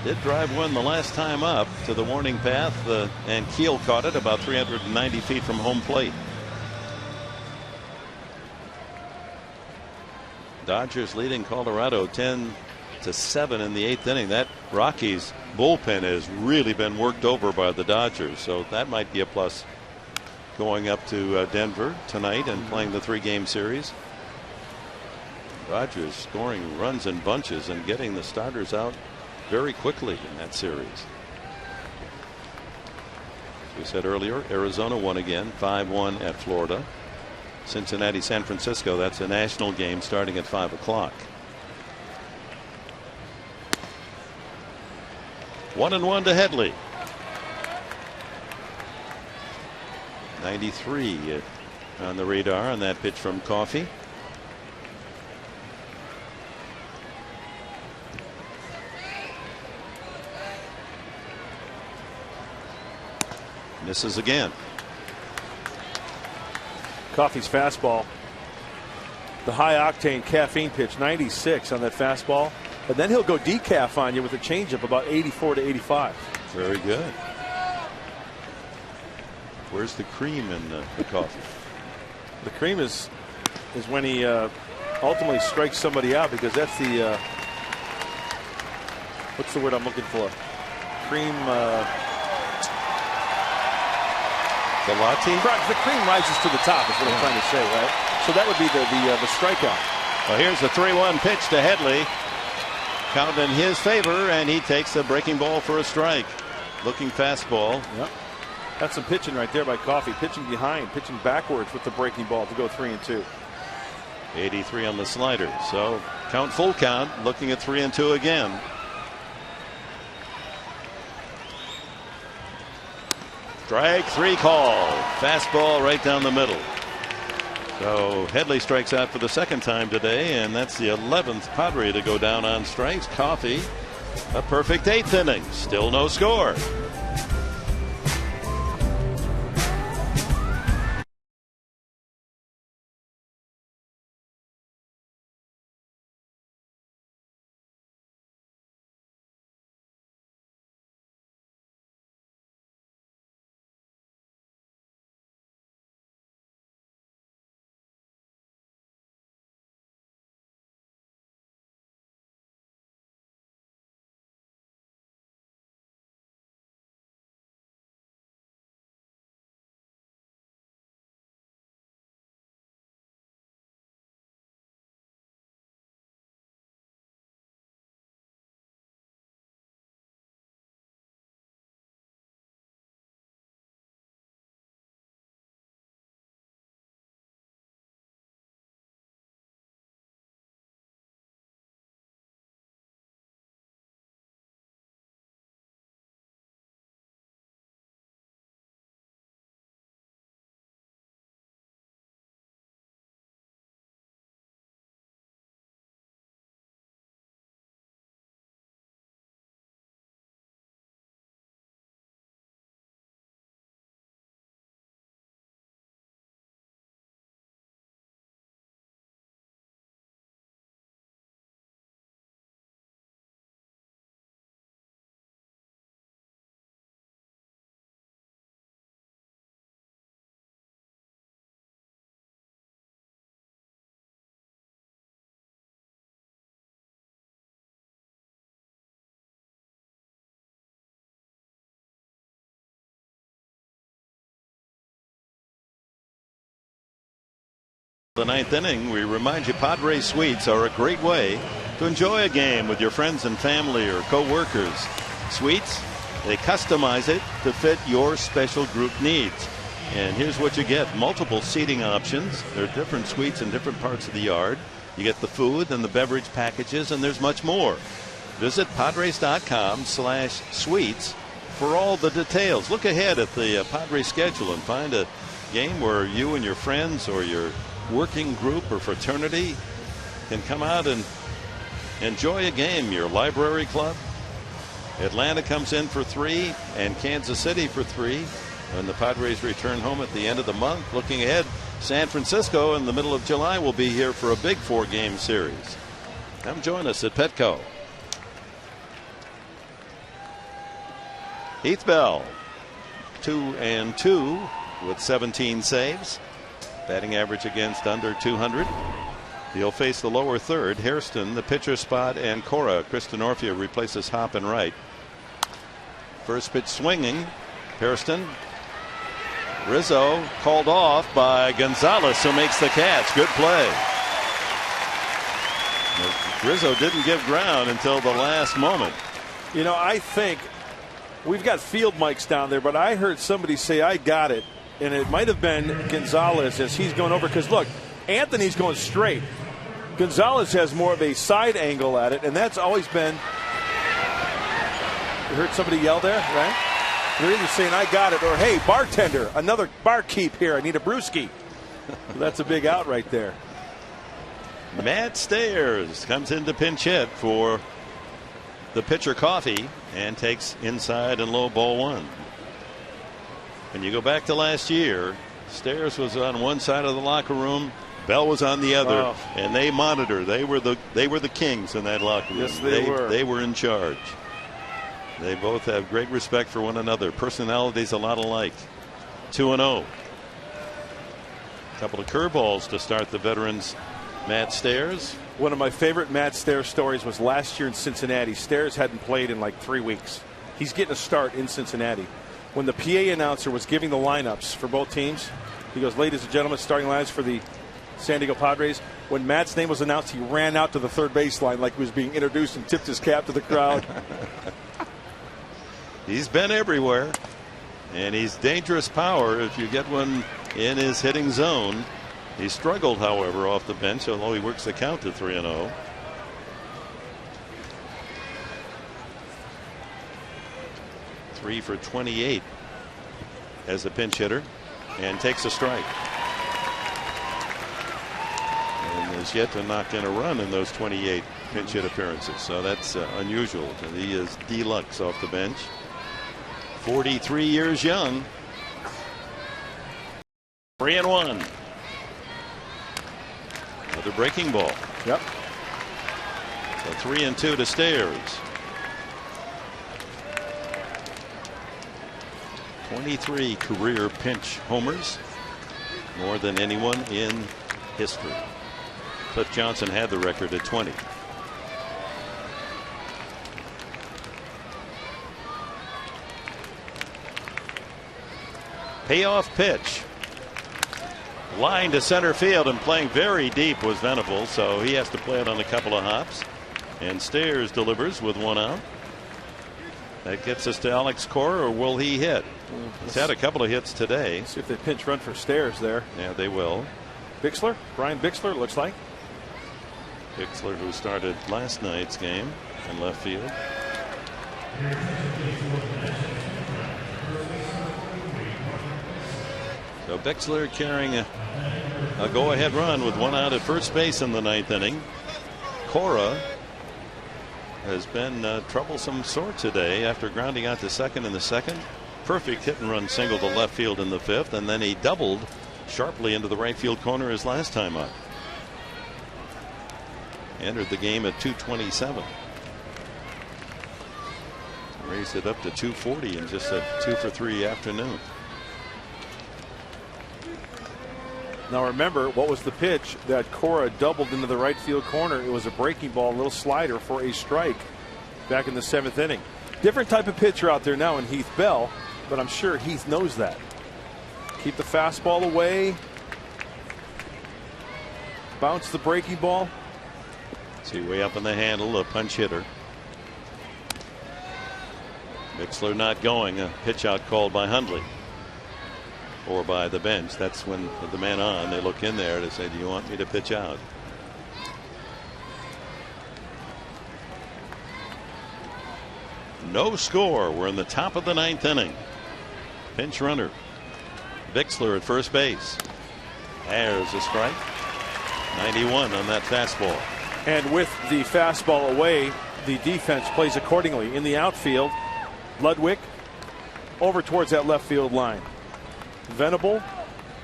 Speaker 1: did drive one the last time up to the warning path, and Keel caught it about 390 feet from home plate. Dodgers leading Colorado 10-7 in the 8th inning. That Rockies bullpen has really been worked over by the Dodgers, so that might be a plus going up to Denver tonight and playing the 3-game series. Dodgers scoring runs in bunches and getting the starters out very quickly in that series. As we said earlier, Arizona won again, 5-1 at Florida. Cincinnati, San Francisco, that's a national game starting at 5 o'clock. 1-1 to Headley. 93 on the radar on that pitch from Coffey. Misses again.
Speaker 3: Coffey's fastball. The high octane caffeine pitch, 96 on that fastball. And then he'll go decaf on you with a changeup about 84 to 85.
Speaker 1: Very good. Where's the cream in the coffee?
Speaker 3: The cream is when he ultimately strikes somebody out, because that's the what's the word I'm looking for? Cream.
Speaker 1: The latte?
Speaker 3: The cream rises to the top is what I'm trying to say, right? So that would be the strikeout.
Speaker 1: Well, here's the 3-1 pitch to Headley. Count in his favor, and he takes the breaking ball for a strike. Looking fastball.
Speaker 3: Yep. That's some pitching right there by Coffey. Pitching behind, pitching backwards with the breaking ball to go 3-2.
Speaker 1: 83 on the slider. So full count, looking at 3-2 again. Strike 3 call. Fastball right down the middle. So Headley strikes out for the second time today, and that's the 11th Padre to go down on strikes. Coffey, a perfect 8th inning. Still no score. The 9th inning, we remind you Padres Suites are a great way to enjoy a game with your friends and family or co-workers. Suites, they customize it to fit your special group needs. And here's what you get: multiple seating options. There are different suites in different parts of the yard. You get the food and the beverage packages, and there's much more. Visit Padres.com/suites for all the details. Look ahead at the Padres schedule and find a game where you and your friends or your working group or fraternity can come out and enjoy a game. Your library club. Atlanta comes in for 3 and Kansas City for 3 when the Padres return home at the end of the month. Looking ahead, San Francisco in the middle of July will be here for a big 4-game series. Come join us at Petco. Heath Bell, 2-2 with 17 saves. Batting average against under 200. He'll face the lower third. Hairston, the pitcher spot, and Cora. Kristen Orfia replaces Hop and Wright. First pitch swinging. Hairston. Rizzo called off by Gonzalez, who makes the catch. Good play. Rizzo didn't give ground until the last moment.
Speaker 3: You know, I think we've got field mics down there, but I heard somebody say, "I got it." And it might have been Gonzalez as he's going over, because look, Anthony's going straight. Gonzalez has more of a side angle at it, and that's always been You heard somebody yell there, right? They're either saying, I got it, or, hey, bartender, another barkeep here. I need a brewski. That's a big out right there.
Speaker 1: Matt Stairs comes in to pinch hit for the pitcher Coffey and takes inside and low ball one. When you go back to last year, Stairs was on one side of the locker room, Bell was on the other, and they monitor. They were the kings in that locker room.
Speaker 3: Yes, they were.
Speaker 1: They were in charge. They both have great respect for one another. Personalities a lot alike. 2-0. Couple of curveballs to start the veterans. Matt Stairs.
Speaker 3: One of my favorite Matt Stairs stories was last year in Cincinnati. Stairs hadn't played in like 3 weeks. He's getting a start in Cincinnati. When the PA announcer was giving the lineups for both teams, he goes, ladies and gentlemen, starting lineups for the San Diego Padres. When Matt's name was announced, he ran out to the third baseline like he was being introduced and tipped his cap to the crowd.
Speaker 1: He's been everywhere, and he's dangerous power if you get one in his hitting zone. He struggled, however, off the bench, although he works the count to 3-0. Three for 28 as a pinch hitter, and takes a strike. And is yet to knock in a run in those 28 pinch hit appearances, so that's unusual. He is deluxe off the bench. 43 years young. 3-1. Another breaking ball.
Speaker 3: Yep.
Speaker 1: So 3-2 to Stairs. 23 career pinch homers, more than anyone in history. Cliff Johnson had the record at 20. Payoff pitch. Line to center field, and playing very deep was Venable, so he has to play it on a couple of hops. And Stairs delivers with one out. That gets us to Alex Cora, or will he hit? He's had a couple of hits today.
Speaker 3: See if they pinch run for Stairs there.
Speaker 1: Yeah, they will.
Speaker 3: Bixler, Brian Bixler, looks like.
Speaker 1: Bixler, who started last night's game in left field. So Bixler carrying a go-ahead run with one out at first base in the ninth inning. Cora has been troublesome sort today after grounding out to second in the second. Perfect hit and run single to left field in the fifth, and then he doubled sharply into the right field corner his last time up. Entered the game at 227. Raised it up to 240 in just a 2-for-3 afternoon.
Speaker 3: Now remember, what was the pitch that Cora doubled into the right field corner? It was a breaking ball, a little slider for a strike back in the seventh inning. Different type of pitcher out there now in Heath Bell, but I'm sure Heath knows that. Keep the fastball away. Bounce the breaking ball.
Speaker 1: See, way up in the handle, a punch hitter. Bixler not going. A pitch out called by Hundley. Or by the bench. That's when the man on, they look in there to say, do you want me to pitch out? No score. We're in the top of the ninth inning. Pinch runner. Bixler at first base. There's a strike. 91 on that fastball.
Speaker 3: And with the fastball away, the defense plays accordingly. In the outfield, Ludwig over towards that left field line. Venable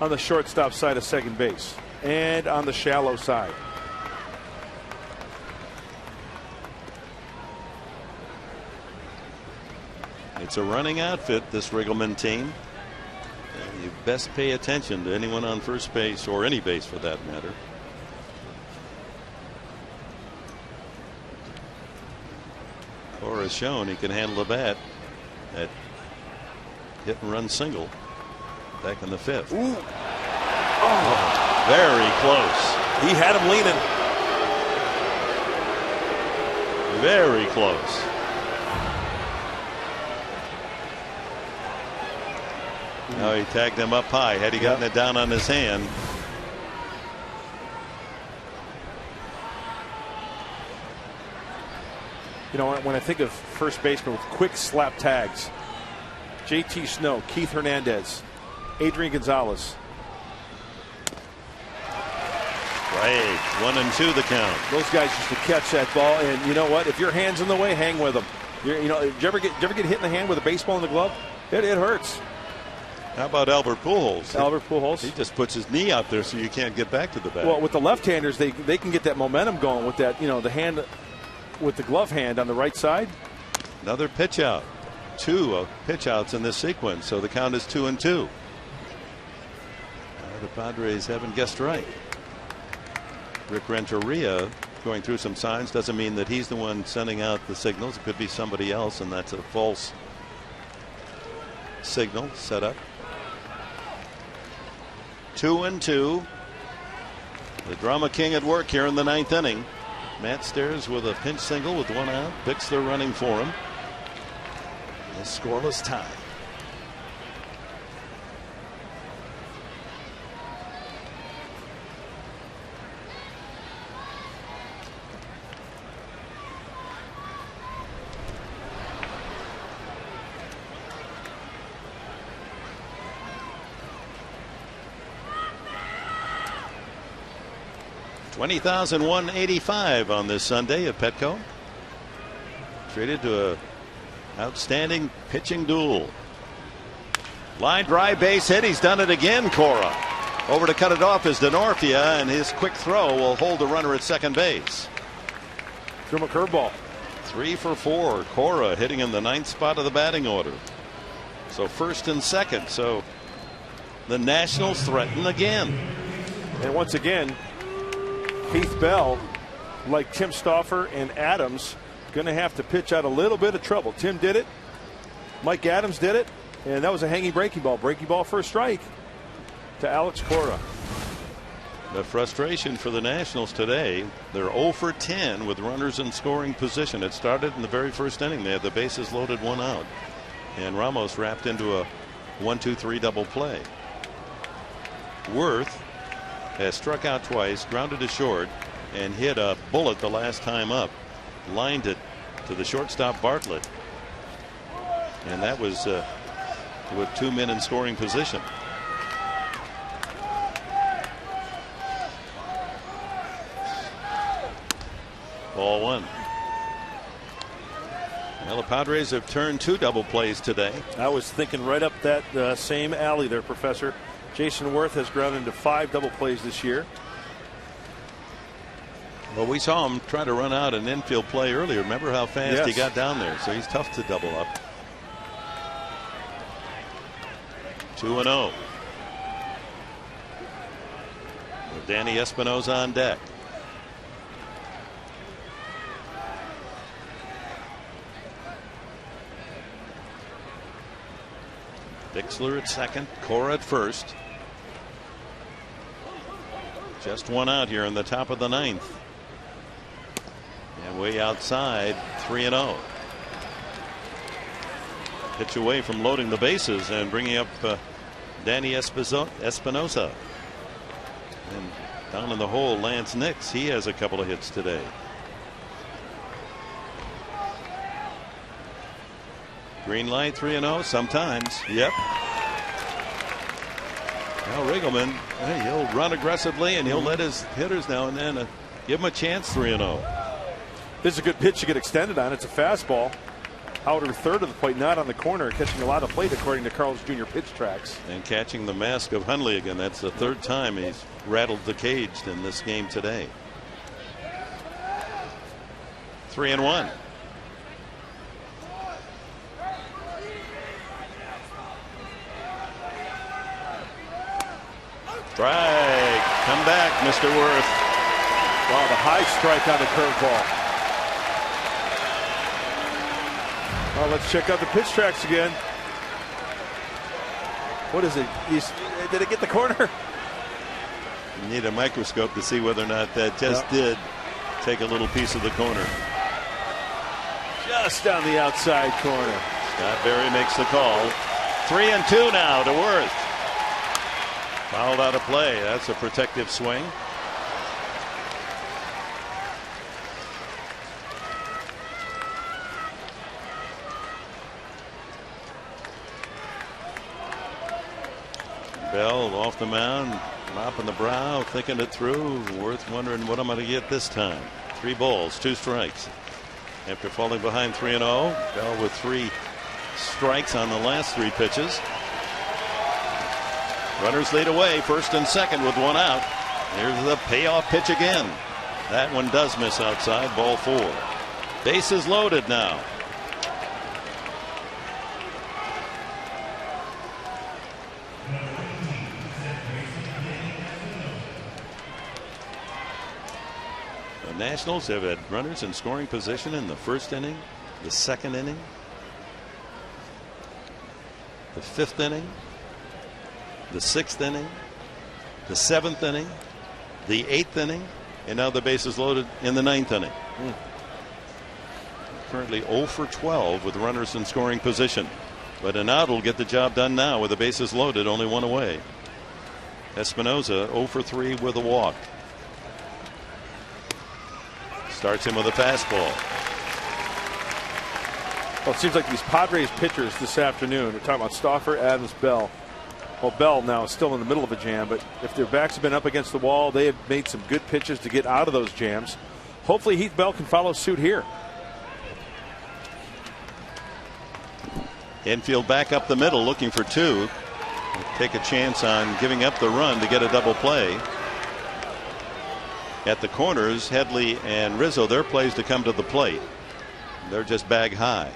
Speaker 3: on the shortstop side of second base and on the shallow side.
Speaker 1: It's a running outfit, this Riggleman team. And you best pay attention to anyone on first base, or any base for that matter. Cora has shown he can handle the bat. That hit and run single back in the fifth.
Speaker 3: Ooh.
Speaker 1: Oh, very close.
Speaker 3: He had him leaning.
Speaker 1: Very close. Now he tagged him up high. Had he gotten it down on his hand.
Speaker 3: You know, when I think of first baseman with quick slap tags, JT Snow, Keith Hernandez, Adrian Gonzalez.
Speaker 1: Right, 1-2 the count.
Speaker 3: Those guys used to catch that ball, and you know what? If your hand's in the way, hang with them. You know, did you ever get hit in the hand with a baseball in the glove? It hurts.
Speaker 1: How about Albert Pujols?
Speaker 3: Albert Pujols.
Speaker 1: He just puts his knee out there so you can't get back to the bat.
Speaker 3: Well, with the left-handers, they can get that momentum going with that. You know, the hand with the glove hand on the right side.
Speaker 1: Another pitch out. 2 pitch outs in this sequence, so the count is 2-2. The Padres haven't guessed right. Rick Renteria going through some signs. Doesn't mean that he's the one sending out the signals. It could be somebody else, and that's a false signal set up. 2-2. The drama king at work here in the 9th inning. Matt Stairs with a pinch single with 1 out. Bixler running for him. A scoreless tie. $20,185 on this Sunday at Petco. Traded to a outstanding pitching duel. Line drive, base hit. He's done it again, Cora. Over to cut it off is Denorfia, and his quick throw will hold the runner at second base.
Speaker 3: Threw him a curveball.
Speaker 1: 3 for 4. Cora hitting in the 9th spot of the batting order. So first and second. So the Nationals threaten again.
Speaker 3: And once again, Keith Bell, like Tim Stauffer and Adams, going to have to pitch out a little bit of trouble. Tim did it. Mike Adams did it. And that was a hanging breaking ball. Breaking ball for a strike to Alex Cora.
Speaker 1: The frustration for the Nationals today, they're 0 for 10 with runners in scoring position. It started in the very first inning. They had the bases loaded, 1 out. And Ramos wrapped into a 1-2-3 double play. Worth has struck out twice, grounded to short, and hit a bullet the last time up. Lined it to the shortstop Bartlett. And that was with 2 men in scoring position. Ball 1. Well, the Padres have turned 2 double plays today.
Speaker 3: I was thinking right up that same alley there, Professor. Jason Worth has grounded into 5 double plays this year.
Speaker 1: Well, we saw him try to run out an infield play earlier. Remember how fast he got down there? So he's tough to double up. 2-0. With Danny Espinosa on deck. Bixler at second, Cora at first. Just 1 out here in the top of the 9th. And way outside, 3-0. Pitch away from loading the bases and bringing up Danny Espinosa. And down in the hole, Lance Nix. He has a couple of hits today. Green light, 3-0 sometimes. Yep. Now Riggleman, he'll run aggressively and he'll let his hitters now and then give him a chance. 3-0.
Speaker 3: This is a good pitch to get extended on. It's a fastball. Outer third of the plate, not on the corner, catching a lot of plate according to Carl's Jr. pitch tracks.
Speaker 1: And catching the mask of Hundley again. That's the 3rd time he's rattled the cage in this game today. 3-1. Strike. Come back, Mr. Worth.
Speaker 3: Wow, the high strike on the curveball. Well, let's check out the pitch tracks again. What is it? Did it get the corner?
Speaker 1: You need a microscope to see whether or not that just did take a little piece of the corner.
Speaker 3: Just on the outside corner.
Speaker 1: Scott Berry makes the call. 3-2 now to Worth. Fouled out of play. That's a protective swing. Bell off the mound, mopping the brow, thinking it through. Worth wondering what I'm going to get this time. 3 balls, 2 strikes. After falling behind 3-0, Bell with 3 strikes on the last 3 pitches. Runners lead away, first and second with 1 out. Here's the payoff pitch again. That one does miss outside, ball 4. Bases loaded now. The Nationals have had runners in scoring position in the first inning, the second inning, the 5th inning, the 6th inning, the 7th inning, the 8th inning, and now the bases loaded in the 9th inning. Currently 0 for 12 with runners in scoring position. But an out will get the job done now with the bases loaded, only 1 away. Espinosa 0 for 3 with a walk. Starts him with a fastball.
Speaker 3: Well, it seems like these Padres pitchers this afternoon, we're talking about Stauffer, Adams, Bell. Well, Bell now is still in the middle of a jam, but if their backs have been up against the wall, they have made some good pitches to get out of those jams. Hopefully Heath Bell can follow suit here.
Speaker 1: Infield back up the middle looking for 2. Take a chance on giving up the run to get a double play. At the corners, Headley and Rizzo, their plays to come to the plate. They're just bag high.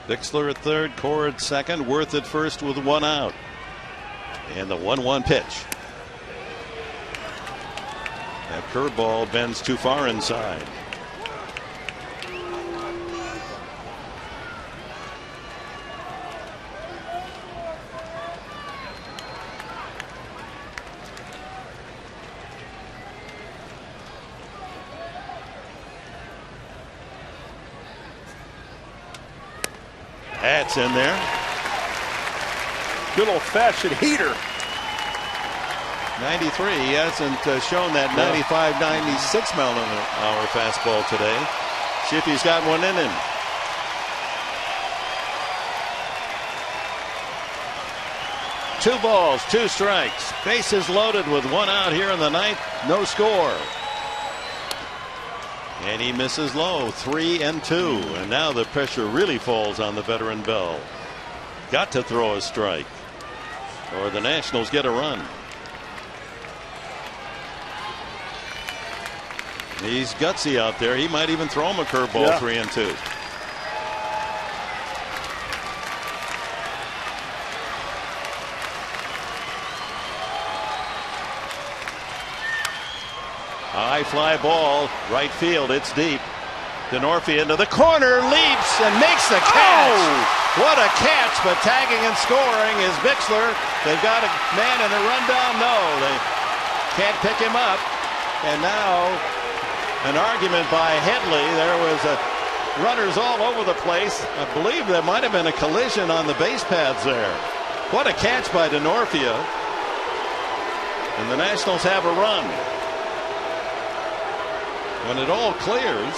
Speaker 1: Bixler at third, Cora at second, Worth at first with 1 out. And the 1-1 pitch. That curveball bends too far inside. That's in there.
Speaker 3: Good old-fashioned heater.
Speaker 1: 93. He hasn't shown that 95, 96 mile an hour fastball today. See if he's got one in him. Two balls, 2 strikes. Bases loaded with 1 out here in the 9th. No score. And he misses low, 3-2. And now the pressure really falls on the veteran Bell. Got to throw a strike, or the Nationals get a run. He's gutsy out there. He might even throw him a curveball. 3-2. High fly ball, right field. It's deep. Denorfia into the corner, leaps and makes the catch. What a catch! But tagging and scoring is Bixler. They've got a man in a rundown. No, they can't pick him up. And now an argument by Headley. There was runners all over the place. I believe there might have been a collision on the base paths there. What a catch by Denorfia. And the Nationals have a run. When it all clears,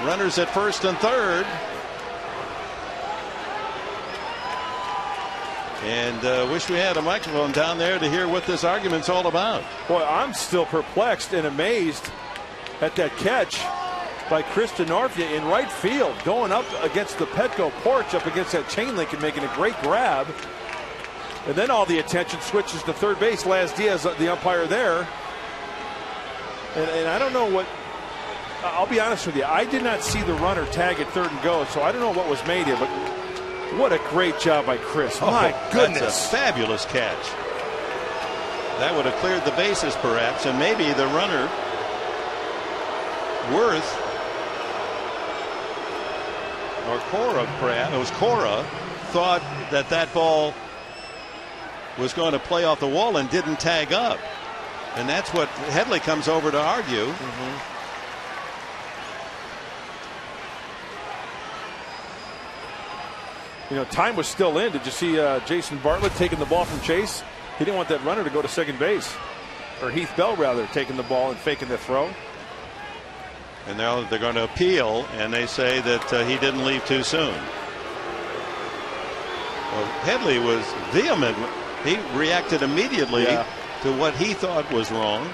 Speaker 1: runners at first and third. And wish we had a microphone down there to hear what this argument's all about.
Speaker 3: Boy, I'm still perplexed and amazed at that catch by Chris Denorfia in right field, going up against the Petco porch, up against that chain link and making a great grab. And then all the attention switches to third base. Laz Diaz, the umpire there. And I don't know what, I'll be honest with you, I did not see the runner tag at third and go, so I don't know what was made here, but what a great job by Chris. My goodness.
Speaker 1: That's a fabulous catch. That would have cleared the bases perhaps, and maybe the runner, Worth, or Cora perhaps, it was Cora, thought that that ball was going to play off the wall and didn't tag up. And that's what Headley comes over to argue.
Speaker 3: You know, time was still in. Did you see Jason Bartlett taking the ball from Chase? He didn't want that runner to go to second base. Or Heath Bell, rather, taking the ball and faking the throw.
Speaker 1: And now they're going to appeal, and they say that he didn't leave too soon. Well, Headley was vehement. He reacted immediately to what he thought was wrong.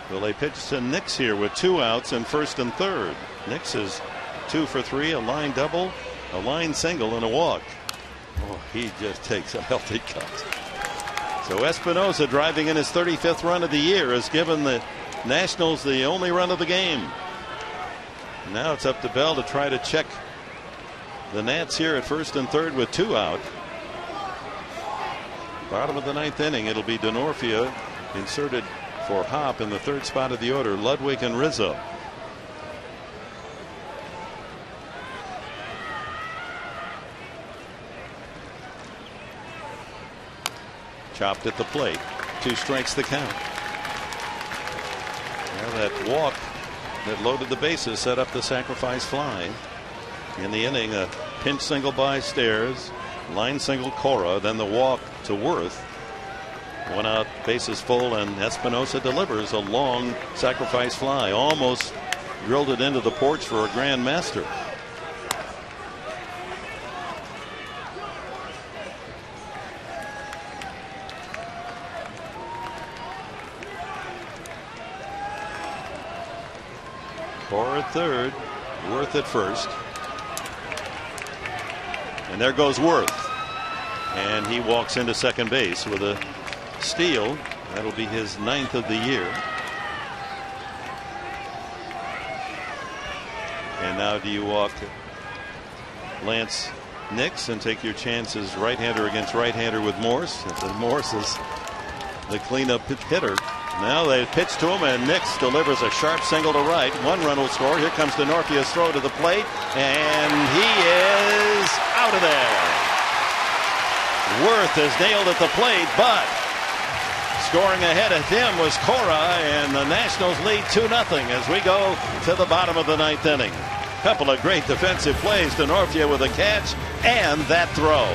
Speaker 1: Well, they pitch to Nix here with 2 outs in first and third. Nix is 2 for 3, a line double, a line single, and a walk. Oh, he just takes a healthy cut. So Espinosa, driving in his 35th run of the year, has given the Nationals the only run of the game. Now it's up to Bell to try to check the Nats here at first and third with 2 out. Bottom of the 9th inning, it'll be Denorfia inserted for Hop in the 3rd spot of the order. Ludwig and Rizzo. Chopped at the plate. 2 strikes the count. Now that walk that loaded the bases set up the sacrifice fly. In the inning, a pinch single by Stairs, line single Cora, then the walk to Worth. 1 out, bases full, and Espinosa delivers a long sacrifice fly. Almost drilled it into the porch for a grand master. Cora at third, Worth at first. And there goes Worth. And he walks into second base with a steal. That'll be his 9th of the year. And now do you walk Lance Nix and take your chances right-hander against right-hander with Morse? Morse is the cleanup hitter. Now they pitch to him, and Nix delivers a sharp single to right. 1 run will score. Here comes Denorfia's throw to the plate, and he is out of there. Worth is nailed at the plate, but scoring ahead of him was Cora, and the Nationals lead 2-0 as we go to the bottom of the 9th inning. Couple of great defensive plays. Denorfia with a catch and that throw.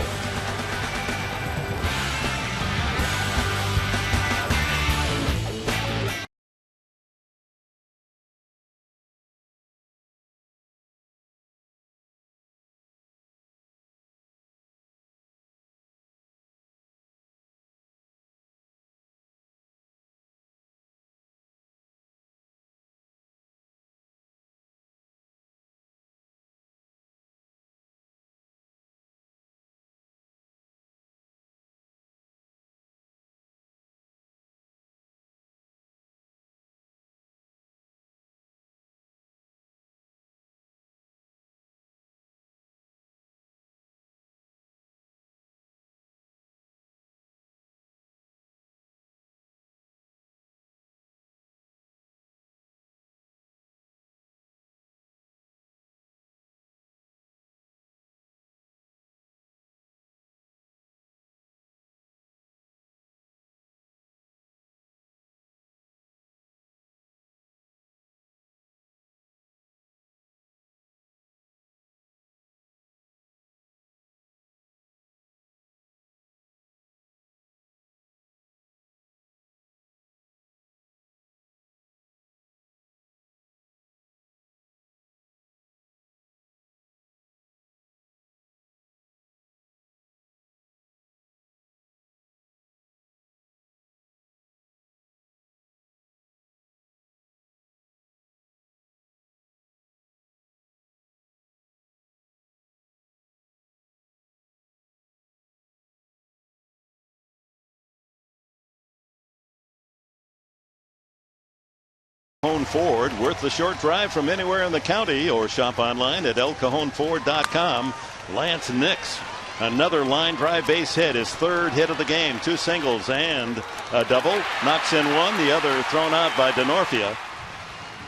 Speaker 1: Cajon Ford, worth the short drive from anywhere in the county, or shop online at elcajonford.com. Lance Nix, another line drive base hit, his 3rd hit of the game, 2 singles and a double. Knocks in 1, the other thrown out by Denorfia.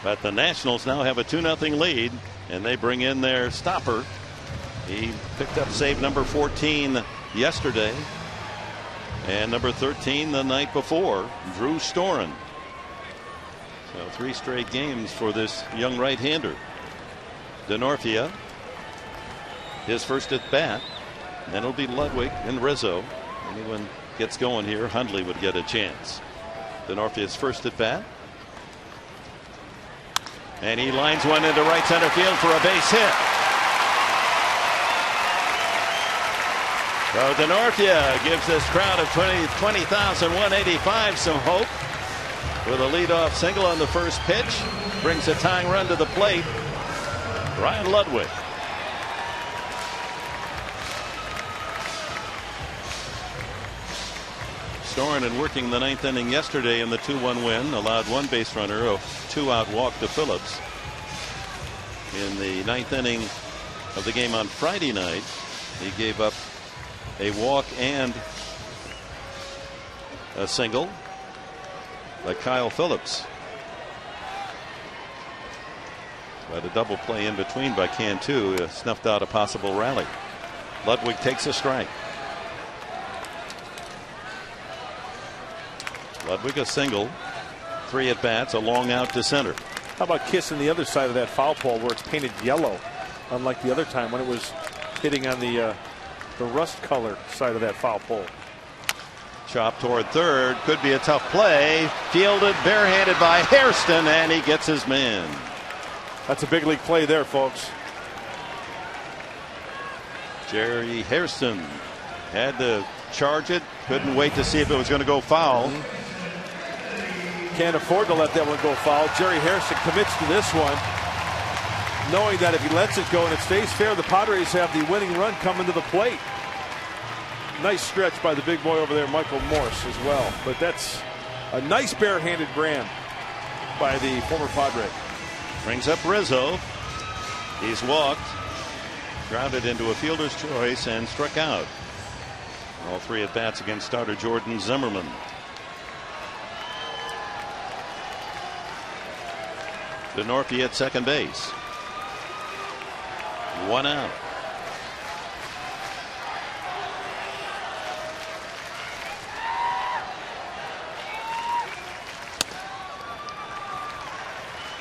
Speaker 1: But the Nationals now have a 2-0 lead, and they bring in their stopper. He picked up save number 14 yesterday and number 13 the night before, Drew Storen. So 3 straight games for this young right-hander. Denorfia, his first at bat. Then it'll be Ludwig and Rizzo. Anyone gets going here, Hundley would get a chance. Denorfia's first at bat. And he lines one into right center field for a base hit. So DeNorfia gives this crowd of 20,185 some hope with a leadoff single on the first pitch. Brings a tying run to the plate. Ryan Ludwig. Storen working the ninth inning yesterday in the 2-1 win, allowed one base runner, a 2-out walk to Phillips. In the ninth inning of the game on Friday night, he gave up a walk and a single by Kyle Phillips. But a double play in between by Cantu snuffed out a possible rally. Ludwig takes a strike. Ludwig a single, 3 at bats, a long out to center.
Speaker 3: How about kissing the other side of that foul pole where it's painted yellow, unlike the other time when it was hitting on the rust color side of that foul pole.
Speaker 1: Chop toward third, could be a tough play. Fielded barehanded by Hairston, and he gets his man.
Speaker 3: That's a big league play there, folks.
Speaker 1: Jerry Hairston had to charge it, couldn't wait to see if it was going to go foul.
Speaker 3: Can't afford to let that one go foul. Jerry Hairston commits to this one, knowing that if he lets it go and it stays fair, the Padres have the winning run coming to the plate. Nice stretch by the big boy over there, Michael Morse, as well. But that's a nice barehanded grab by the former Padre.
Speaker 1: Brings up Rizzo. He's walked, grounded into a fielder's choice, and struck out. All 3 at bats against starter Jordan Zimmerman. DeNorfia at second base. 1 out.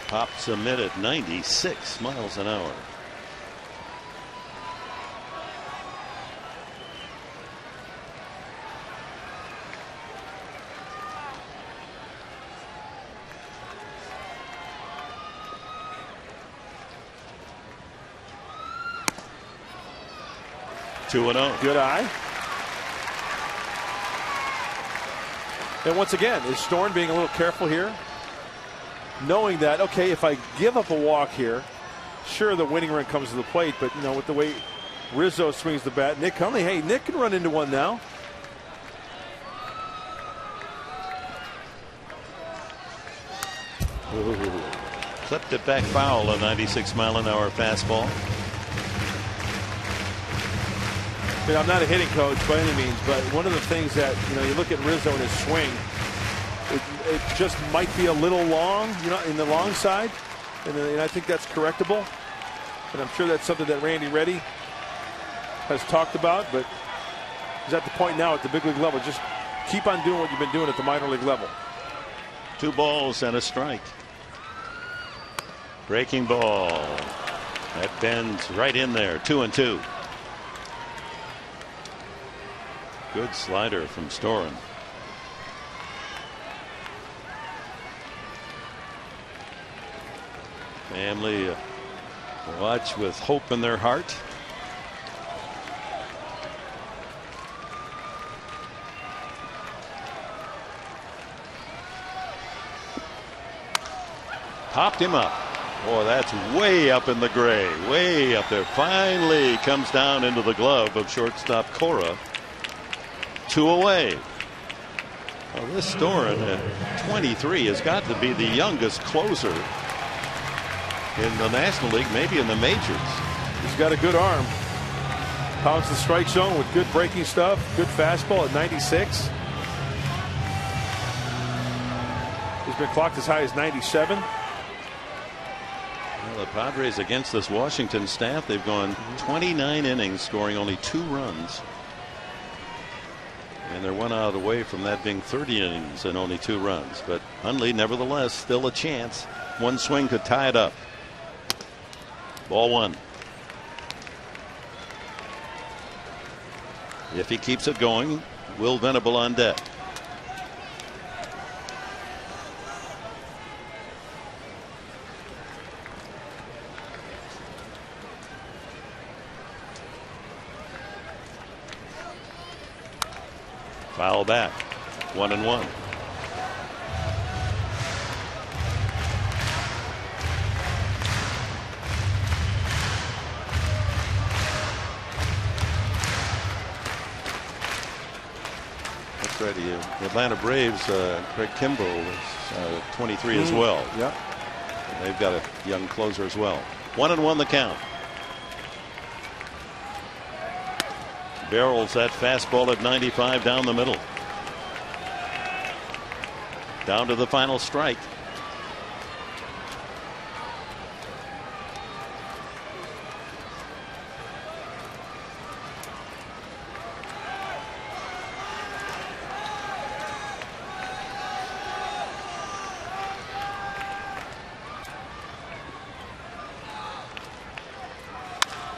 Speaker 1: Pops a mid at 96 miles an hour. Two and 0.
Speaker 3: Good eye. And once again, is Storen being a little careful here? Knowing that, okay, if I give up a walk here, sure, the winning run comes to the plate, but, you know, with the way Rizzo swings the bat, Nick Hundley, hey, Nick can run into one now.
Speaker 1: Ooh. Clipped it back foul, a 96-mile-an-hour fastball.
Speaker 3: I mean, I'm not a hitting coach by any means, but one of the things that, you know, you look at Rizzo and his swing, it just might be a little long, you know, in the long side, and I think that's correctable. And I'm sure that's something that Randy Reddy has talked about, but he's at the point now at the big league level. Just keep on doing what you've been doing at the minor league level.
Speaker 1: 2 balls and a strike. Breaking ball. That bends right in there. 2-2. Good slider from Storen. Family watch with hope in their heart. Popped him up. Boy, that's way up in the gray, way up there. Finally comes down into the glove of shortstop Cora. 2 away. Well, this Storen at 23 has got to be the youngest closer in the National League, maybe in the majors.
Speaker 3: He's got a good arm. Pounds the strike zone with good breaking stuff, good fastball at 96. He's been clocked as high as 97.
Speaker 1: Well, the Padres against this Washington staff, they've gone 29 innings, scoring only 2 runs. And they're 1 out away from that being 30 innings and only 2 runs. But Hundley, nevertheless, still a chance. One swing could tie it up. Ball 1. If he keeps it going, Will Venable on deck. Foul back. 1-1. That's right. The Atlanta Braves, Craig Kimbrell is 23 as well.
Speaker 3: Yeah.
Speaker 1: And they've got a young closer as well. 1-1 the count. Barrels that fastball at 95 down the middle. Down to the final strike.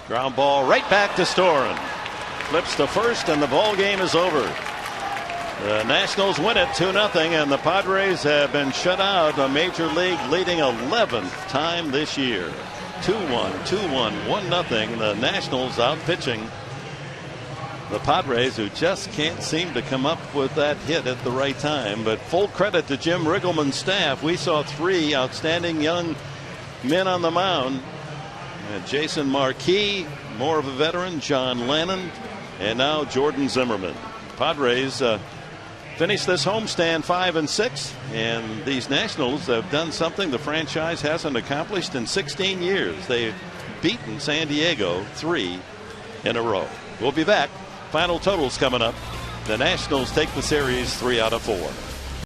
Speaker 1: Ground ball right back to Storen. Flips to first, and the ball game is over. The Nationals win it 2-0, and the Padres have been shut out a major league leading 11th time this year. 2-1, 2-1, 1-0. The Nationals out pitching the Padres, who just can't seem to come up with that hit at the right time. But full credit to Jim Riggleman's staff. We saw 3 outstanding young men on the mound. And Jason Marquis, more of a veteran, John Lennon, and now Jordan Zimmerman. Padres finished this homestand 5-6, and these Nationals have done something the franchise hasn't accomplished in 16 years. They've beaten San Diego 3 in a row. We'll be back. Final totals coming up. The Nationals take the series 3 out of 4.